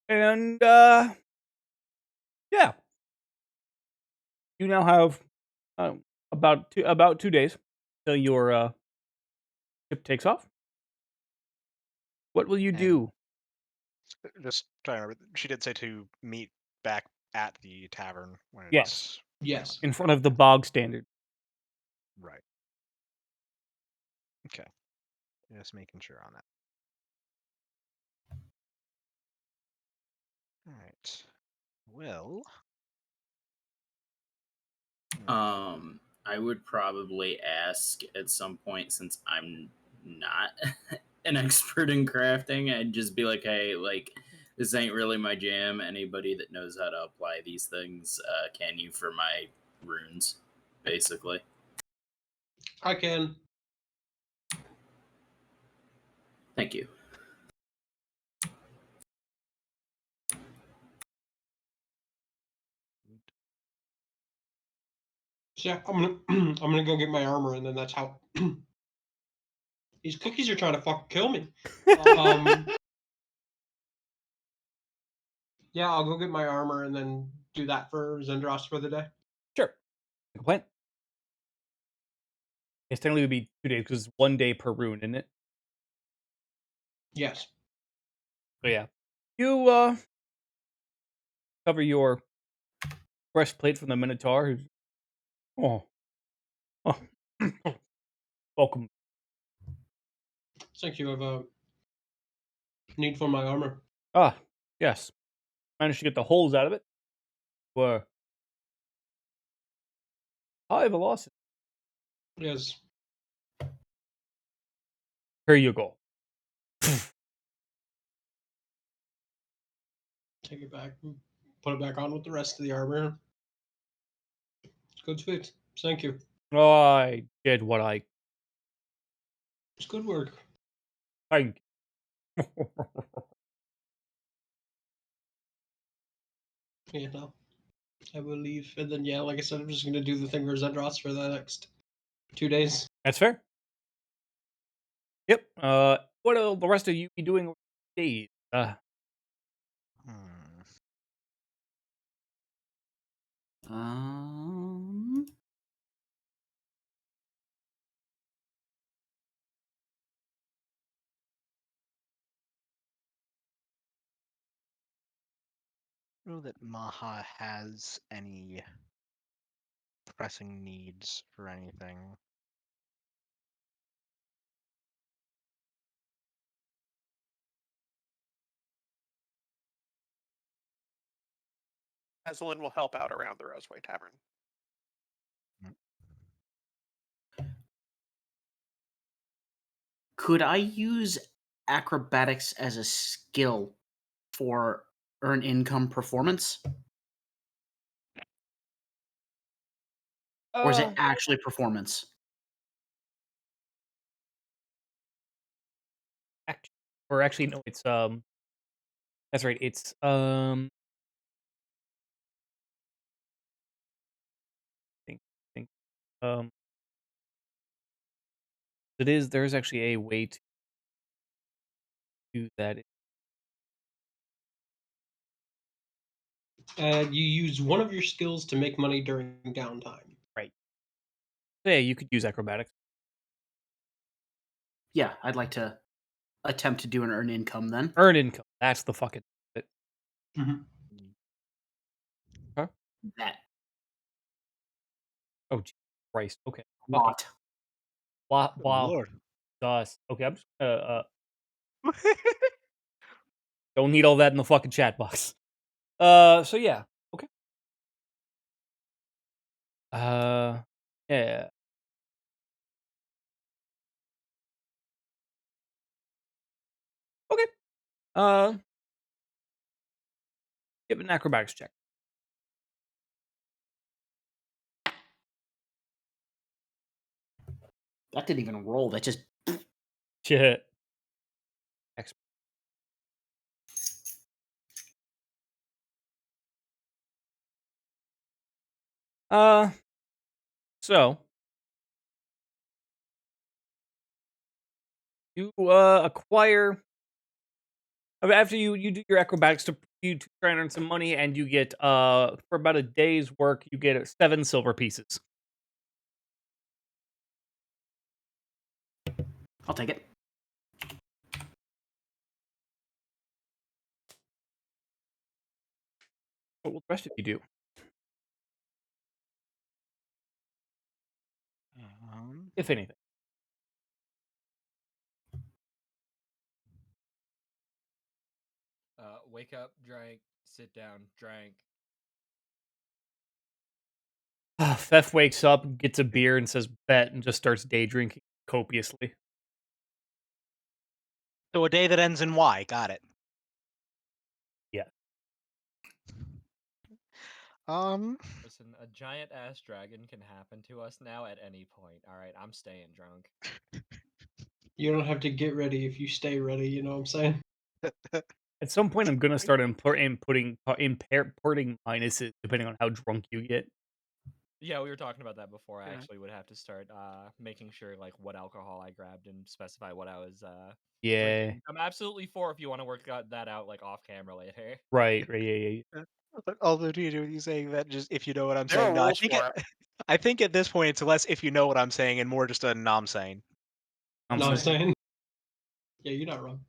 [SPEAKER 2] And, yeah. You now have about 2 days till your ship takes off. What will you
[SPEAKER 3] And-
[SPEAKER 2] do?
[SPEAKER 3] Just trying to remember. She did say to meet back at the tavern when it's
[SPEAKER 2] Yes.
[SPEAKER 1] Yes.
[SPEAKER 2] In front of the bog standard.
[SPEAKER 3] right. Okay. Just making sure on that. All right. Well.
[SPEAKER 5] I would probably ask at some point, since I'm not an expert in crafting, I'd just be like, hey, like, this ain't really my jam. Anybody that knows how to apply these things, can you for my runes, basically?
[SPEAKER 1] I can.
[SPEAKER 5] Thank you.
[SPEAKER 1] So yeah, I'm gonna I'm gonna go get my armor, and then that's how. These cookies are trying to fucking kill me. Yeah, I'll go get my armor and then do that for Zendros for the day.
[SPEAKER 2] Sure. Complaint. It's technically would be 2 days because it's 1 day per rune, isn't it?
[SPEAKER 1] Yes.
[SPEAKER 2] So yeah. You cover your breastplate from the Minotaur who's oh welcome.
[SPEAKER 1] Thank you. I've need for my armor.
[SPEAKER 2] Ah, yes. Managed to get the holes out of it. Were high velocity.
[SPEAKER 1] Yes.
[SPEAKER 2] Here you go.
[SPEAKER 1] Take it back. Put it back on with the rest of the armor. Good fit. Thank you.
[SPEAKER 2] I did what I
[SPEAKER 1] It's good work.
[SPEAKER 2] think.
[SPEAKER 1] You know, I will leave, and then yeah, like I said, I'm just gonna do the thing for Zendros for the next 2 days.
[SPEAKER 2] That's fair. Yep. What will the rest of you be doing over the days?
[SPEAKER 3] Hmm.
[SPEAKER 4] Um,
[SPEAKER 3] I don't know that Maha has any pressing needs for anything.
[SPEAKER 6] Ezelin will help out around the Roseway Tavern.
[SPEAKER 4] could I use acrobatics as a skill for earn income performance? Or is it actually performance?
[SPEAKER 2] Actually, no. It's That's right. It's think think um. It is. There is actually a way to do that.
[SPEAKER 1] You use one of your skills to make money during downtime.
[SPEAKER 2] Right. Yeah, you could use acrobatics.
[SPEAKER 4] Yeah, I'd like to attempt to do an earn income then.
[SPEAKER 2] Earn income. That's the fucking.
[SPEAKER 1] Mm-hmm.
[SPEAKER 2] Huh?
[SPEAKER 4] That
[SPEAKER 2] Oh, Jesus Christ. Okay.
[SPEAKER 4] lot.
[SPEAKER 2] Wow.
[SPEAKER 3] Oh,
[SPEAKER 2] Wow.
[SPEAKER 3] Lord.
[SPEAKER 2] Okay. I'm just don't need all that in the fucking chat box. So yeah. Okay. Yeah. Okay. Give an acrobatics check.
[SPEAKER 4] That didn't even roll. That just
[SPEAKER 2] Shit. Uh, so you acquire after you do your acrobatics to try and earn some money, and you get for about a day's work, you get 7 silver pieces.
[SPEAKER 4] I'll take it.
[SPEAKER 2] What will the rest of you do, if anything?
[SPEAKER 7] Wake up, drank, sit down, drank.
[SPEAKER 2] Thef wakes up, gets a beer, and says bet, and just starts day drinking copiously.
[SPEAKER 3] So a day that ends in Y. Got it.
[SPEAKER 2] Yeah.
[SPEAKER 7] Listen, a giant ass dragon can happen to us now at any point. All right, I'm staying drunk.
[SPEAKER 1] You don't have to get ready if you stay ready. You know what I'm saying?
[SPEAKER 2] At some point, I'm gonna start importing minuses depending on how drunk you get.
[SPEAKER 7] Yeah, we were talking about that before. I
[SPEAKER 3] Yeah.
[SPEAKER 7] actually would have to start making sure like what alcohol I grabbed and specify what I was
[SPEAKER 2] Yeah.
[SPEAKER 7] drinking. I'm absolutely for if you want to work that out like off camera later.
[SPEAKER 2] Right. Yeah.
[SPEAKER 3] Although, do you saying that just if you know what I'm
[SPEAKER 6] There
[SPEAKER 3] saying?
[SPEAKER 6] are
[SPEAKER 3] No, I
[SPEAKER 6] rules
[SPEAKER 3] think
[SPEAKER 6] for it.
[SPEAKER 3] I think at this point it's less if you know what I'm saying and more just a nom saying.
[SPEAKER 2] I'm
[SPEAKER 1] know what I'm
[SPEAKER 2] saying.
[SPEAKER 1] saying? Yeah, you're not wrong.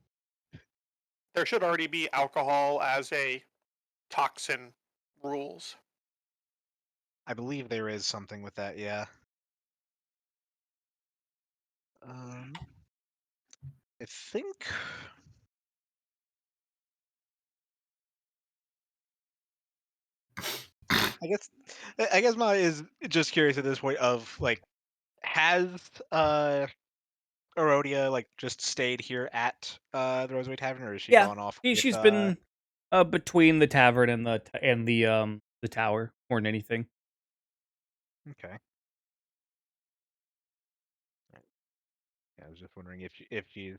[SPEAKER 6] There should already be alcohol as a toxin rules.
[SPEAKER 3] I believe there is something with that. Yeah. I think. I guess my is just curious at this point of like, has Erodia like just stayed here at the Roseway Tavern, or has she
[SPEAKER 2] Yeah,
[SPEAKER 3] gone off?
[SPEAKER 2] she's been between the tavern and the tower more than anything.
[SPEAKER 3] Okay. Yeah, I was just wondering if she's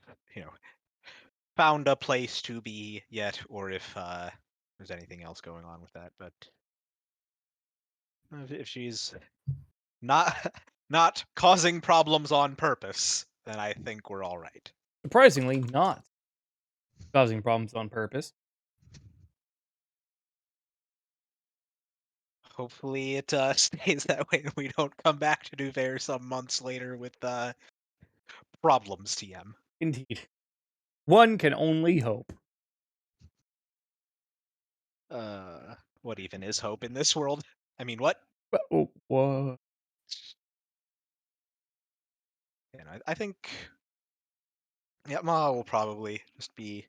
[SPEAKER 3] found a place to be yet, or if there's anything else going on with that. But if she's not not causing problems on purpose, then I think we're all right.
[SPEAKER 2] Surprisingly, not causing problems on purpose.
[SPEAKER 3] Hopefully it stays that way and we don't come back to Duvair some months later with problems, TM.
[SPEAKER 2] Indeed, one can only hope.
[SPEAKER 3] What even is hope in this world? I mean, what?
[SPEAKER 2] Oh, what?
[SPEAKER 3] And I think, yeah, Ma will probably just be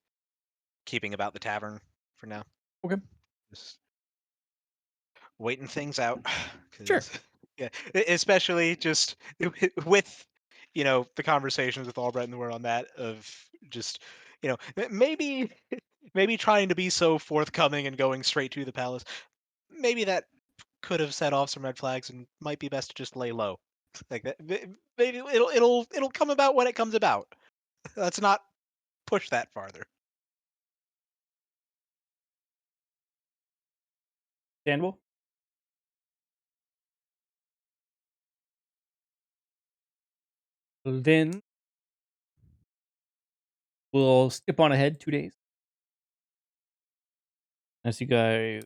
[SPEAKER 3] keeping about the tavern for now.
[SPEAKER 2] Okay.
[SPEAKER 3] Just waiting things out.
[SPEAKER 2] Sure.
[SPEAKER 3] Yeah, especially just with the conversations with Albrecht and the word on that of just maybe trying to be so forthcoming and going straight to the palace. Maybe that could have set off some red flags and might be best to just lay low. Like that, maybe it'll come about when it comes about. Let's not push that farther.
[SPEAKER 2] Understandable. Then we'll skip on ahead 2 days. As you guys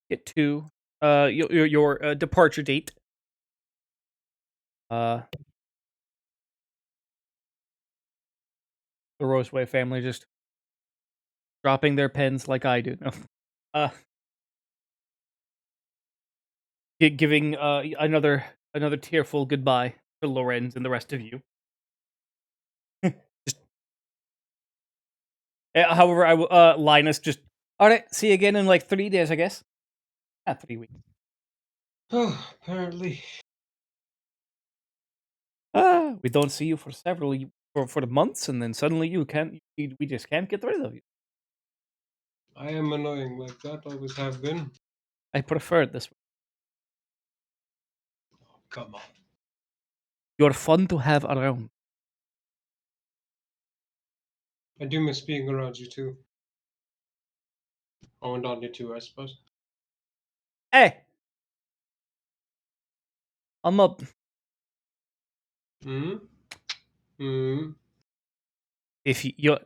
[SPEAKER 2] get to your departure date. The Roseway family just dropping their pens like I do. No. Giving another tearful goodbye to Lorenz and the rest of you. Just, however, I will. Linus just. All right, see you again in like 3 days, I guess. 3 weeks.
[SPEAKER 1] Oh, apparently.
[SPEAKER 2] We don't see you for several for the months, and then suddenly we just can't get rid of you.
[SPEAKER 1] I am annoying like that, always have been.
[SPEAKER 2] I prefer it this way.
[SPEAKER 1] Come on.
[SPEAKER 2] You're fun to have around.
[SPEAKER 1] I do miss being around you too. Oh, and Anya too, I suppose.
[SPEAKER 2] Hey, I'm up.
[SPEAKER 1] Hmm? Hmm?
[SPEAKER 2] If you,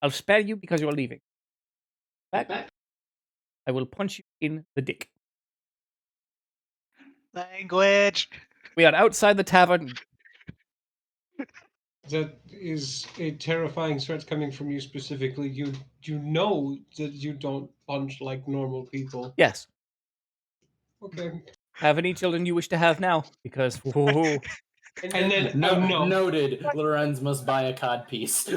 [SPEAKER 2] I'll spare you because you're leaving. Back. I will punch you in the dick.
[SPEAKER 3] Language.
[SPEAKER 2] We are outside the tavern.
[SPEAKER 1] That is a terrifying threat coming from you specifically. You know that you don't punch like normal people.
[SPEAKER 2] Yes.
[SPEAKER 1] Okay.
[SPEAKER 2] Have any children you wish to have now? Because whoa.
[SPEAKER 1] And then no.
[SPEAKER 5] Noted. Lorenz must buy a cod piece.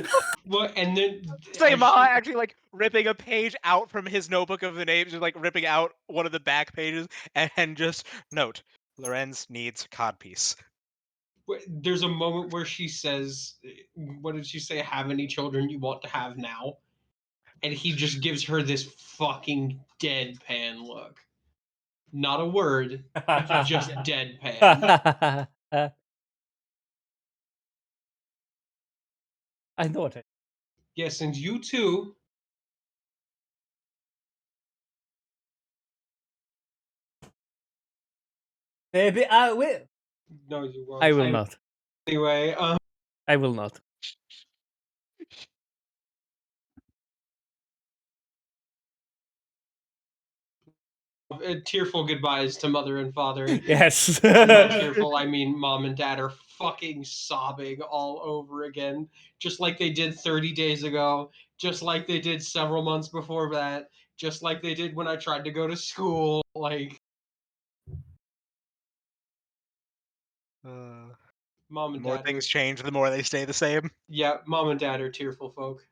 [SPEAKER 1] Well, and then
[SPEAKER 3] Say
[SPEAKER 1] as
[SPEAKER 3] Ma
[SPEAKER 1] she-
[SPEAKER 3] actually like ripping a page out from his notebook of the names, just like ripping out one of the back pages and just note, Lorenz needs codpiece.
[SPEAKER 1] there's a moment where she says, "What did she say? Have any children you want to have now?" And he just gives her this fucking deadpan look. Not a word, just deadpan.
[SPEAKER 2] I thought it.
[SPEAKER 1] Yes, and you too.
[SPEAKER 2] Maybe I will.
[SPEAKER 1] No, you won't.
[SPEAKER 2] I will not.
[SPEAKER 1] Anyway,
[SPEAKER 2] I will not.
[SPEAKER 1] tearful goodbyes to mother and father.
[SPEAKER 2] Yes.
[SPEAKER 1] And by tearful, I mean mom and dad are fucking sobbing all over again, just like they did 30 days ago, just like they did several months before that, just like they did when I tried to go to school. Like,
[SPEAKER 3] The
[SPEAKER 1] mom and
[SPEAKER 3] more
[SPEAKER 1] dad.
[SPEAKER 3] things change, the more they stay the same.
[SPEAKER 1] Yeah, mom and dad are tearful folk.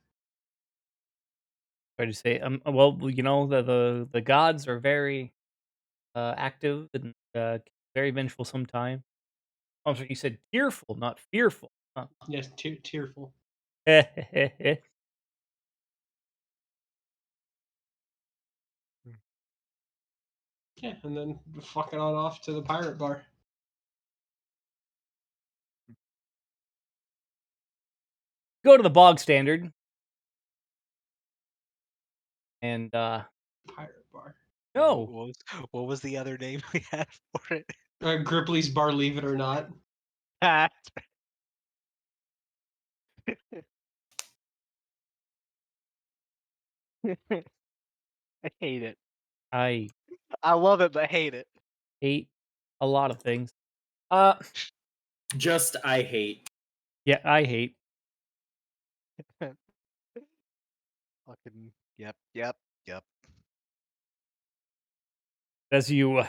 [SPEAKER 2] Try to say, well, you know, the gods are very active and very vengeful sometimes. Oh, so you said tearful, not fearful. Huh.
[SPEAKER 1] Yes, tearful. Yeah, and then fucking on off to the pirate bar.
[SPEAKER 2] Go to the bog standard. And
[SPEAKER 1] Pirate bar.
[SPEAKER 2] no.
[SPEAKER 3] What was the other name we had for it?
[SPEAKER 1] Gripply's bar, leave it or not.
[SPEAKER 3] I hate it.
[SPEAKER 2] I
[SPEAKER 3] I love it, but hate it.
[SPEAKER 2] hate a lot of things.
[SPEAKER 5] Just I hate.
[SPEAKER 2] Yeah, I hate.
[SPEAKER 3] Fucking yep.
[SPEAKER 2] As you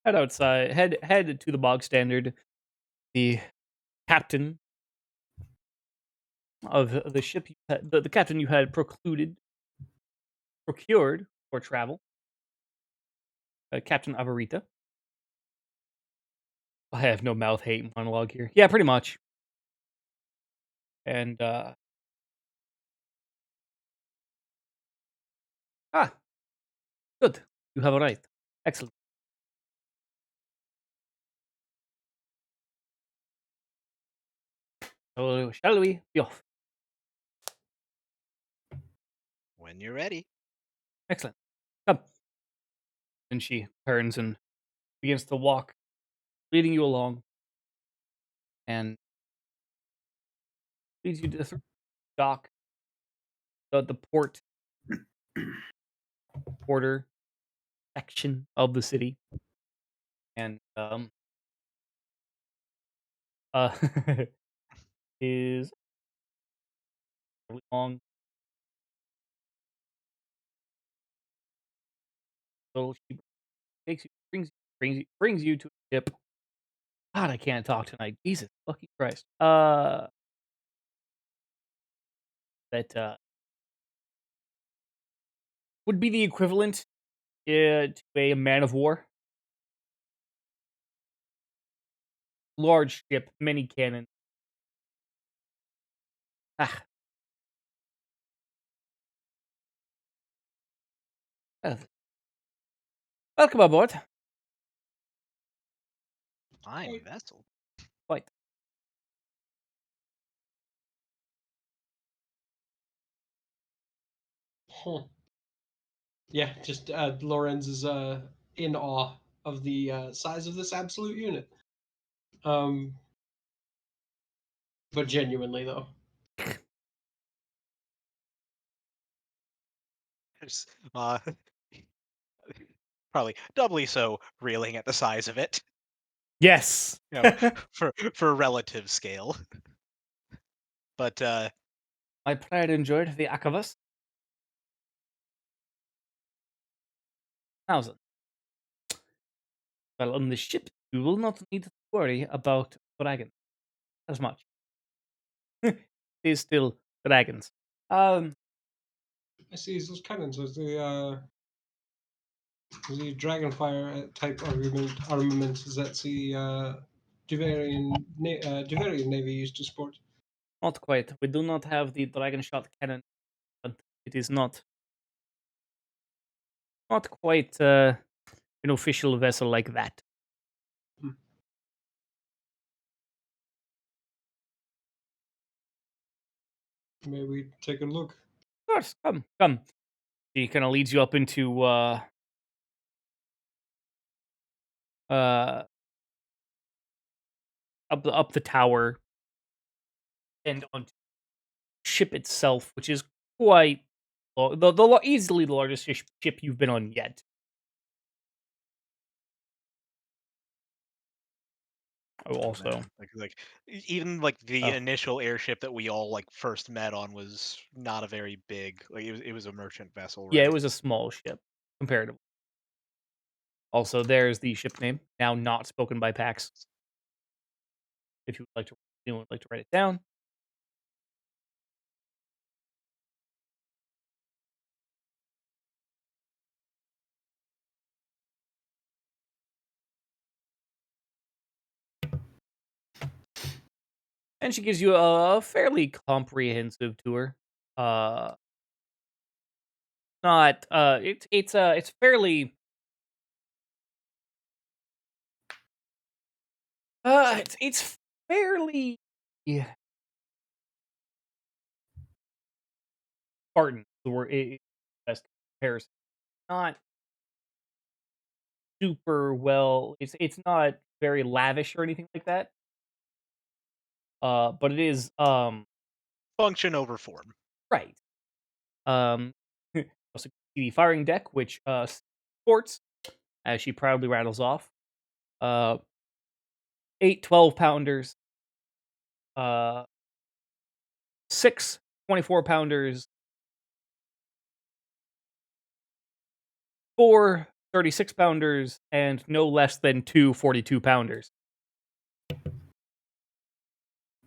[SPEAKER 2] head outside, head to the bog standard, the captain of the ship, the captain you had procured for travel, Captain Avarita. I have no mouth hate monologue here. Yeah, pretty much. And good. You have a right. Excellent. So shall we be off?
[SPEAKER 3] When you're ready.
[SPEAKER 2] Excellent. Come. And she turns and begins to walk, leading you along, and leads you to the dock, the porter section of the city, and is really long. So she takes you, brings you to a ship. God, I can't talk tonight. Jesus fucking Christ. That would be the equivalent to a man of war. Large ship, many cannon. Ah. Welcome aboard.
[SPEAKER 3] Fine vessel.
[SPEAKER 2] Quite.
[SPEAKER 1] Huh. Yeah, just Lorenz is in awe of the size of this absolute unit. But genuinely though.
[SPEAKER 3] Just, probably doubly so reeling at the size of it.
[SPEAKER 2] Yes.
[SPEAKER 3] You know, for relative scale. But
[SPEAKER 2] My player enjoyed the Akavas. 1,000. Well, on the ship, you will not need to worry about dragons as much. It is still dragons.
[SPEAKER 1] I see those cannons. The Dragonfire type armament. Is that the Deverian Navy used to sport?
[SPEAKER 2] Not quite. We do not have the dragon shot cannon, but it is not quite an official vessel like that.
[SPEAKER 1] Maybe take a look.
[SPEAKER 2] Of course, come. She kind of leads you up into up the tower and onto the ship itself, which is quite easily the largest ship you've been on yet. Oh, also,
[SPEAKER 3] man, even like the
[SPEAKER 2] Oh.
[SPEAKER 3] initial airship that we all like first met on was not a very big. Like it was a merchant vessel, right?
[SPEAKER 2] yeah, it was a small ship comparatively. Also, there's the ship name, now not spoken by Pax. If you would like to write it down. And she gives you a fairly comprehensive tour. Not it's fairly it's fairly Spartan. The word best comparison. Not super well. It's not very lavish or anything like that. But it is
[SPEAKER 3] Function over form.
[SPEAKER 2] right. Also the firing deck, which sports as she proudly rattles off 8 12-pounders, 6 24-pounders, 4 36-pounders, and no less than 2 42-pounders.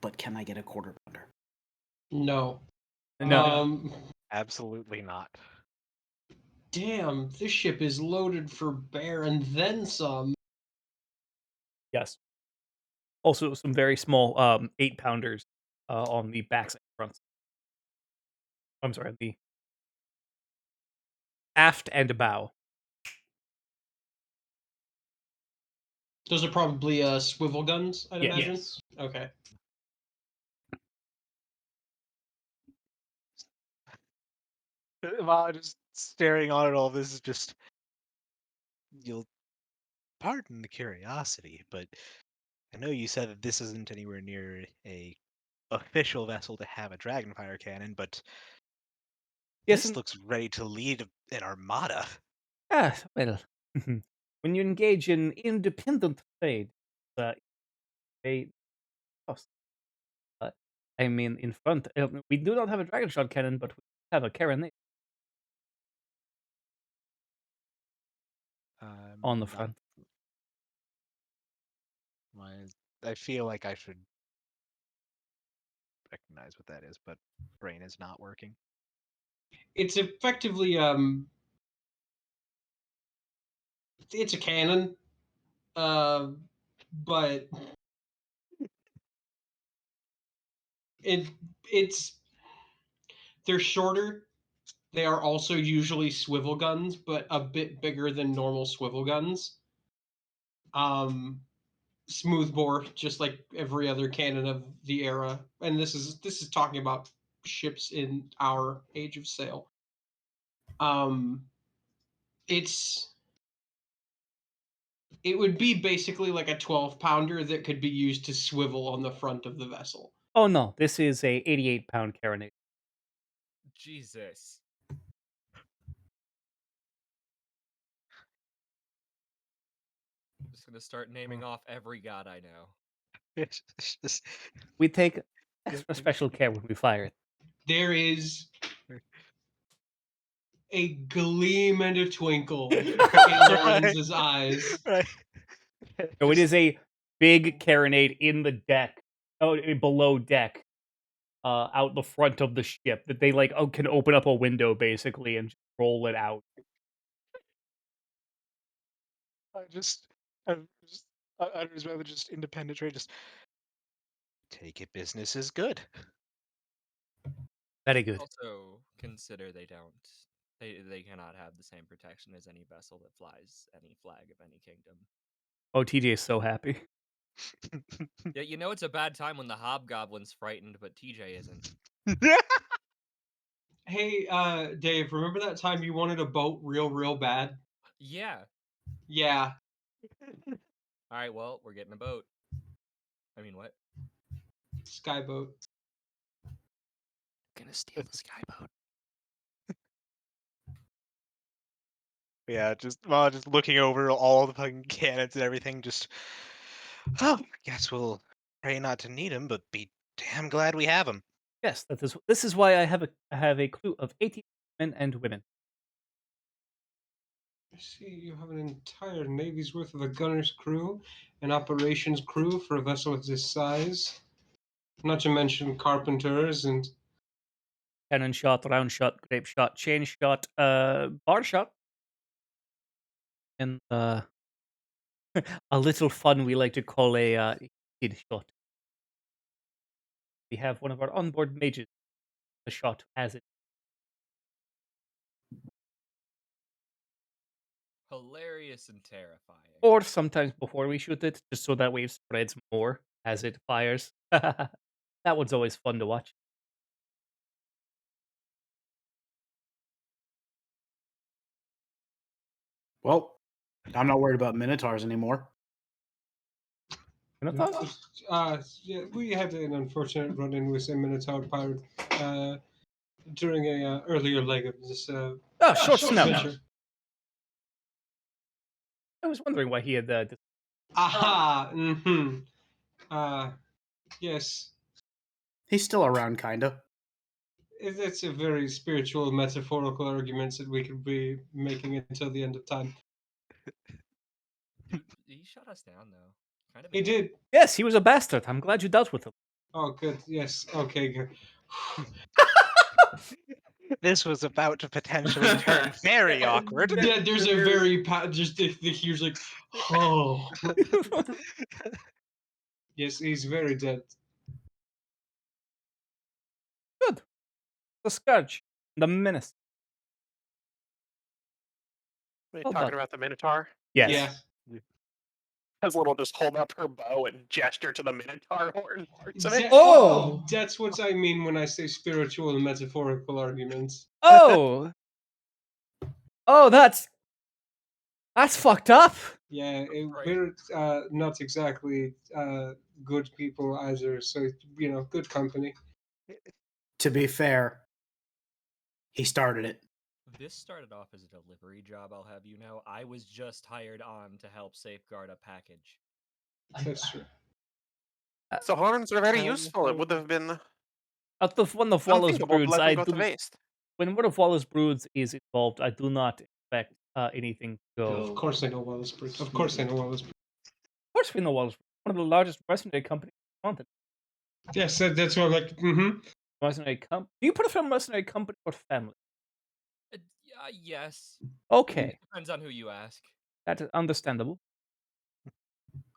[SPEAKER 4] But can I get a quarter pounder?
[SPEAKER 1] No.
[SPEAKER 2] No,
[SPEAKER 3] Absolutely not.
[SPEAKER 1] Damn, this ship is loaded for bear and then some.
[SPEAKER 2] yes. Also, some very small 8-pounders on the backs and fronts. I'm sorry, the aft and bow.
[SPEAKER 1] Those are probably swivel guns, I'd
[SPEAKER 2] Yeah,
[SPEAKER 1] imagine.
[SPEAKER 2] yes.
[SPEAKER 1] Okay.
[SPEAKER 3] Wow, just staring on it all. This is just. You'll pardon the curiosity, but I know you said that this isn't anywhere near a official vessel to have a Dragonfire cannon, but
[SPEAKER 2] Yes,
[SPEAKER 3] this looks ready to lead an armada.
[SPEAKER 2] well, when you engage in independent trade, they cost. I mean, in front, we do not have a dragon shot cannon, but we have a carronade on the
[SPEAKER 3] Not
[SPEAKER 2] front.
[SPEAKER 3] I feel like I should recognize what that is, but brain is not working.
[SPEAKER 1] It's effectively it's a cannon. But it's they're shorter. They are also usually swivel guns, but a bit bigger than normal swivel guns. Smoothbore, just like every other cannon of the era, and this is talking about ships in our age of sail. It's it would be basically like a 12-pounder that could be used to swivel on the front of the vessel.
[SPEAKER 2] Oh no, this is a 88-pound carronade.
[SPEAKER 7] Jesus. Just gonna start naming off every god I know.
[SPEAKER 3] It's just
[SPEAKER 2] We take Extra special care when we fire it.
[SPEAKER 1] There is a gleam and a twinkle in Lawrence's eyes.
[SPEAKER 3] Right.
[SPEAKER 2] So it is a big carronade in the deck, below deck, out the front of the ship that they can open up a window basically and just roll it out.
[SPEAKER 3] I'd rather just independent trade. Just take it. Business is good.
[SPEAKER 2] Very good.
[SPEAKER 7] Also, consider they cannot have the same protection as any vessel that flies any flag of any kingdom.
[SPEAKER 2] Oh, TJ is so happy.
[SPEAKER 7] Yeah, you know it's a bad time when the hobgoblin's frightened, but TJ isn't.
[SPEAKER 1] Hey, Dave, remember that time you wanted a boat real bad?
[SPEAKER 7] Yeah.
[SPEAKER 1] Yeah.
[SPEAKER 7] All right, well, we're getting a boat. I mean, what?
[SPEAKER 1] Skyboat.
[SPEAKER 7] Gonna steal the skyboat.
[SPEAKER 3] Yeah, just looking over all the fucking cannons and everything. Just, guess we'll pray not to need them, but be damn glad we have them.
[SPEAKER 2] Yes, this is why I have a crew of 80 men and women.
[SPEAKER 1] I see you have an entire Navy's worth of a gunner's crew, an operations crew for a vessel of this size. Not to mention carpenters and
[SPEAKER 2] Cannon shot, round shot, grape shot, chain shot, bar shot. And a little fun we like to call a kid shot. We have one of our onboard mages, a shot as it.
[SPEAKER 7] Hilarious and terrifying.
[SPEAKER 2] Or sometimes before we shoot it, just so that way it spreads more as it fires. That one's always fun to watch.
[SPEAKER 4] Well, I'm not worried about Minotaurs anymore.
[SPEAKER 2] Minotaurs?
[SPEAKER 1] Yeah, we had an unfortunate run-in with a Minotaur pirate during a earlier leg of this
[SPEAKER 2] Short snout.
[SPEAKER 1] adventure.
[SPEAKER 2] I was wondering why he had this.
[SPEAKER 1] Aha! Mm-hmm. Yes.
[SPEAKER 4] He's still around, kinda.
[SPEAKER 1] It's a very spiritual, metaphorical arguments that we could be making until the end of time.
[SPEAKER 7] He shut us down, though. Kind of.
[SPEAKER 1] He did.
[SPEAKER 2] Yes, he was a bastard. I'm glad you dealt with him.
[SPEAKER 1] Oh, good. Yes. Okay, good.
[SPEAKER 3] This was about to potentially turn very awkward.
[SPEAKER 1] Yeah, there's a very just the huge like, oh. Yes, he's very dead.
[SPEAKER 2] Good. The Scourge. The Menace.
[SPEAKER 6] Are you
[SPEAKER 2] Well
[SPEAKER 6] talking
[SPEAKER 2] done.
[SPEAKER 6] about the Minotaur?
[SPEAKER 2] Yes.
[SPEAKER 1] Yeah.
[SPEAKER 6] Has Little just hold up her bow and gesture to the Minotaur horn parts of it.
[SPEAKER 2] Oh!
[SPEAKER 1] That's what I mean when I say spiritual and metaphorical arguments.
[SPEAKER 2] Oh! Oh, that's fucked up.
[SPEAKER 1] Yeah,
[SPEAKER 7] Right.
[SPEAKER 1] we're not exactly good people either, so good company.
[SPEAKER 4] To be fair, he started it.
[SPEAKER 7] This started off as a delivery job, I'll have you know. I was just hired on to help safeguard a package.
[SPEAKER 1] That's true.
[SPEAKER 6] So horns are very
[SPEAKER 1] Um,
[SPEAKER 6] useful. It would have been
[SPEAKER 2] At the one of Wallace
[SPEAKER 6] unthinkable to
[SPEAKER 2] Broods,
[SPEAKER 6] let
[SPEAKER 2] I
[SPEAKER 6] them go to
[SPEAKER 2] do.
[SPEAKER 6] waste.
[SPEAKER 2] When one of Wallace Broods is involved, I do not expect anything to go.
[SPEAKER 1] Of course I know Wallace Broods. Of course I know Wallace Broods.
[SPEAKER 2] Of course, we know Wallace Broods, one of the largest mercenary companies on the continent.
[SPEAKER 1] Yes, that's what I'm like, mm-hmm.
[SPEAKER 2] Mercenary company. Do you prefer mercenary company or family?
[SPEAKER 7] Yes.
[SPEAKER 2] Okay,
[SPEAKER 7] Depends on who you ask.
[SPEAKER 2] that is understandable.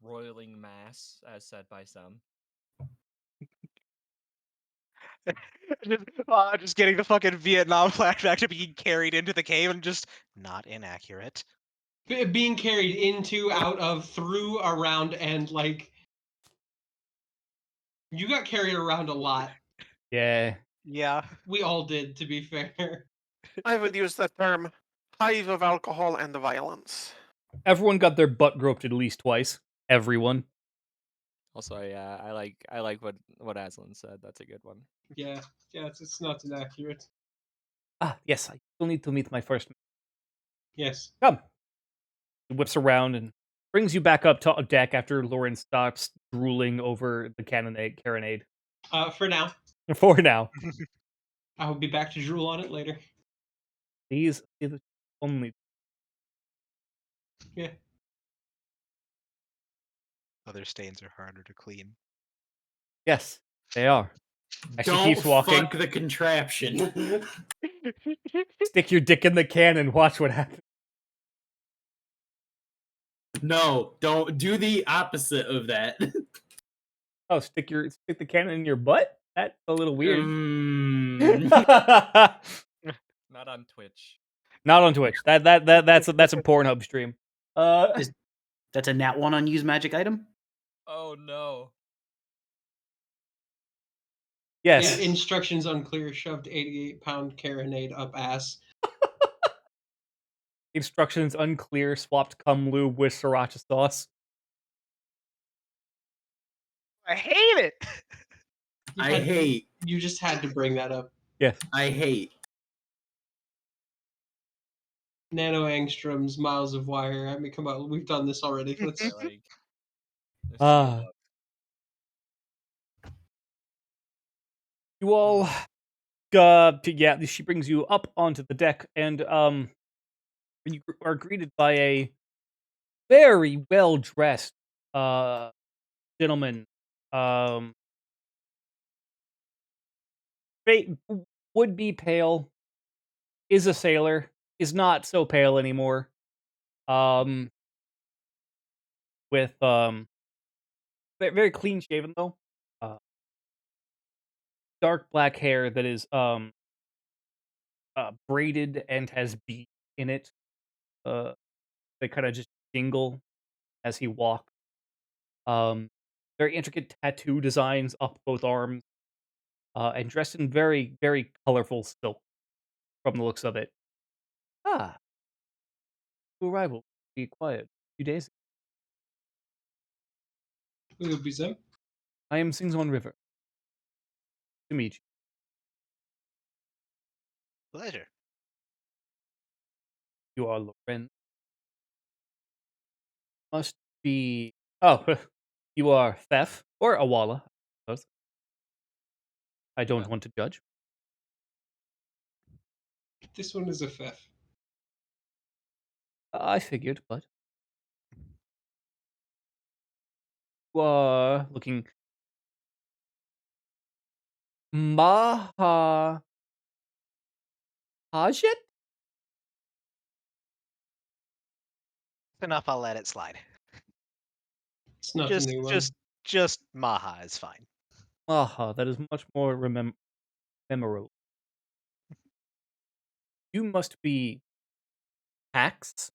[SPEAKER 7] Roiling mass, as said by some.
[SPEAKER 3] Just getting the fucking Vietnam flashback to being carried into the cave and just not inaccurate.
[SPEAKER 1] Being carried into, out of, through, around, and like you got carried around a lot.
[SPEAKER 2] Yeah.
[SPEAKER 3] Yeah.
[SPEAKER 1] We all did, to be fair.
[SPEAKER 6] I would use the term hive of alcohol and violence.
[SPEAKER 2] Everyone got their butt groped at least twice. Everyone.
[SPEAKER 7] Also, yeah, I like what Aslan said. That's a good one.
[SPEAKER 1] Yeah, it's not inaccurate.
[SPEAKER 2] Yes, I still need to meet my first.
[SPEAKER 1] Yes.
[SPEAKER 2] Come. He whips around and brings you back up to deck after Lauren stops drooling over the carronade.
[SPEAKER 1] For now.
[SPEAKER 2] For now.
[SPEAKER 1] I will be back to drool on it later.
[SPEAKER 2] These are the only.
[SPEAKER 1] Yeah.
[SPEAKER 3] Other stains are harder to clean.
[SPEAKER 2] Yes, they are. As she
[SPEAKER 5] Don't
[SPEAKER 2] keeps walking.
[SPEAKER 5] fuck the contraption.
[SPEAKER 2] Stick your dick in the can and watch what happens.
[SPEAKER 5] No, don't do the opposite of that.
[SPEAKER 2] Oh, stick the can in your butt? That's a little weird.
[SPEAKER 5] Mm.
[SPEAKER 7] Not on Twitch.
[SPEAKER 2] Not on Twitch. That's a Pornhub stream.
[SPEAKER 4] That's a nat 1 on use magic item?
[SPEAKER 7] Oh no.
[SPEAKER 2] Yes.
[SPEAKER 1] Yeah, instructions unclear. Shoved 88-pound carronade up ass.
[SPEAKER 2] Instructions unclear. Swapped cum lube with sriracha sauce.
[SPEAKER 3] I hate it.
[SPEAKER 1] You just had to bring that up.
[SPEAKER 2] Yes.
[SPEAKER 5] I hate.
[SPEAKER 1] Nano angstroms, miles of wire. I mean, come on, we've done this already. Let's.
[SPEAKER 7] Yeah, like, this
[SPEAKER 2] Ah.
[SPEAKER 7] scale up.
[SPEAKER 2] You all, yeah, she brings you up onto the deck, and you are greeted by a very well dressed gentleman. Would be pale, is a sailor, is not so pale anymore. With very clean shaven though. Dark black hair that is braided and has beads in it. They kind of just jingle as he walks. Very intricate tattoo designs up both arms. And dressed in very, very colorful silk from the looks of it. Ah. New arrival. Be quiet. A few days.
[SPEAKER 1] Who would be Zim?
[SPEAKER 2] I am Singzon River. To meet you.
[SPEAKER 3] Pleasure.
[SPEAKER 2] You are Loren. Must be. Oh, you are Thef or Awala. I suppose. I don't want to judge.
[SPEAKER 1] This one is a fifth.
[SPEAKER 2] I figured, but you are looking Maha Hajit?
[SPEAKER 3] Enough. I'll let it slide.
[SPEAKER 1] It's not a new one.
[SPEAKER 3] Just Maha is fine.
[SPEAKER 2] Maha, that is much more memorable. You must be Pax?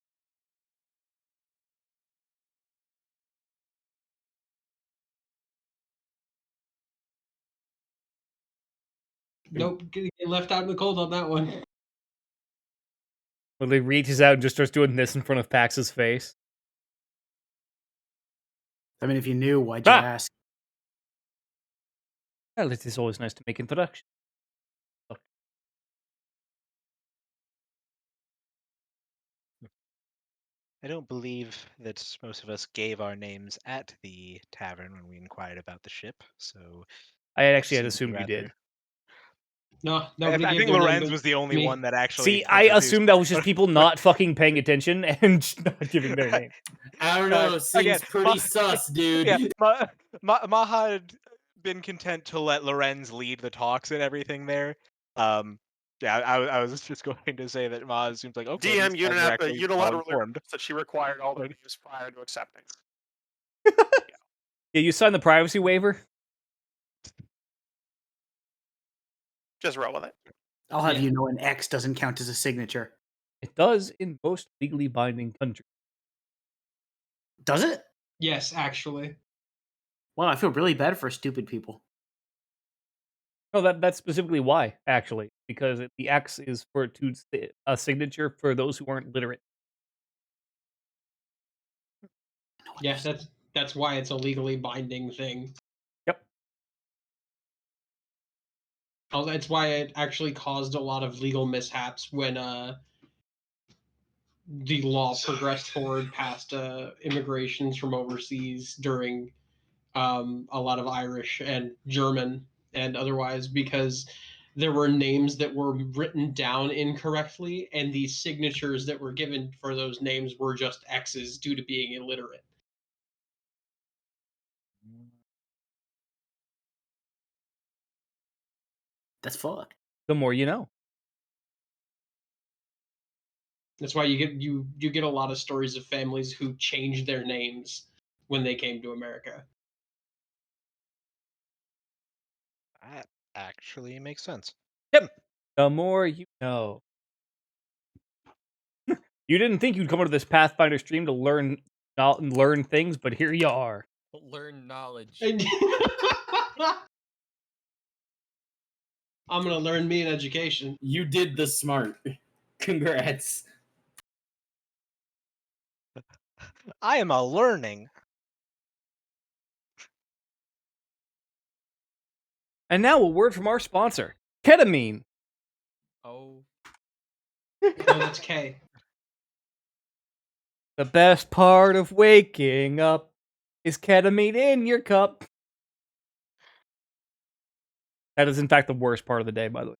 [SPEAKER 1] Nope, get left out in the cold on that one.
[SPEAKER 2] Well, he reaches out and just starts doing this in front of Pax's face.
[SPEAKER 4] I mean, if you knew, why'd you ask?
[SPEAKER 2] Well, it is always nice to make introductions.
[SPEAKER 3] I don't believe that most of us gave our names at the tavern when we inquired about the ship, so
[SPEAKER 2] I actually had
[SPEAKER 3] seemed
[SPEAKER 2] assumed you
[SPEAKER 3] rather-
[SPEAKER 2] did.
[SPEAKER 1] No, nobody
[SPEAKER 3] I
[SPEAKER 1] gave
[SPEAKER 3] think
[SPEAKER 1] their name
[SPEAKER 3] Lorenz
[SPEAKER 1] but
[SPEAKER 3] was the only
[SPEAKER 1] me.
[SPEAKER 3] one that actually.
[SPEAKER 2] See, I
[SPEAKER 3] introduced-
[SPEAKER 2] assumed that was just people not fucking paying attention and not giving their name.
[SPEAKER 5] I don't know. Seems
[SPEAKER 3] again,
[SPEAKER 5] pretty sus, dude.
[SPEAKER 3] Yeah, Maha had been content to let Lorenz lead the talks and everything there. Yeah, I was just going to say that Maha seems like okay.
[SPEAKER 6] DM
[SPEAKER 3] these guys are actually
[SPEAKER 6] unilaterally
[SPEAKER 3] well-informed.
[SPEAKER 6] that she required all their names prior to accepting.
[SPEAKER 2] Yeah, you signed the privacy waiver?
[SPEAKER 6] Just roll with it.
[SPEAKER 4] I'll have
[SPEAKER 1] Yeah.
[SPEAKER 4] you know an X doesn't count as a signature.
[SPEAKER 2] It does in most legally binding countries.
[SPEAKER 4] Does it?
[SPEAKER 1] Yes, actually.
[SPEAKER 4] Well, I feel really bad for stupid people.
[SPEAKER 2] No, that's specifically why, actually, because the X is for a signature for those who aren't literate.
[SPEAKER 1] Yeah, that's why it's a legally binding thing.
[SPEAKER 2] Yep.
[SPEAKER 1] Oh, that's why it actually caused a lot of legal mishaps when the law progressed forward past immigrations from overseas during a lot of Irish and German and otherwise because there were names that were written down incorrectly, and the signatures that were given for those names were just X's due to being illiterate.
[SPEAKER 4] That's fucked.
[SPEAKER 2] The more you know.
[SPEAKER 1] That's why you get a lot of stories of families who changed their names when they came to America.
[SPEAKER 3] That actually makes sense.
[SPEAKER 2] The more you know. You didn't think you'd come onto this Pathfinder stream to learn things, but here you are.
[SPEAKER 7] Learn knowledge.
[SPEAKER 1] I'm gonna learn me an education.
[SPEAKER 5] You did the smart. Congrats.
[SPEAKER 3] I am a learning.
[SPEAKER 2] And now a word from our sponsor, ketamine.
[SPEAKER 7] Oh,
[SPEAKER 1] No, that's K.
[SPEAKER 2] The best part of waking up is ketamine in your cup. That is, in fact, the worst part of the day, by the way.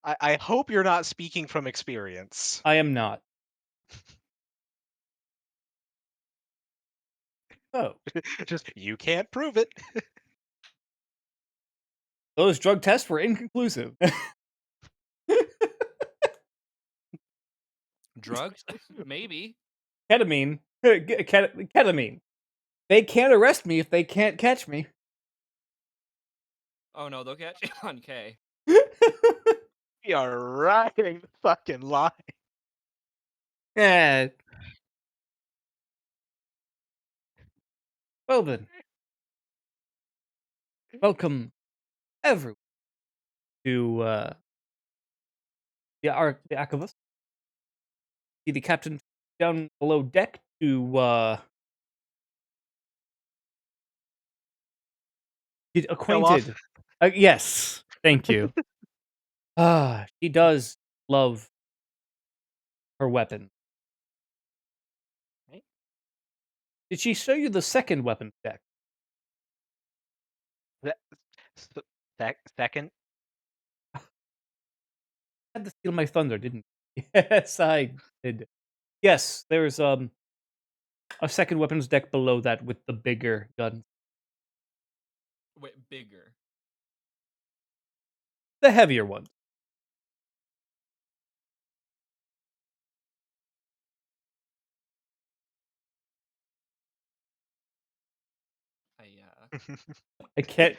[SPEAKER 3] I hope you're not speaking from experience.
[SPEAKER 2] I am not. Oh,
[SPEAKER 3] Just you can't prove it.
[SPEAKER 2] those drug tests were inconclusive.
[SPEAKER 7] drugs? Maybe.
[SPEAKER 2] Ketamine. Ketamine. They can't arrest me if they can't catch me.
[SPEAKER 7] Oh no, they'll catch you on K.
[SPEAKER 3] We are riding the fucking line.
[SPEAKER 2] Yeah. Well then. Welcome, everyone, to the Archivist. See the captain down below deck to get acquainted. Yes, thank you. She does love her weapon.
[SPEAKER 3] Right.
[SPEAKER 2] Did she show you the second weapons deck?
[SPEAKER 3] Second.
[SPEAKER 2] I had to steal my thunder, didn't you? Yes, I did. Yes, there's a second weapons deck below that with the bigger gun.
[SPEAKER 7] Wait, bigger.
[SPEAKER 2] The heavier one. I can't.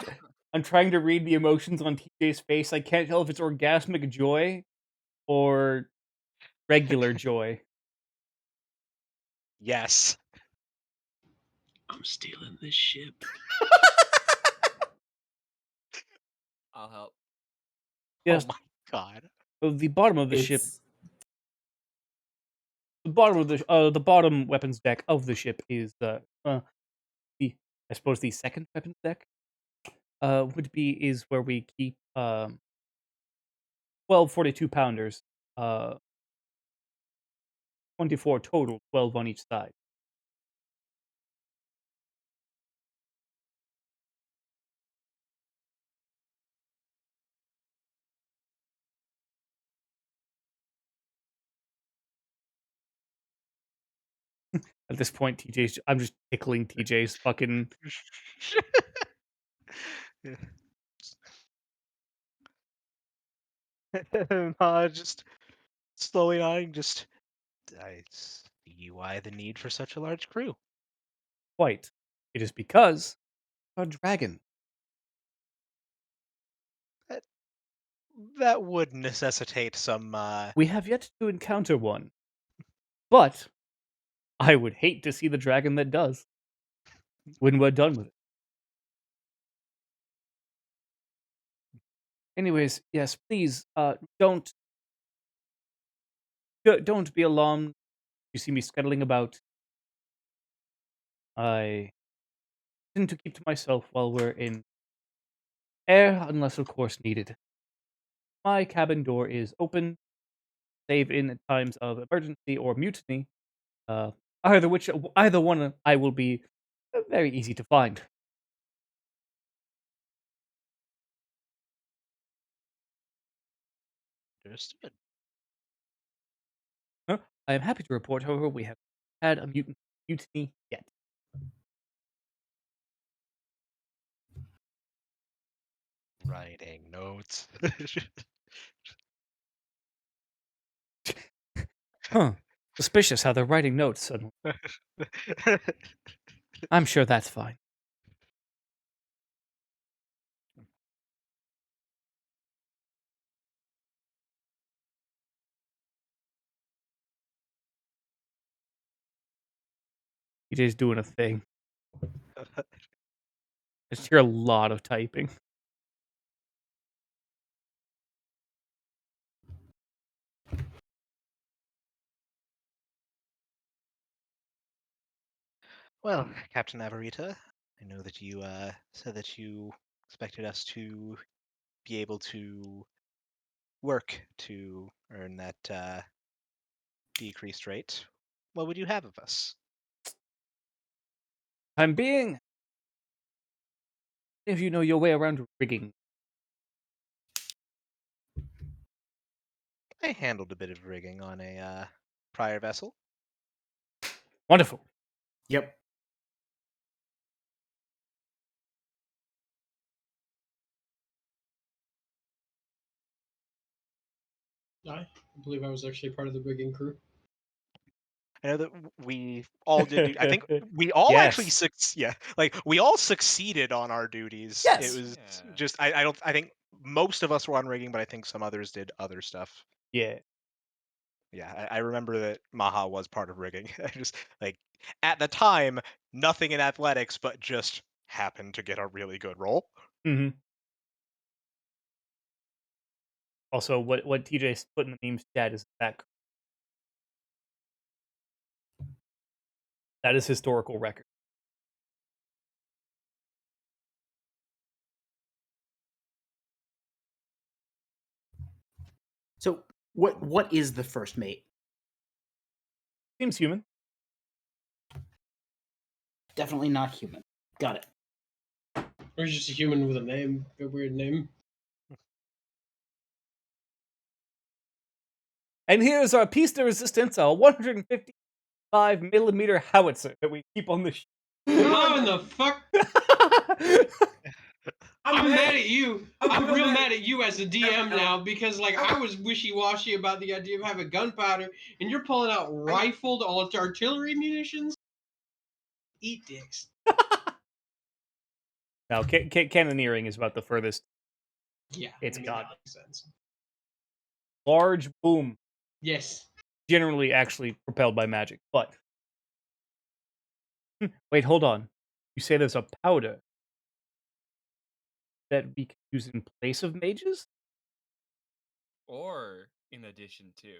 [SPEAKER 2] I'm trying to read the emotions on TJ's face. I can't tell if it's orgasmic joy or regular joy.
[SPEAKER 3] Yes.
[SPEAKER 1] I'm stealing this ship.
[SPEAKER 7] I'll help.
[SPEAKER 2] Yes.
[SPEAKER 3] Oh my god.
[SPEAKER 2] The bottom of the ship.
[SPEAKER 5] It's
[SPEAKER 2] The bottom of the bottom weapons deck of the ship is the I suppose the second weapons deck is where we keep 12 42 pounders, 24 total, 12 on each side. At this point, I'm just tickling TJ's fucking.
[SPEAKER 3] Just slowly nodding. Just I see why the need for such a large crew.
[SPEAKER 2] Quite. It is because a dragon.
[SPEAKER 3] That would necessitate some.
[SPEAKER 2] We have yet to encounter one, but I would hate to see the dragon that does when we're done with it. Anyways, yes, please, don't be alarmed. You see me scuttling about. I tend to keep to myself while we're in air, unless of course needed. My cabin door is open, save in times of emergency or mutiny. Either one I will be very easy to find.
[SPEAKER 3] Understood.
[SPEAKER 2] I am happy to report, however, we have had a mutiny yet.
[SPEAKER 3] Writing notes.
[SPEAKER 2] Huh. Suspicious how they're writing notes suddenly. I'm sure that's fine. TJ's doing a thing. I just hear a lot of typing.
[SPEAKER 3] Well, Captain Navarita, I know that you said that you expected us to be able to work to earn that decreased rate. What would you have of us?
[SPEAKER 2] Time being, if you know your way around rigging.
[SPEAKER 3] I handled a bit of rigging on a prior vessel.
[SPEAKER 2] Wonderful.
[SPEAKER 4] Yep.
[SPEAKER 1] I believe I was actually part of the rigging crew.
[SPEAKER 3] I know that we all did. I think we all actually
[SPEAKER 2] Yes.
[SPEAKER 3] we all succeeded on our duties.
[SPEAKER 2] Yes.
[SPEAKER 3] It was
[SPEAKER 7] Yeah.
[SPEAKER 3] just I don't. I think most of us were on rigging, but I think some others did other stuff.
[SPEAKER 2] Yeah.
[SPEAKER 3] Yeah, I remember that Maha was part of rigging. I just like at the time, nothing in athletics, but just happened to get a really good roll.
[SPEAKER 2] Mm-hmm. Also, what TJ's put in the memes chat is that is historical record.
[SPEAKER 4] So what is the first mate?
[SPEAKER 2] Seems human.
[SPEAKER 4] Definitely not human. Got it.
[SPEAKER 1] Or he's just a human with a weird name.
[SPEAKER 2] And here's our piece de resistance, a 155 millimeter howitzer that we keep on the ship.
[SPEAKER 1] How in the fuck? I'm mad at you. I'm real mad at you as a DM now because like I was wishy-washy about the idea of having gunpowder, and you're pulling out rifled artillery munitions. Eat dicks.
[SPEAKER 2] Now, cannoneering is about the furthest
[SPEAKER 1] Yeah,
[SPEAKER 2] it's got.
[SPEAKER 1] that makes sense.
[SPEAKER 2] Large boom,
[SPEAKER 1] Yes.
[SPEAKER 2] generally actually propelled by magic, but wait, hold on. You say there's a powder that we can use in place of mages?
[SPEAKER 7] Or in addition to.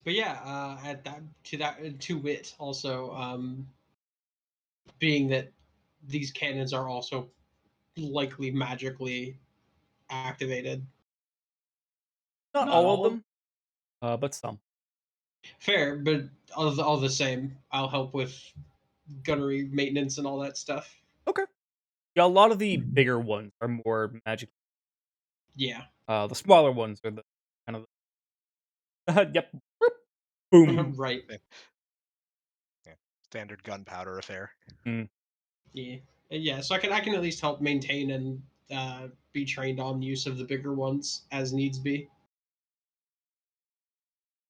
[SPEAKER 1] But yeah, at to wit also, being that these cannons are also likely magically activated.
[SPEAKER 2] Not all of them, but some.
[SPEAKER 1] Fair, but all the same, I'll help with gunnery maintenance and all that stuff.
[SPEAKER 2] Okay. Yeah, a lot of the bigger ones are more magic.
[SPEAKER 1] Yeah.
[SPEAKER 2] The smaller ones are the kind of yep. Boom.
[SPEAKER 1] Right.
[SPEAKER 3] Yeah, standard gunpowder affair.
[SPEAKER 1] Yeah. Yeah. So I can at least help maintain and be trained on use of the bigger ones as needs be.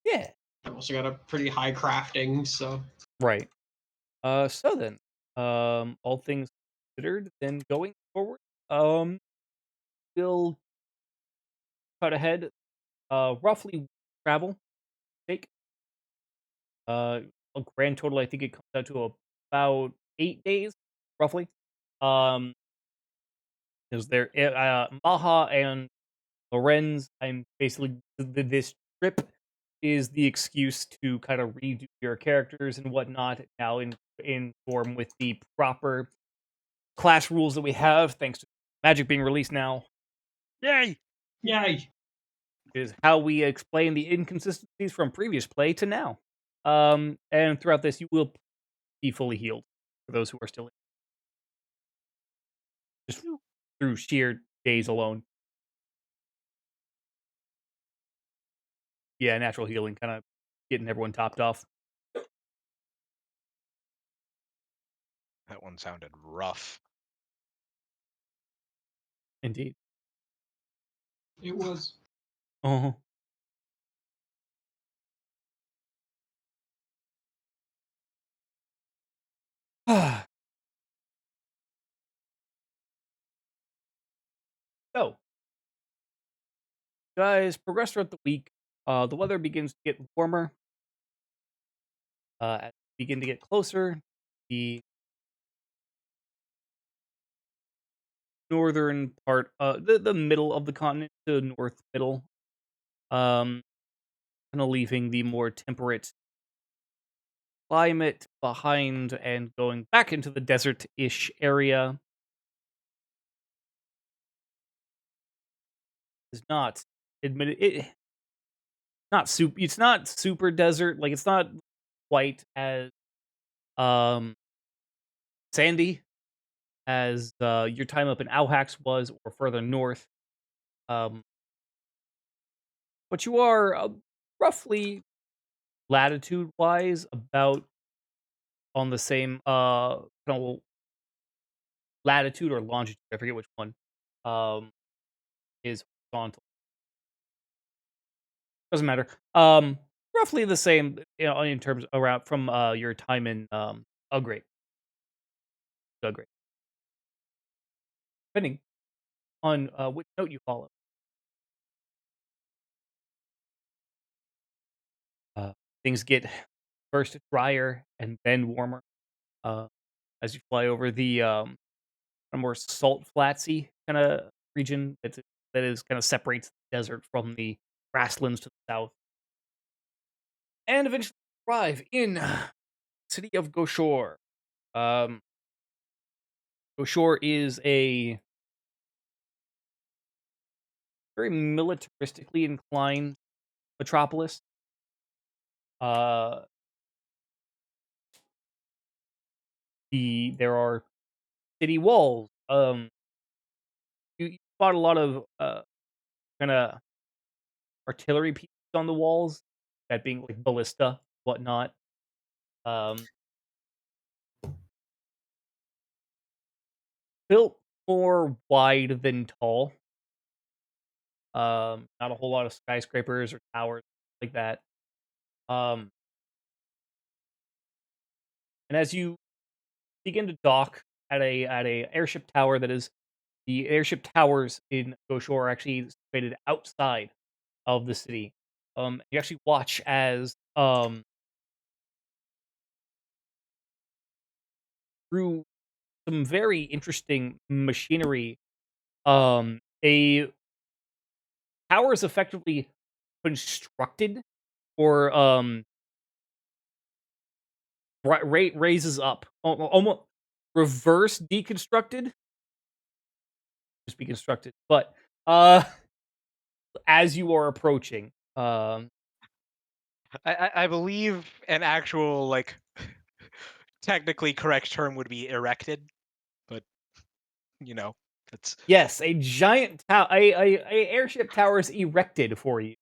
[SPEAKER 2] Yeah.
[SPEAKER 1] I've also got a pretty high crafting, so
[SPEAKER 2] Right. So then, all things considered, then going forward, we'll cut ahead. Roughly travel take. A grand total, I think it comes out to about 8 days, roughly. Because there, Maha and Lorenz, I'm basically this trip is the excuse to kind of redo your characters and whatnot now in form with the proper class rules that we have, thanks to Magic being released now.
[SPEAKER 3] Yay!
[SPEAKER 1] yay.
[SPEAKER 2] Is how we explain the inconsistencies from previous play to now. And throughout this, you will be fully healed for those who are still in. Just through sheer days alone. Yeah, natural healing, kind of getting everyone topped off.
[SPEAKER 3] That one sounded rough.
[SPEAKER 2] Indeed.
[SPEAKER 1] It was.
[SPEAKER 2] Uh-huh. So, guys, progress throughout the week. The weather begins to get warmer. As we begin to get closer, the northern part, the middle of the continent, the north middle, kind of leaving the more temperate climate behind and going back into the desert-ish area. Is not admitted it. Not super. It's not super desert. Like it's not quite as um sandy as your time up in Auhax was, or further north. Um, but you are roughly latitude wise about on the same kind of latitude or longitude. I forget which one. Is horizontal. Doesn't matter. Roughly the same, in terms around from your time in Ugrate. Ugrate. Depending on which note you follow. Things get first drier and then warmer as you fly over the a more salt flatsy kind of region that is kind of separates the desert from the grasslands to the south, and eventually arrive in city of Goshor. Um, Goshor is a very militaristically inclined metropolis. Uh, there are city walls. You spot a lot of kind of artillery pieces on the walls, that being like ballista, whatnot. Um, built more wide than tall. Not a whole lot of skyscrapers or towers like that. Um, and as you begin to dock at a airship tower, that is the airship towers in Goshor are actually situated outside of the city. You actually watch as through some very interesting machinery, a tower is effectively constructed or raises up, almost reverse deconstructed, just be constructed. But as you are approaching,
[SPEAKER 3] I believe an actual like technically correct term would be erected, but that's
[SPEAKER 2] yes, a giant a airship tower is erected for you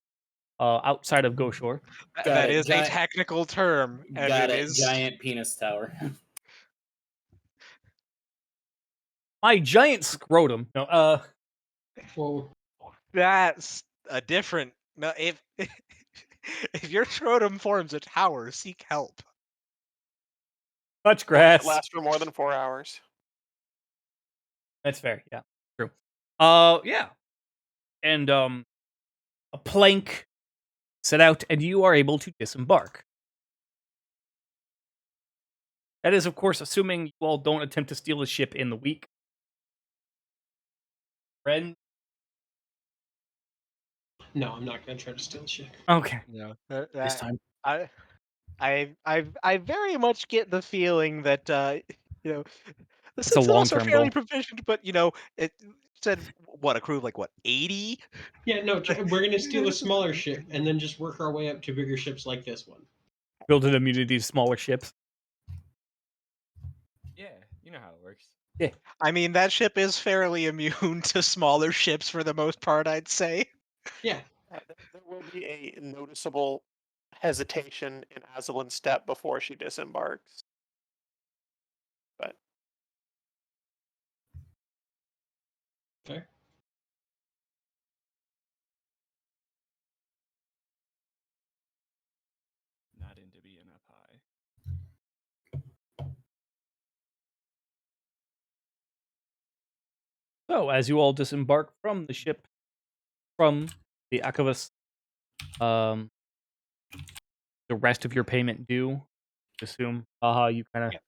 [SPEAKER 2] outside of Goshor.
[SPEAKER 5] Got
[SPEAKER 3] that
[SPEAKER 5] it,
[SPEAKER 3] is a
[SPEAKER 5] giant-
[SPEAKER 3] technical term, and
[SPEAKER 5] Got
[SPEAKER 3] it
[SPEAKER 5] it.
[SPEAKER 3] is
[SPEAKER 5] Giant penis tower.
[SPEAKER 2] My giant scrotum. No,
[SPEAKER 1] Well,
[SPEAKER 3] that's a different. No, if if your scrotum forms a tower, seek help.
[SPEAKER 2] touch
[SPEAKER 6] It
[SPEAKER 2] grass.
[SPEAKER 6] lasts for more than 4 hours.
[SPEAKER 2] That's fair. Yeah, true. Yeah, and a plank set out, and you are able to disembark. That is, of course, assuming you all don't attempt to steal the ship in the week. Friend?
[SPEAKER 1] no, I'm not going to try to steal shit.
[SPEAKER 2] Okay.
[SPEAKER 3] No,
[SPEAKER 4] This time.
[SPEAKER 3] I very much get the feeling that you know the
[SPEAKER 2] It's a
[SPEAKER 3] Citadels are
[SPEAKER 2] long-term
[SPEAKER 3] fairly
[SPEAKER 2] goal.
[SPEAKER 3] proficient, but it said what a crew of like what 80.
[SPEAKER 1] Yeah, no, we're going to steal a smaller ship and then just work our way up to bigger ships like this one.
[SPEAKER 2] Build an immunity to smaller ships.
[SPEAKER 7] Yeah, you know how it works.
[SPEAKER 3] I mean, that ship is fairly immune to smaller ships for the most part, I'd say.
[SPEAKER 1] Yeah.
[SPEAKER 6] There will be a noticeable hesitation in Azalin's step before she disembarks. But
[SPEAKER 1] Fair.
[SPEAKER 7] Not into being up high.
[SPEAKER 2] So, as you all disembark from the ship, from the Akavas, the rest of your payment due, assume, you kind of
[SPEAKER 3] Yeah.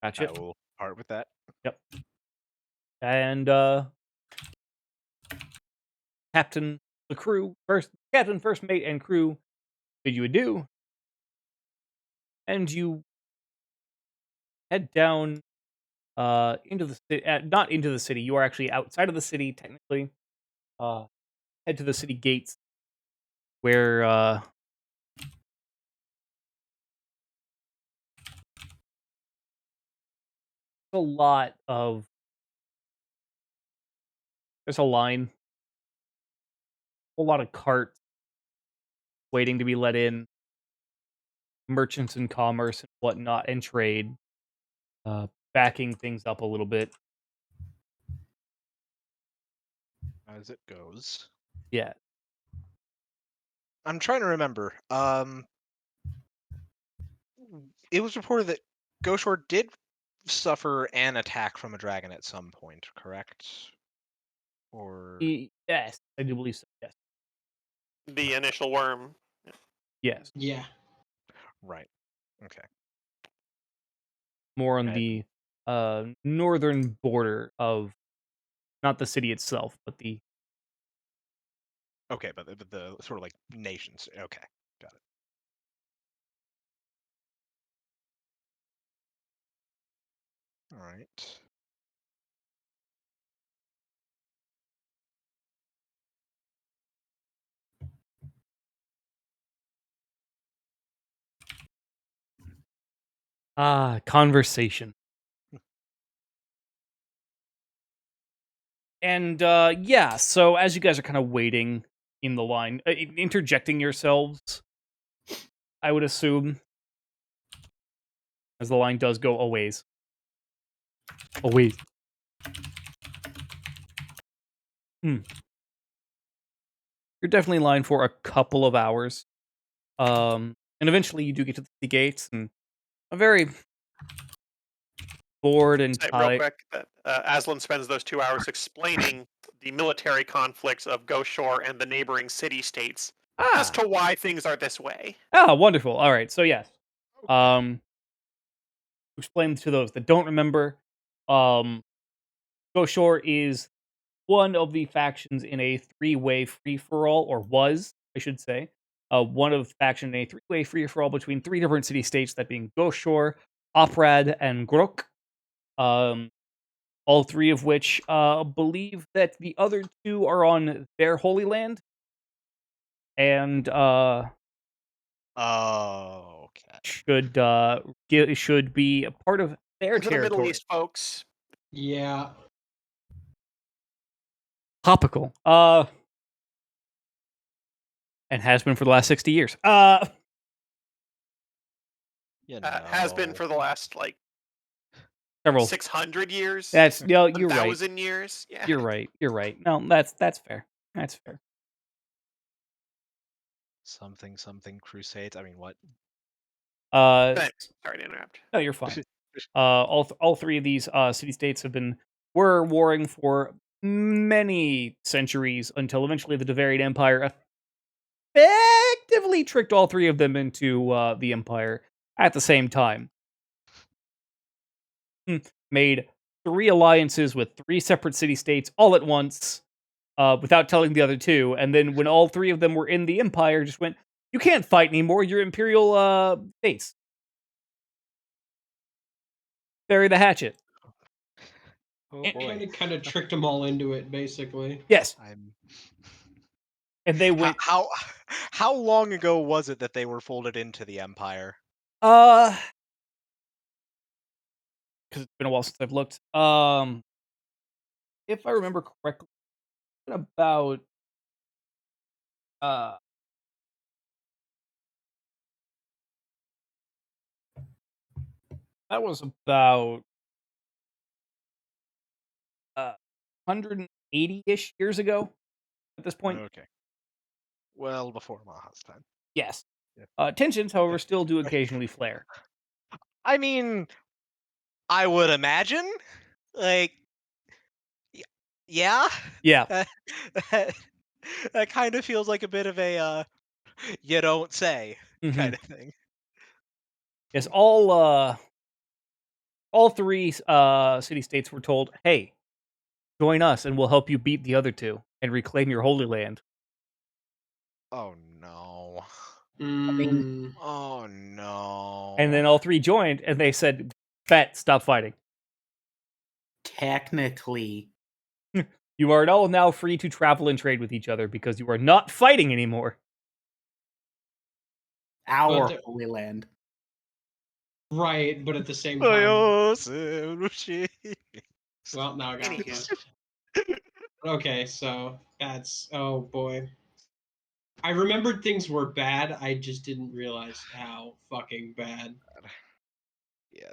[SPEAKER 2] got
[SPEAKER 3] I
[SPEAKER 2] it.
[SPEAKER 3] will part with that.
[SPEAKER 2] Yep. And captain, first mate, and crew bid you adieu, and you head down into the city. Not into the city. You are actually outside of the city, technically. Head to the city gates, where a lot of there's a line, a lot of carts waiting to be let in, merchants and commerce and whatnot, and trade, backing things up a little bit.
[SPEAKER 3] As it goes.
[SPEAKER 2] Yeah.
[SPEAKER 3] I'm trying to remember. It was reported that Goshor did suffer an attack from a dragon at some point, correct? Or
[SPEAKER 2] Yes, I do believe so. Yes.
[SPEAKER 6] the initial worm.
[SPEAKER 2] Yes.
[SPEAKER 1] Yeah.
[SPEAKER 3] right. Okay.
[SPEAKER 2] More on
[SPEAKER 3] And-
[SPEAKER 2] the northern border of not the city itself, but the
[SPEAKER 3] Okay, but the sort of like nations. Okay, got it. All right.
[SPEAKER 2] conversation. And yeah, so as you guys are kind of waiting in the line, interjecting yourselves, I would assume, as the line does go a ways. A ways. You're definitely in line for a couple of hours. And eventually you do get to the gates, and a very bored and
[SPEAKER 6] Say real
[SPEAKER 2] tired.
[SPEAKER 6] quick that Aslan spends those 2 hours explaining the military conflicts of Goshor and the neighboring city-states as to why things are this way.
[SPEAKER 2] Wonderful. All right, so yes. Explain to those that don't remember, Goshor is one of the factions in a three-way free-for-all, or was, I should say. One of the faction in a three-way free-for-all between three different city-states, that being Goshor, Oprad, and Grok. All three of which believe that the other two are on their holy land. And
[SPEAKER 3] Oh, okay.
[SPEAKER 2] should be a part of their
[SPEAKER 6] To the Middle
[SPEAKER 2] territory.
[SPEAKER 6] East, folks.
[SPEAKER 1] Yeah.
[SPEAKER 2] Topical. And has been for the last 60 years.
[SPEAKER 6] Has been for the last, like,
[SPEAKER 2] Several.
[SPEAKER 6] 600 years?
[SPEAKER 2] That's no, you're right.
[SPEAKER 6] 1,000 years? Yeah.
[SPEAKER 2] You're right. You're right. No, that's fair. That's fair.
[SPEAKER 3] Something crusades. I mean, what?
[SPEAKER 6] Thanks. Sorry to interrupt.
[SPEAKER 2] No, you're fine. All three of these city states were warring for many centuries until eventually the Devarian Empire effectively tricked all three of them into the Empire at the same time. Made 3 alliances with 3 separate city states all at once, without telling the other 2, and then when all 3 of them were in the Empire, just went, "You can't fight anymore. You're imperial states. Bury the hatchet."
[SPEAKER 3] Oh
[SPEAKER 2] And-
[SPEAKER 3] boy.
[SPEAKER 1] Kind of tricked them all into it, basically.
[SPEAKER 2] Yes,
[SPEAKER 3] I'm.
[SPEAKER 2] and they went.
[SPEAKER 3] How long ago was it that they were folded into the Empire?
[SPEAKER 2] because it's been a while since I've looked. If I remember correctly, about uh that was about 180-ish years ago at this point.
[SPEAKER 3] Okay. Well, before Maha's time.
[SPEAKER 2] Yes.
[SPEAKER 3] Yeah.
[SPEAKER 2] Tensions, however, still do occasionally flare.
[SPEAKER 3] I mean, I would imagine, like, yeah.
[SPEAKER 2] Yeah.
[SPEAKER 3] that, that kind of feels like a bit of a you don't say kind of thing.
[SPEAKER 2] Yes, all three city-states were told, hey, join us and we'll help you beat the other two and reclaim your Holy Land.
[SPEAKER 3] Oh no.
[SPEAKER 1] Mm,
[SPEAKER 3] Oh no.
[SPEAKER 2] And then all three joined and they said, bet, stop fighting.
[SPEAKER 4] Technically.
[SPEAKER 2] You are all now free to travel and trade with each other because you are not fighting anymore.
[SPEAKER 4] Our
[SPEAKER 1] But-
[SPEAKER 4] Holy Land.
[SPEAKER 1] right, but at the same time,
[SPEAKER 3] Well,
[SPEAKER 1] well, now I got
[SPEAKER 3] Anyways.
[SPEAKER 1] Okay, so that's oh boy. I remembered things were bad. I just didn't realize how fucking bad.
[SPEAKER 3] Yeah,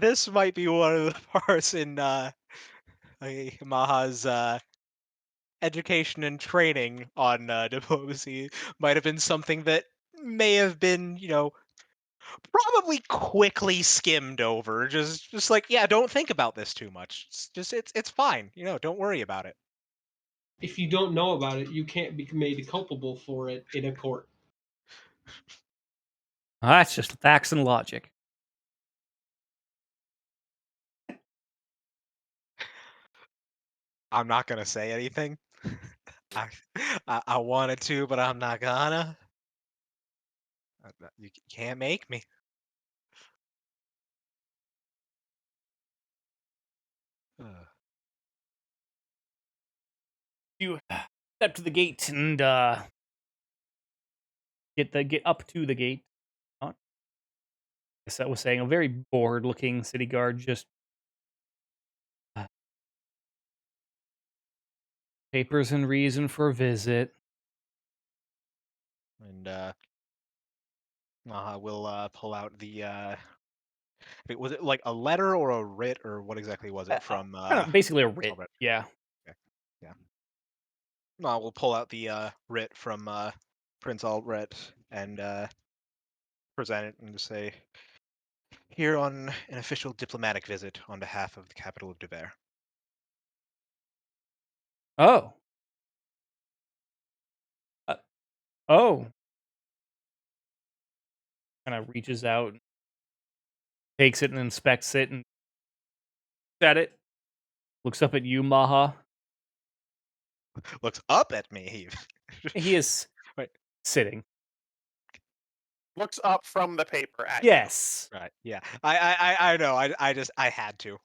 [SPEAKER 3] this might be one of the parts in Maha's education and training on diplomacy might have been something that may have been, probably quickly skimmed over. Just like, yeah, don't think about this too much. It's fine. Don't worry about it.
[SPEAKER 1] If you don't know about it, you can't be made culpable for it in a court.
[SPEAKER 2] That's just facts and logic.
[SPEAKER 3] I'm not gonna say anything. I wanted to, but I'm not gonna. You can't make me.
[SPEAKER 2] You step to the gate and get up to the gate. As I was saying, a very bored-looking city guard just papers and reason for visit.
[SPEAKER 3] And we'll pull out the. Wait, was it like a letter or a writ, or what exactly was it from?
[SPEAKER 2] Basically a writ.
[SPEAKER 3] Albert?
[SPEAKER 2] Yeah.
[SPEAKER 3] Okay. Yeah. No, we'll pull out the writ from Prince Albert and present it and just say, here on an official diplomatic visit on behalf of the capital of Devere.
[SPEAKER 2] Oh. Oh. Kind of reaches out, takes it and inspects it, and at it. Looks up at you, Maha.
[SPEAKER 3] Looks up at me.
[SPEAKER 2] He is
[SPEAKER 3] Wait.
[SPEAKER 2] sitting.
[SPEAKER 6] Looks up from the paper at you.
[SPEAKER 2] Yes.
[SPEAKER 3] Right. Yeah. I know. I had to.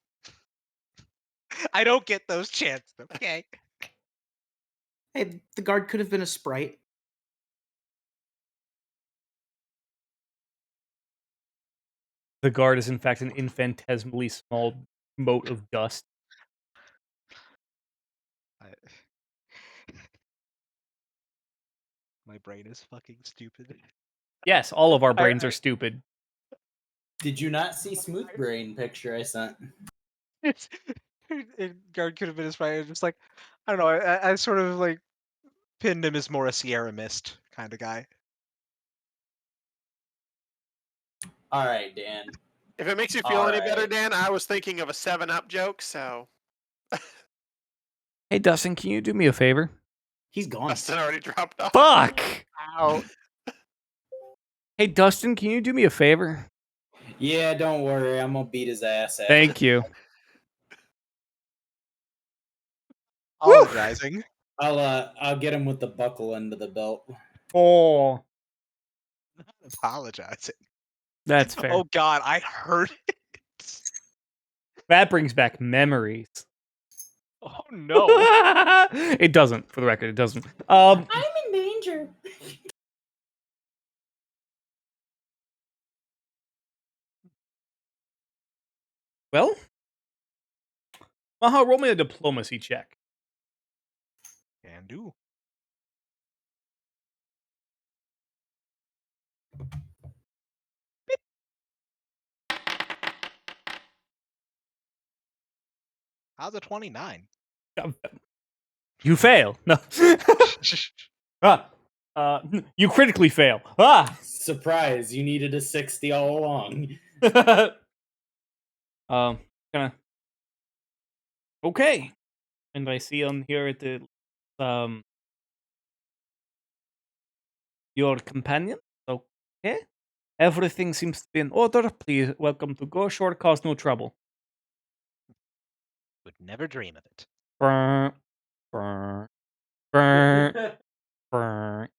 [SPEAKER 3] I don't get those chances. Okay.
[SPEAKER 4] Hey, the guard could have been a sprite.
[SPEAKER 2] The guard is in fact an infinitesimally small mote of dust.
[SPEAKER 3] My brain is fucking stupid.
[SPEAKER 2] Yes, all of our brains are stupid.
[SPEAKER 5] Did you not see Smooth Brain picture I sent?
[SPEAKER 3] Guard could have been inspired. Just like, I don't know. I sort of like pinned him as more a Sierra Mist kind of guy.
[SPEAKER 5] All right, Dan.
[SPEAKER 6] If it makes you feel any better,
[SPEAKER 5] Alright.
[SPEAKER 6] Dan, I was thinking of a 7-Up joke, so
[SPEAKER 2] Hey, Dustin, can you do me a favor?
[SPEAKER 4] He's gone.
[SPEAKER 6] Dustin already dropped off.
[SPEAKER 2] Fuck!
[SPEAKER 3] Ow.
[SPEAKER 2] Hey, Dustin, can you do me a favor?
[SPEAKER 5] Yeah, don't worry. I'm gonna beat his ass.
[SPEAKER 2] Thank you.
[SPEAKER 3] Apologizing.
[SPEAKER 5] I'll get him with the buckle under the belt.
[SPEAKER 2] Oh,
[SPEAKER 3] Apologizing.
[SPEAKER 2] that's fair.
[SPEAKER 3] Oh God, I heard it.
[SPEAKER 2] That brings back memories.
[SPEAKER 3] Oh no.
[SPEAKER 2] It doesn't, for the record, it doesn't.
[SPEAKER 8] I'm in danger.
[SPEAKER 2] Well, Maha, roll me a diplomacy check.
[SPEAKER 3] Can do. How's a 29?
[SPEAKER 2] You fail. No. You critically fail. Ah.
[SPEAKER 5] Surprise! You needed a 60 all along.
[SPEAKER 2] Kinda. Okay. And I see on here at the your companion. Okay. Everything seems to be in order. Please welcome to Goshor. Cause no trouble.
[SPEAKER 3] Would never dream of it.
[SPEAKER 2] Brr, brr, brr, brr.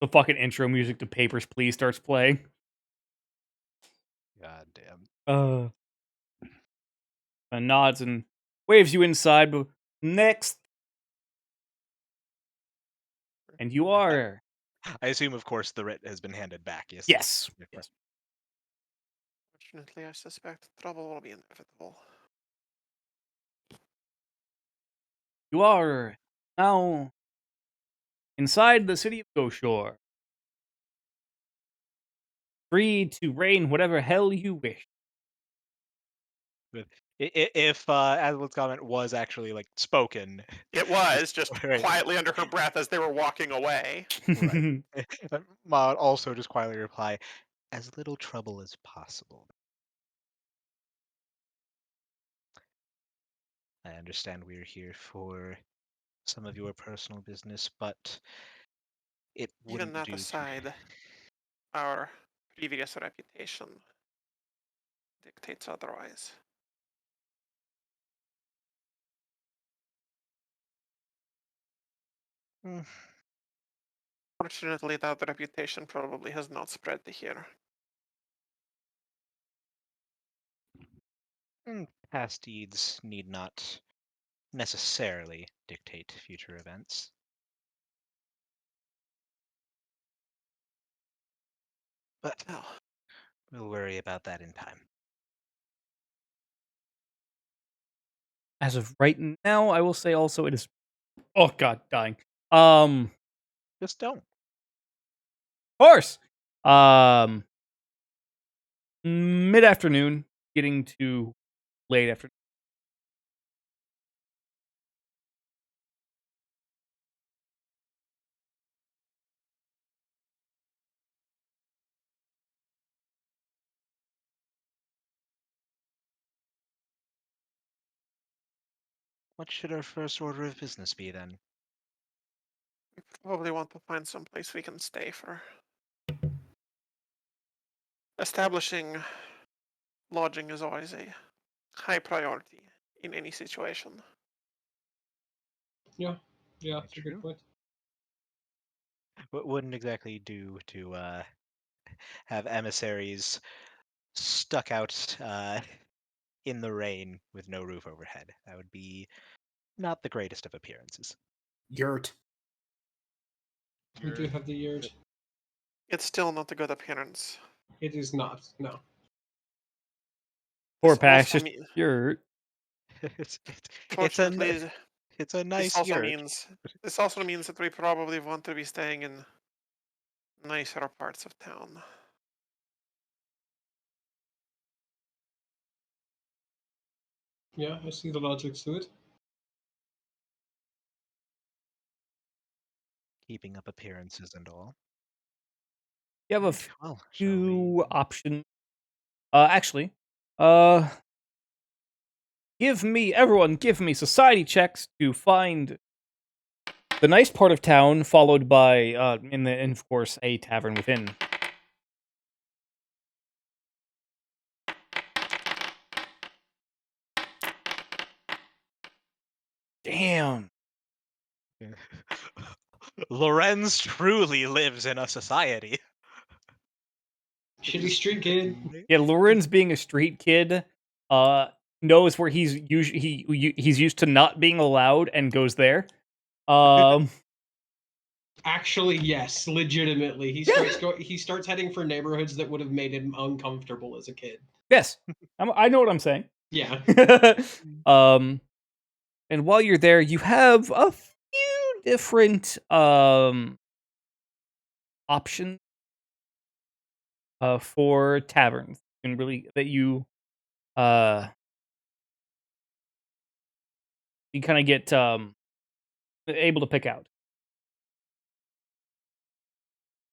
[SPEAKER 2] The fucking intro music to Papers, Please starts playing.
[SPEAKER 3] God damn.
[SPEAKER 2] And nods and waves you inside. But next. And you are.
[SPEAKER 3] I assume, of course, the writ has been handed back. Yes.
[SPEAKER 2] Yes.
[SPEAKER 3] Yes.
[SPEAKER 6] Fortunately, I suspect trouble will be inevitable.
[SPEAKER 2] You are now inside the city of Goshor. Free to reign whatever hell you wish.
[SPEAKER 3] If Adela's comment was actually like spoken,
[SPEAKER 6] It was just
[SPEAKER 3] Right.
[SPEAKER 6] quietly under her breath as they were walking away.
[SPEAKER 3] Right. Ma would also just quietly reply, "As little trouble as possible." I understand we're here for some of your personal business, but it wouldn't
[SPEAKER 6] Even that
[SPEAKER 3] do to-
[SPEAKER 6] aside, our previous reputation dictates otherwise.
[SPEAKER 3] Mm,
[SPEAKER 6] Fortunately, that reputation probably has not spread to here.
[SPEAKER 3] Past deeds need not necessarily dictate future events. But
[SPEAKER 6] Oh,
[SPEAKER 3] we'll worry about that in time.
[SPEAKER 2] As of right now, I will say also it is. Oh god, dying.
[SPEAKER 3] Just don't.
[SPEAKER 2] Course. Mid-afternoon, getting to late afternoon.
[SPEAKER 3] What should our first order of business be then?
[SPEAKER 6] we probably want to find some place we can stay for. Establishing lodging is always a high priority in any situation.
[SPEAKER 1] Yeah, that's a
[SPEAKER 3] True.
[SPEAKER 1] good point.
[SPEAKER 3] Wouldn't exactly do to have emissaries stuck out in the rain with no roof overhead. That would be not the greatest of appearances.
[SPEAKER 4] Yurt.
[SPEAKER 1] We do have the yurt.
[SPEAKER 6] It's still not a good appearance.
[SPEAKER 1] It is not. No.
[SPEAKER 2] Poor
[SPEAKER 6] This
[SPEAKER 2] Pax,
[SPEAKER 6] also
[SPEAKER 2] just
[SPEAKER 6] mean-
[SPEAKER 2] you're.
[SPEAKER 3] it's a
[SPEAKER 6] Fortunately,
[SPEAKER 3] it's a
[SPEAKER 6] this
[SPEAKER 3] nice
[SPEAKER 6] also
[SPEAKER 3] yurt.
[SPEAKER 6] means that we probably want to be staying in nicer parts of town.
[SPEAKER 1] Yeah, I see the logic to it.
[SPEAKER 3] Keeping up appearances and all.
[SPEAKER 2] You have a
[SPEAKER 3] Well, shall we?
[SPEAKER 2] few options. Actually, everyone give me society checks to find the nice part of town, followed by and of course a tavern within. Damn.
[SPEAKER 3] Lorenz truly lives in a society.
[SPEAKER 1] Shitty street kid.
[SPEAKER 2] Yeah, Lorenz being a street kid, knows where he's he's used to not being allowed and goes there.
[SPEAKER 1] Actually, yes, legitimately. He starts heading for neighborhoods that would have made him uncomfortable as a kid.
[SPEAKER 2] Yes, I know what I'm saying.
[SPEAKER 1] Yeah.
[SPEAKER 2] And while you're there, you have a few different options for taverns, and really that you kind of get able to pick out.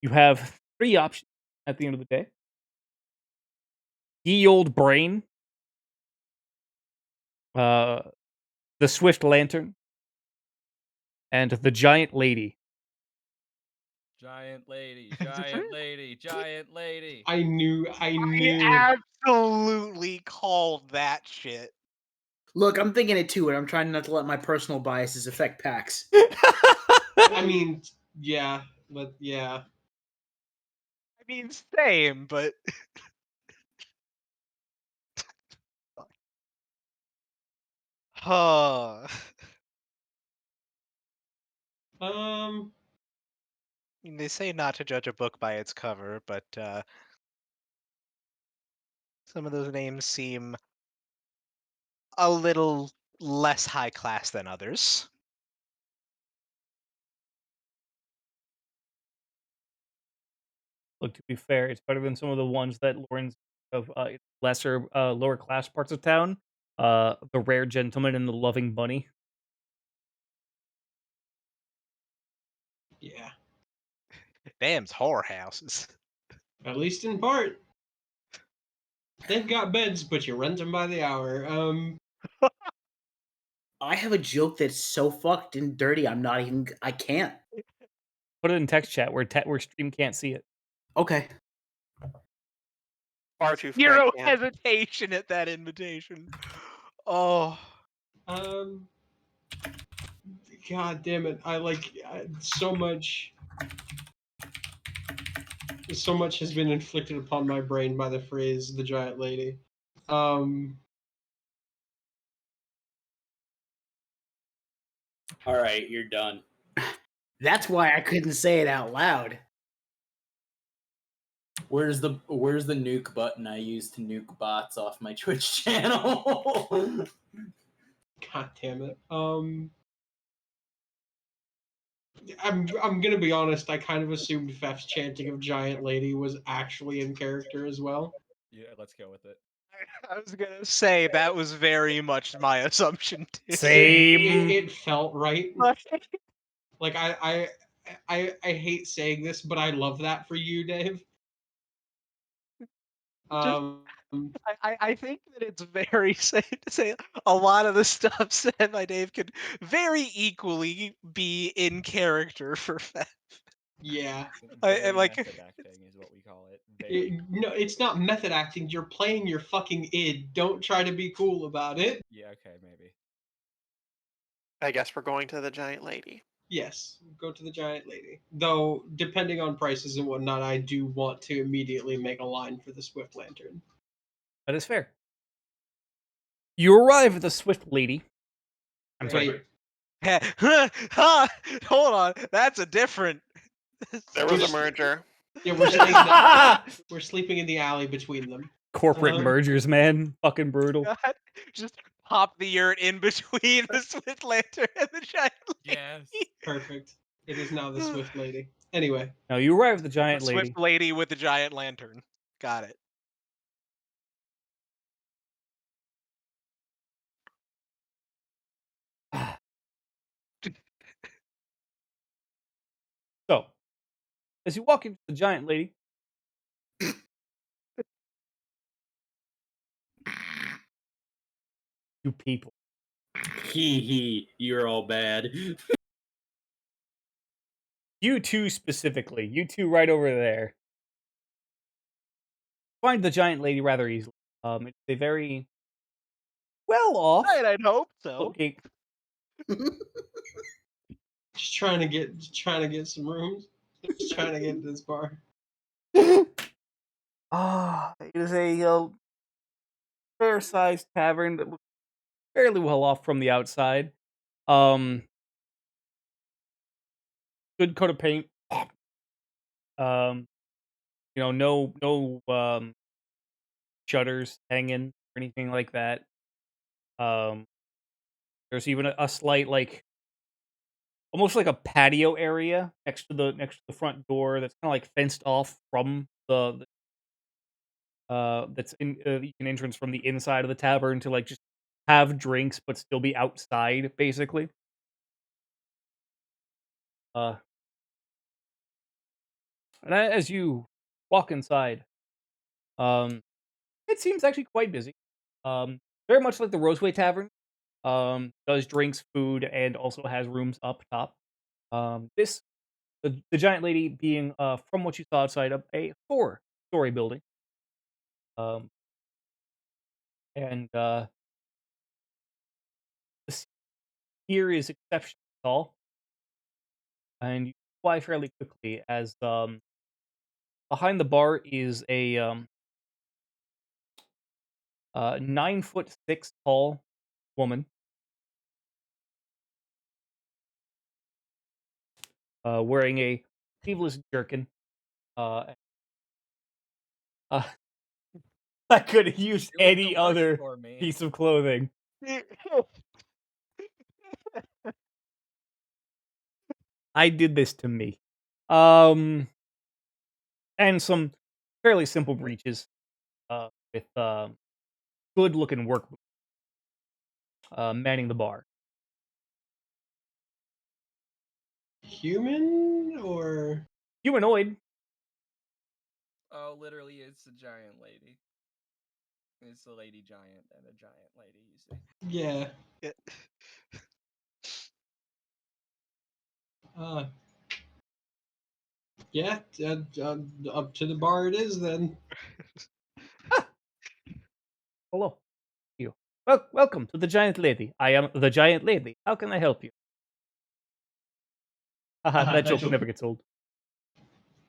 [SPEAKER 2] You have 3 options at the end of the day. Ye Old Brain, the Swift Lantern, and the Giant Lady.
[SPEAKER 7] Giant lady, giant lady, giant lady.
[SPEAKER 1] I knew.
[SPEAKER 3] I absolutely called that shit.
[SPEAKER 4] Look, I'm thinking it too, and I'm trying not to let my personal biases affect PAX.
[SPEAKER 1] I mean, yeah, but yeah.
[SPEAKER 3] I mean, same, but huh. I mean, they say not to judge a book by its cover, but some of those names seem a little less high class than others.
[SPEAKER 2] Look, to be fair, it's better than some of the ones that Lauren's of lesser, lower class parts of town. The Rare Gentleman and the Loving Bunny.
[SPEAKER 1] Yeah.
[SPEAKER 3] Damn's whorehouses.
[SPEAKER 1] At least in part. They've got beds, but you rent them by the hour.
[SPEAKER 4] I have a joke that's so fucked and dirty, I can't.
[SPEAKER 2] Put it in text chat where stream can't see it.
[SPEAKER 4] Okay.
[SPEAKER 6] Far too
[SPEAKER 3] Zero
[SPEAKER 6] frank, man.
[SPEAKER 3] hesitation at that invitation. Oh.
[SPEAKER 1] God damn it! I like so much. So much has been inflicted upon my brain by the phrase "the giant lady."
[SPEAKER 5] All right, you're done.
[SPEAKER 4] That's why I couldn't say it out loud.
[SPEAKER 5] Where's the nuke button I use to nuke bots off my Twitch channel?
[SPEAKER 1] God damn it. I'm gonna be honest. I kind of assumed Fef's chanting of "giant lady" was actually in character as well.
[SPEAKER 7] Yeah, let's go with it.
[SPEAKER 3] I was gonna say that was very much my assumption too.
[SPEAKER 2] Same.
[SPEAKER 1] It felt right. Like I hate saying this, but I love that for you, Dave.
[SPEAKER 3] I think that it's very safe to say a lot of the stuff said by Dave could very equally be in character for Fef.
[SPEAKER 1] Yeah.
[SPEAKER 7] Very
[SPEAKER 3] like
[SPEAKER 7] method acting is what we call it. Very.
[SPEAKER 1] No, it's not method acting. You're playing your fucking id. Don't try to be cool about it.
[SPEAKER 7] Yeah, okay, maybe.
[SPEAKER 6] I guess we're going to the giant lady.
[SPEAKER 1] Yes, go to the giant lady. Though, depending on prices and whatnot, I do want to immediately make a line for the Swift Lantern.
[SPEAKER 2] That is fair. You arrive at the Swift Lady. I'm sorry.
[SPEAKER 1] Wait,
[SPEAKER 3] hold on, that's a different.
[SPEAKER 6] There was a merger.
[SPEAKER 1] yeah, we're sleeping in the alley between them.
[SPEAKER 2] Corporate mergers, man. Fucking brutal.
[SPEAKER 3] God, just pop the yurt in between the Swift Lantern and the giant lady.
[SPEAKER 7] Yes.
[SPEAKER 1] Perfect. It is now the Swift Lady. Anyway.
[SPEAKER 2] No, you arrive at the Giant Lady.
[SPEAKER 3] Swift lady with the giant lantern. Got it.
[SPEAKER 2] So, as you walk into the Giant Lady, you people.
[SPEAKER 5] Hee, you're all bad.
[SPEAKER 2] You two specifically. You two right over there. Find the Giant Lady rather easily. It's a very well off.
[SPEAKER 3] Right, I'd hope so.
[SPEAKER 2] Okay.
[SPEAKER 1] Just trying to get some rooms. Just trying to get to this bar.
[SPEAKER 2] It is a fair-sized tavern that looks fairly well off from the outside. Good good coat of paint. Um, no shutters hanging or anything like that. Um, there's even a slight almost like a patio area next to the front door that's kind of like fenced off from that's in you can entrance from the inside of the tavern to like just have drinks but still be outside basically. Uh, and as you walk inside, um, it seems actually quite busy. Very much like the Roseway Tavern. Does drinks, food, and also has rooms up top. This the giant lady being from what you saw outside of a 4-story building. Um, and this here is exceptionally tall, and you fly fairly quickly as behind the bar is a 9'6" tall woman, wearing a sleeveless jerkin. Uh, uh, I could have used
[SPEAKER 7] You look the
[SPEAKER 2] any
[SPEAKER 7] worst
[SPEAKER 2] other
[SPEAKER 7] for me.
[SPEAKER 2] piece of clothing. I did this to me. And some fairly simple breeches, with good-looking work boots, manning the bar.
[SPEAKER 1] Human or
[SPEAKER 2] Humanoid.
[SPEAKER 7] Oh, literally, it's a giant lady. It's a lady giant and a giant lady, you see.
[SPEAKER 1] yeah.
[SPEAKER 3] Yeah.
[SPEAKER 1] Uh, yeah. Up to the bar it is then.
[SPEAKER 2] Hello. You. Welcome to the giant lady. I am the giant lady. How can I help you? Haha, that joke never gets old.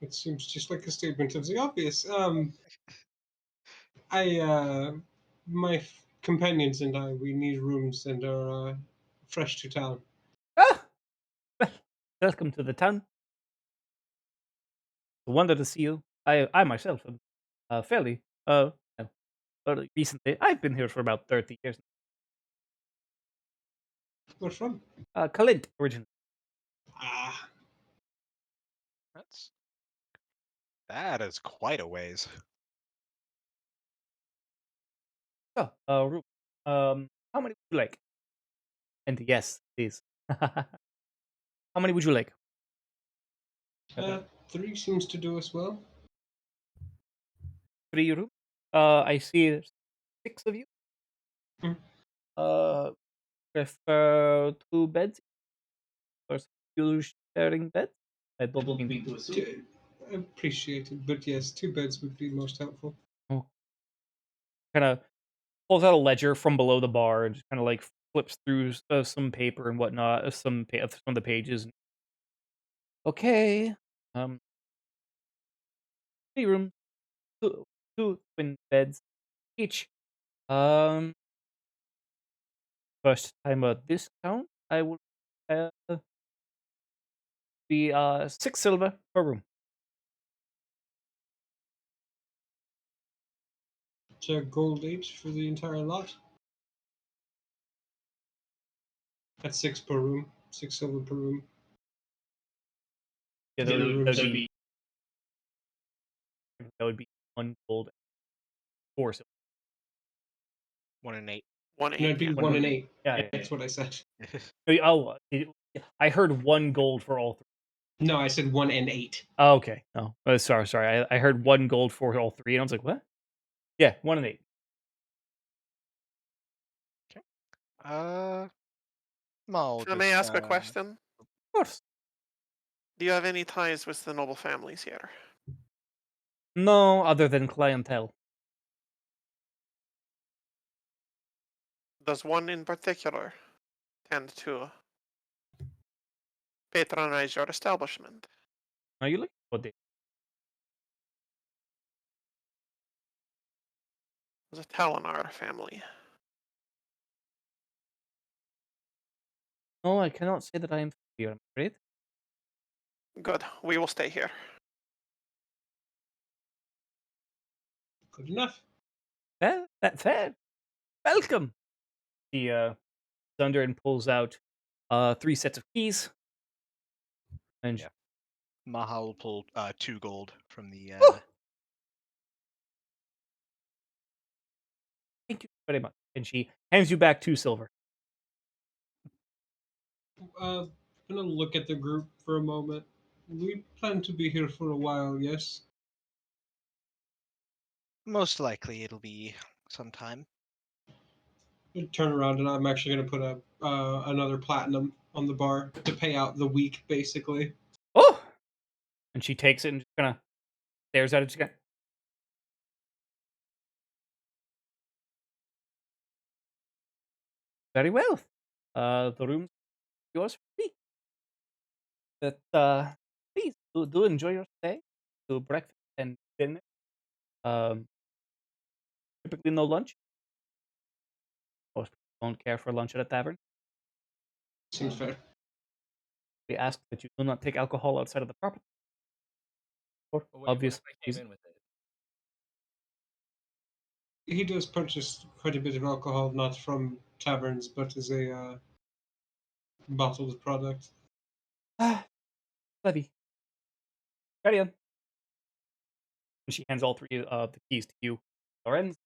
[SPEAKER 1] It seems just like a statement of the obvious. My companions and I, we need rooms and are fresh to town.
[SPEAKER 2] Ah! Well, welcome to the town. A wonder to see you. I myself am fairly well, fairly recently. I've been here for about 30 years.
[SPEAKER 1] Where from?
[SPEAKER 2] Kalint originally.
[SPEAKER 1] Ah,
[SPEAKER 3] That is quite a ways.
[SPEAKER 2] So, room. How many would you like? And yes, please. How many would you like?
[SPEAKER 1] three seems to do us well.
[SPEAKER 2] 3 room. I see there's 6 of you.
[SPEAKER 1] Hmm.
[SPEAKER 2] Prefer 2 beds or you sharing beds? I don't mean to assume.
[SPEAKER 1] Appreciated, but yes, 2 beds would be most helpful.
[SPEAKER 2] Kind of pulls out a ledger from below the bar and just kind of like flips through some paper and whatnot, some of the pages. Okay. Um, 3 rooms, two twin beds each. Um, First time a discount, I would uh, be 6 silver per room.
[SPEAKER 1] So gold each for the entire lot. That's 6 per room. 6 silver per room.
[SPEAKER 2] Yeah,
[SPEAKER 1] Yeah,
[SPEAKER 2] that would be 1 gold, 4 silver.
[SPEAKER 3] 1 and 8.
[SPEAKER 6] 1 8.
[SPEAKER 1] No, it'd be
[SPEAKER 6] Yeah.
[SPEAKER 1] 1 and 8.
[SPEAKER 2] Yeah,
[SPEAKER 1] That's what I said.
[SPEAKER 2] Oh, I heard 1 gold for all 3.
[SPEAKER 1] No, I said 1 and 8.
[SPEAKER 2] Oh, okay. Oh, sorry. I heard 1 gold for all 3, and I was like, what? Yeah, 1 and 8.
[SPEAKER 3] I'll
[SPEAKER 6] If I may
[SPEAKER 3] just,
[SPEAKER 6] ask a question,
[SPEAKER 2] Of course.
[SPEAKER 6] do you have any ties with the noble families here?
[SPEAKER 2] No, other than clientele.
[SPEAKER 6] Does one in particular tend to patronize your establishment?
[SPEAKER 2] Are you looking for this?
[SPEAKER 6] The Talinar family.
[SPEAKER 2] No, I cannot say that I am familiar, I'm afraid.
[SPEAKER 6] Good. We will stay here.
[SPEAKER 1] Good enough.
[SPEAKER 2] That's fair. Welcome. He thunder and pulls out 3 sets of keys. And
[SPEAKER 3] Yeah. Mahal will pull 2 gold from the.
[SPEAKER 2] Woo! Thank you very much. And she hands you back 2 silver.
[SPEAKER 1] I'm gonna look at the group for a moment. We plan to be here for a while, yes?
[SPEAKER 3] Most likely it'll be sometime.
[SPEAKER 1] I turn around and I'm actually gonna put a another platinum on the bar to pay out the week, basically.
[SPEAKER 2] Oh! And she takes it and just kind of stares at it again. Very well. The room's yours for free. But please do enjoy your stay. Do breakfast and dinner. Um, typically no lunch. Most people don't care for lunch at a tavern.
[SPEAKER 1] Seems fair.
[SPEAKER 2] We ask that you do not take alcohol outside of the property. For
[SPEAKER 7] Wait,
[SPEAKER 2] obvious
[SPEAKER 7] what if I came
[SPEAKER 2] reasons.
[SPEAKER 7] in with it?
[SPEAKER 1] He does purchase quite a bit of alcohol, not from taverns, but as a bottled product.
[SPEAKER 2] Levy. Carry on. And she hands all 3 of the keys to you, Lorenz.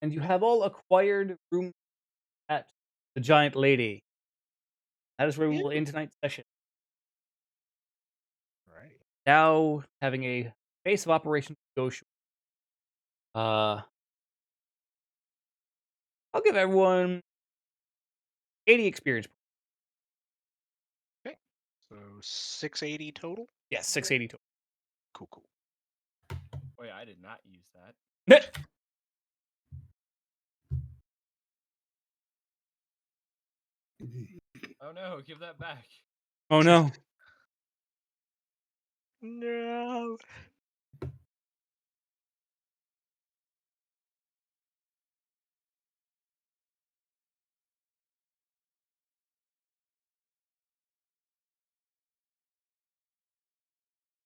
[SPEAKER 2] And you have all acquired room at the Giant Lady. That is where we will end tonight's session.
[SPEAKER 3] Right.
[SPEAKER 2] Now having a base of operations Goshor. I'll give everyone 80 experience points.
[SPEAKER 3] Okay. So 680 total.
[SPEAKER 2] Yes, 680 total.
[SPEAKER 3] Cool.
[SPEAKER 7] Wait, I did not use that. Oh no, give that back.
[SPEAKER 2] Oh no.
[SPEAKER 3] No.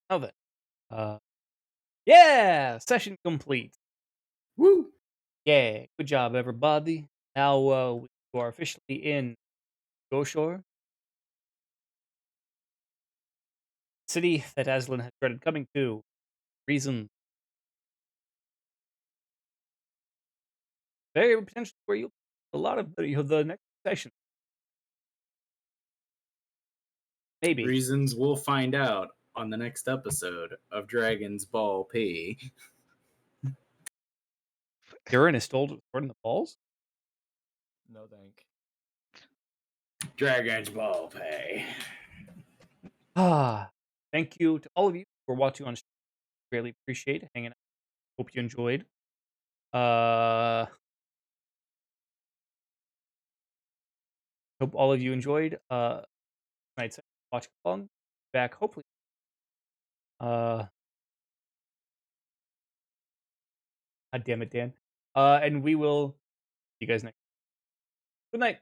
[SPEAKER 2] Now then. Yeah! Session complete.
[SPEAKER 4] Woo!
[SPEAKER 2] Yeah, good job, everybody. Now we are officially in Goshor, city that Aslan has dreaded coming to. Reason. Very potentially where you'll a lot of the next session. Maybe.
[SPEAKER 5] Reasons we'll find out on the next episode of Dragon's Ball P.
[SPEAKER 2] Durin is stored in the balls?
[SPEAKER 7] No thank.
[SPEAKER 5] Dragon's Ball Pay.
[SPEAKER 2] Thank you to all of you for watching on stream. Really appreciate it, hanging out. Hope you enjoyed. Hope all of you enjoyed tonight's watch along. Back hopefully. God damn it, Dan. And we will see you guys next. Good night.